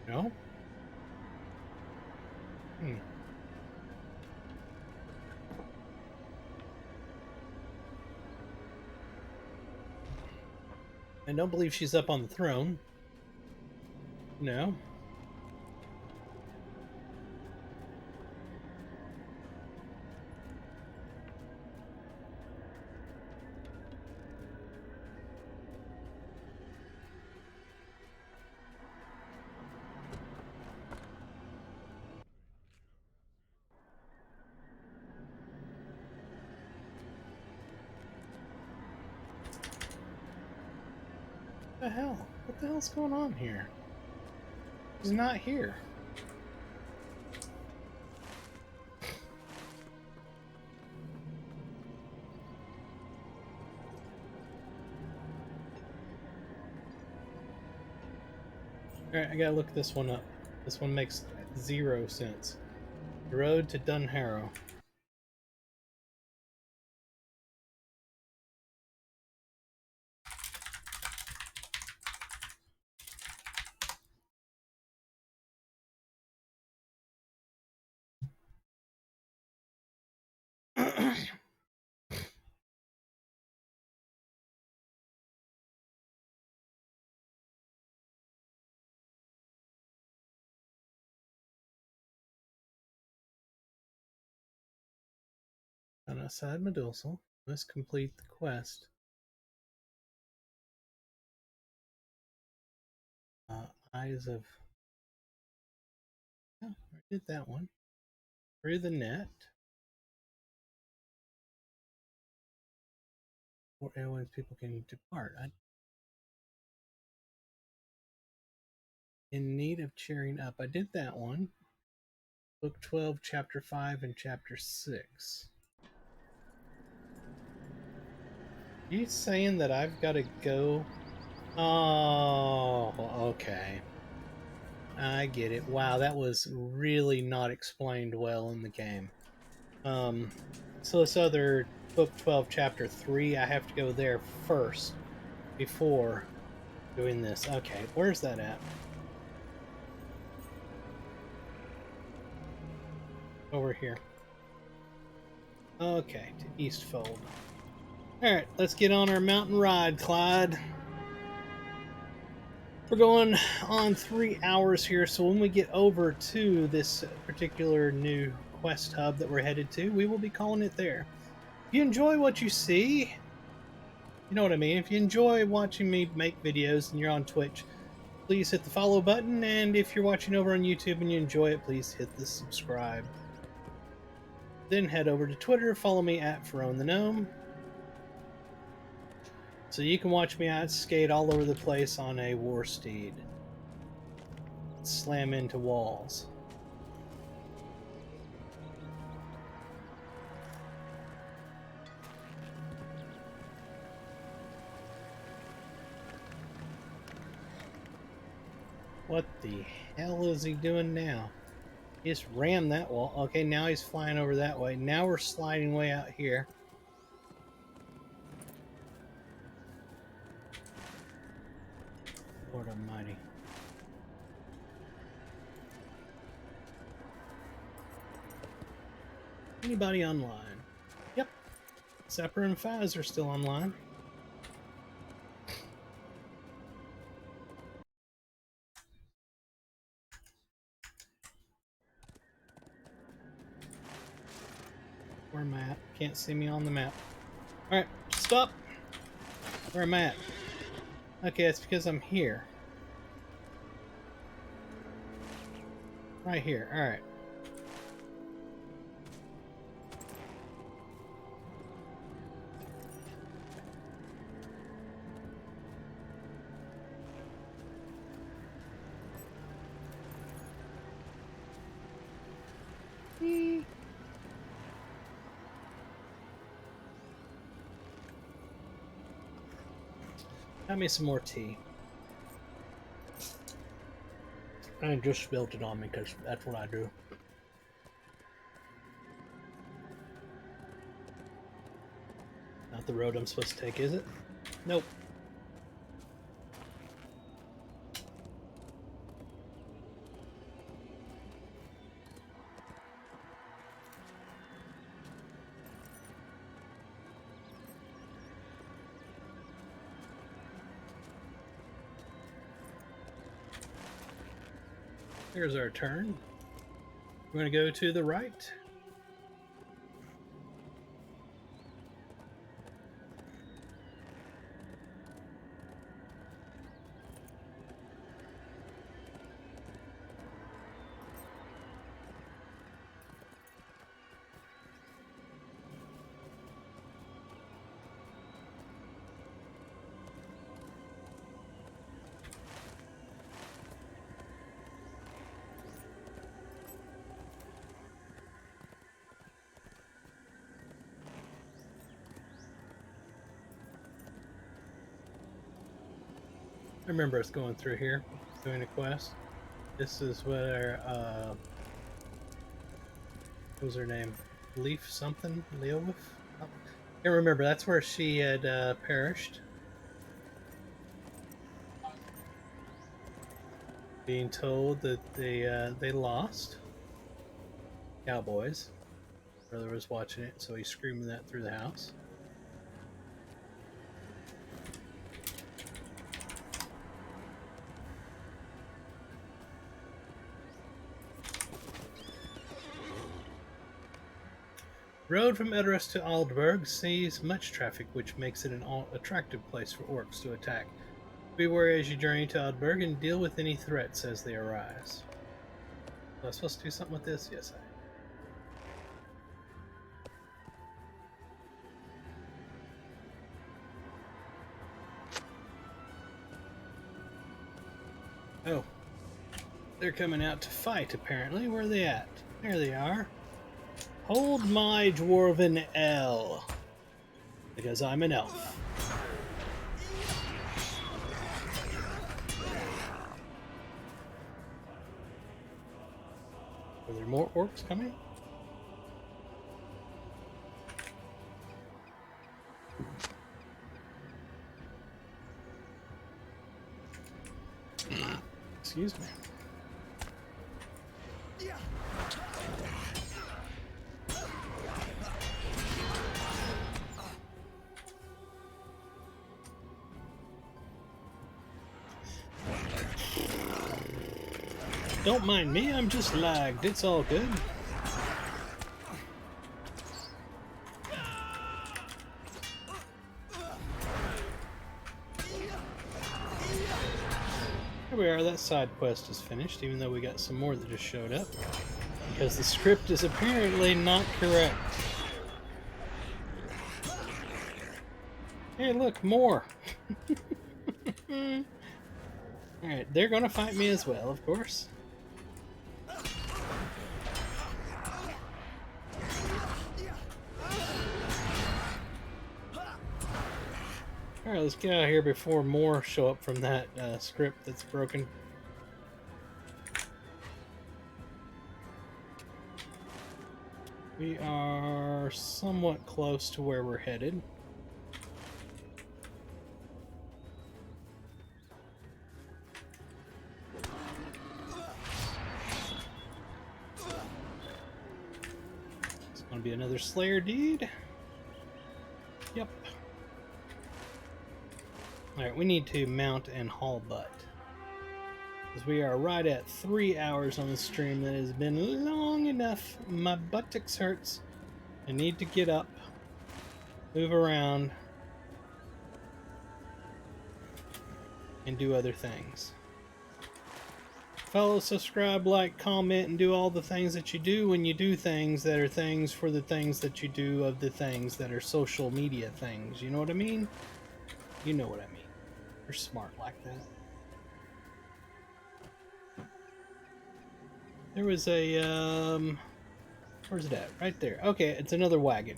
No? I don't believe she's up on the throne. No. What the hell? What the hell's going on here? He's not here. Alright, I gotta look this one up. This one makes 0 sense. The road to Dunharrow. On outside Medusa, must complete the quest. Eyes of... Oh, I did that one. Through the net. Or airways people can depart. In need of cheering up. I did that one. Book 12, Chapter 5, and Chapter 6. Are you saying that I've got to go? Oh, okay. I get it. Wow, that was really not explained well in the game. So this other Book 12, Chapter 3, I have to go there first before doing this. Okay, where's that at? Over here. Okay, to Eastfold. Alright, let's get on our mountain ride, Clyde. We're going on 3 hours here, so when we get over to this particular new quest hub that we're headed to, we will be calling it there. If you enjoy what you see, you know what I mean, if you enjoy watching me make videos and you're on Twitch, please hit the follow button, and if you're watching over on YouTube and you enjoy it, please hit the subscribe. Then head over to Twitter, follow me at FaronTheGnome. So you can watch me skate all over the place on a war steed. Slam into walls. What the hell is he doing now? He just rammed that wall. Okay, now he's flying over that way. Now we're sliding way out here. Lord Almighty. Anybody online? Yep. Sepper and Faz are still online. Where am I at? Can't see me on the map. Alright, stop! Where am I at? Okay, it's because I'm here. Right here, alright. Got me some more tea. I just spilled it on me because that's what I do. Not the road I'm supposed to take, is it? Nope. Here's our turn. We're going to go to the right. I remember us going through here. doing a quest. This is where, what was her name? Leaf something? Leowolf? Oh, can't remember. That's where she had perished. Being told that they lost. Cowboys. Brother was watching it, so he's screaming that through the house. Road from Edoras to Aldberg sees much traffic, which makes it an attractive place for orcs to attack. Be wary as you journey to Aldberg and deal with any threats as they arise. Was I supposed to do something with this? Yes, I am. Oh. They're coming out to fight, apparently. Where are they at? There they are. Hold my dwarven L. Because I'm an elf. Are there more orcs coming? Excuse me. Don't mind me, I'm just lagged. It's all good. Here we are, that side quest is finished, even though we got some more that just showed up. Because the script is apparently not correct. Hey, look, more! Alright, they're gonna fight me as well, of course. Alright, let's get out of here before more show up from that script that's broken. We are somewhat close to where we're headed. It's going to be another Slayer deed. Yep. Alright, we need to mount and haul butt. Because we are right at 3 hours on the stream. That has been long enough. My buttocks hurts. I need to get up, move around, and do other things. Follow, subscribe, like, comment, and do all the things that you do when you do things that are things for the things that you do of the things that are social media things. You know what I mean? You know what I mean. You're smart like that. There was a, where's it at? Right there. Okay, it's another wagon.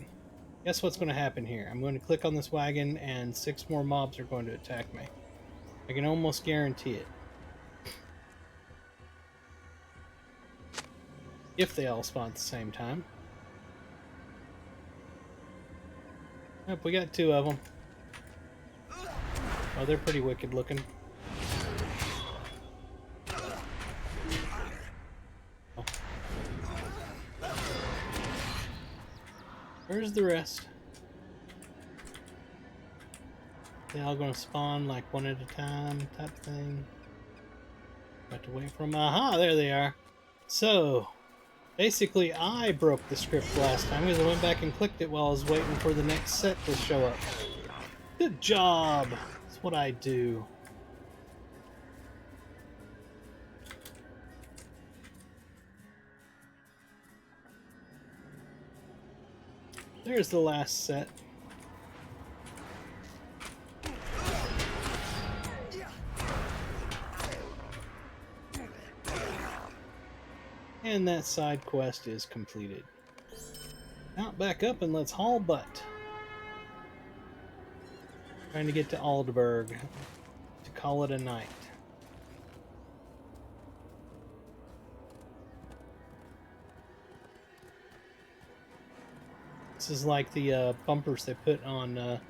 Guess what's going to happen here? I'm going to click on this wagon and 6 more mobs are going to attack me. I can almost guarantee it. If they all spawn at the same time. Yep, we got 2 of them. Oh, they're pretty wicked looking. Oh. Where's the rest? They all gonna spawn like one at a time type thing. Got to wait for them. Aha, there they are. So, basically I broke the script last time because I went back and clicked it while I was waiting for the next set to show up. Good job! That's what I do. There's the last set. And that side quest is completed. Mount back up and let's haul butt. Trying to get to Aldberg to call it a night. This is like the bumpers they put on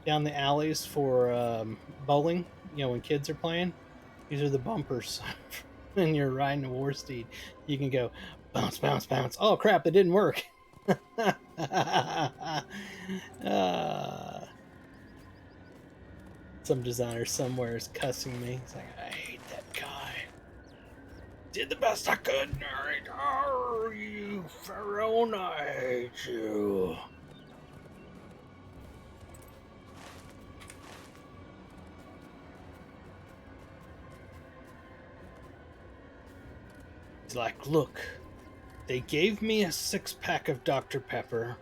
down the alleys for bowling. You know, when kids are playing, these are the bumpers. When you're riding a war steed, you can go bounce, bounce, bounce. Oh crap! It didn't work. Some designer somewhere is cussing me. He's like, I hate that guy. Did the best I could, nerd. Oh, you Pharaoh, I hate you. He's like, look, they gave me a 6-pack of Dr. Pepper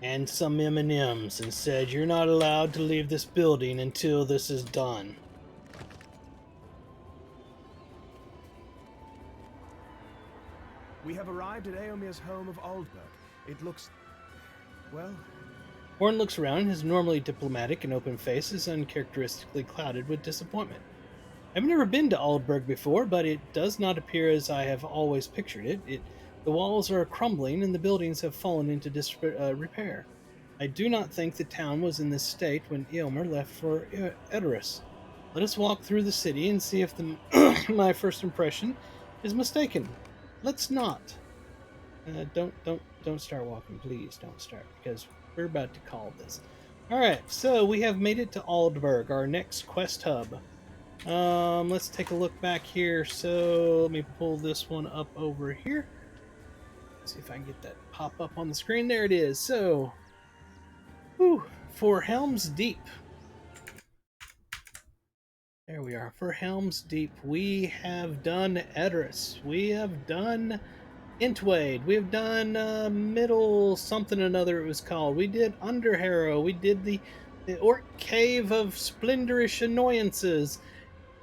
and some M&Ms and said you're not allowed to leave this building until this is done. We have arrived at Eomir's home of Aldberg. It looks... well... Horn looks around. His normally diplomatic and open face is uncharacteristically clouded with disappointment. I've never been to Aldberg before, but it does not appear as I have always pictured it. The walls are crumbling and the buildings have fallen into disrepair. I do not think the town was in this state when Eomer left for Edoras. Let us walk through the city and see if my first impression is mistaken. Let's not. Don't start walking, please. Don't start, because we're about to call this. All right, so we have made it to Aldberg, our next quest hub. Let's take a look back here. So let me pull this one up over here. See if I can get that pop up on the screen. There it is. So, for Helm's Deep. There we are. For Helm's Deep, we have done Edoras. We have done Entwade. We have done Middle something or another it was called. We did Underharrow. We did the Orc Cave of Splendorish Annoyances.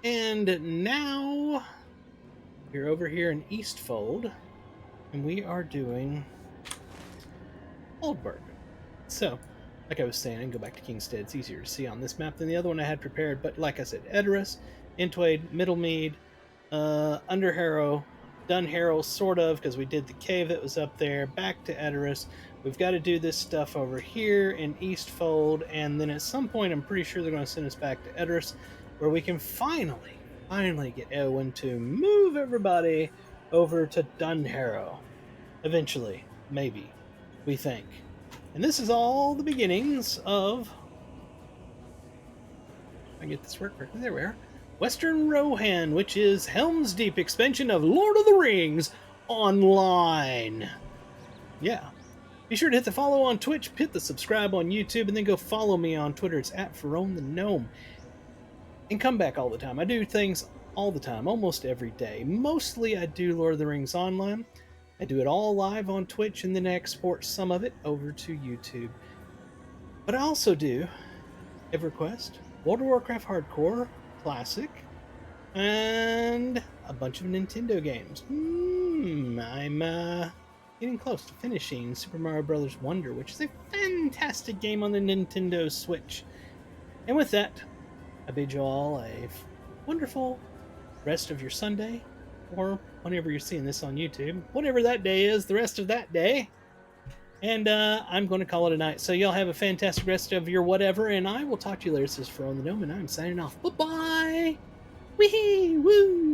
And now we're over here in Eastfold, and we are doing Aldberg. So, like I was saying, I can go back to Kingstead. It's easier to see on this map than the other one I had prepared. But like I said, Edoras, Entwade, Middlemead, Underharrow, Dunharrow, sort of, because we did the cave that was up there, back to Edoras. We've got to do this stuff over here in Eastfold, and then at some point, I'm pretty sure they're going to send us back to Edoras, where we can finally get Eowyn to move everybody over to Dunharrow. Eventually, maybe, we think. And this is all the beginnings of... I get this work correctly. There we are. Western Rohan, which is Helm's Deep expansion of Lord of the Rings Online. Yeah. Be sure to hit the follow on Twitch, hit the subscribe on YouTube, and then go follow me on Twitter. It's at Pharaoh the Gnome. And come back all the time. I do things all the time, almost every day. Mostly I do Lord of the Rings Online. I do it all live on Twitch, and then I export some of it over to YouTube. But I also do EverQuest, World of Warcraft Hardcore, Classic, and a bunch of Nintendo games. I'm getting close to finishing Super Mario Bros. Wonder, which is a fantastic game on the Nintendo Switch. And with that, I bid you all a wonderful rest of your Sunday, or whenever you're seeing this on YouTube, whatever that day is, the rest of that day. And I'm going to call it a night. So y'all have a fantastic rest of your whatever, and I will talk to you later. This is Pharaoh the Gnome, and I'm signing off. Bye-bye! Wee-hee! Woo!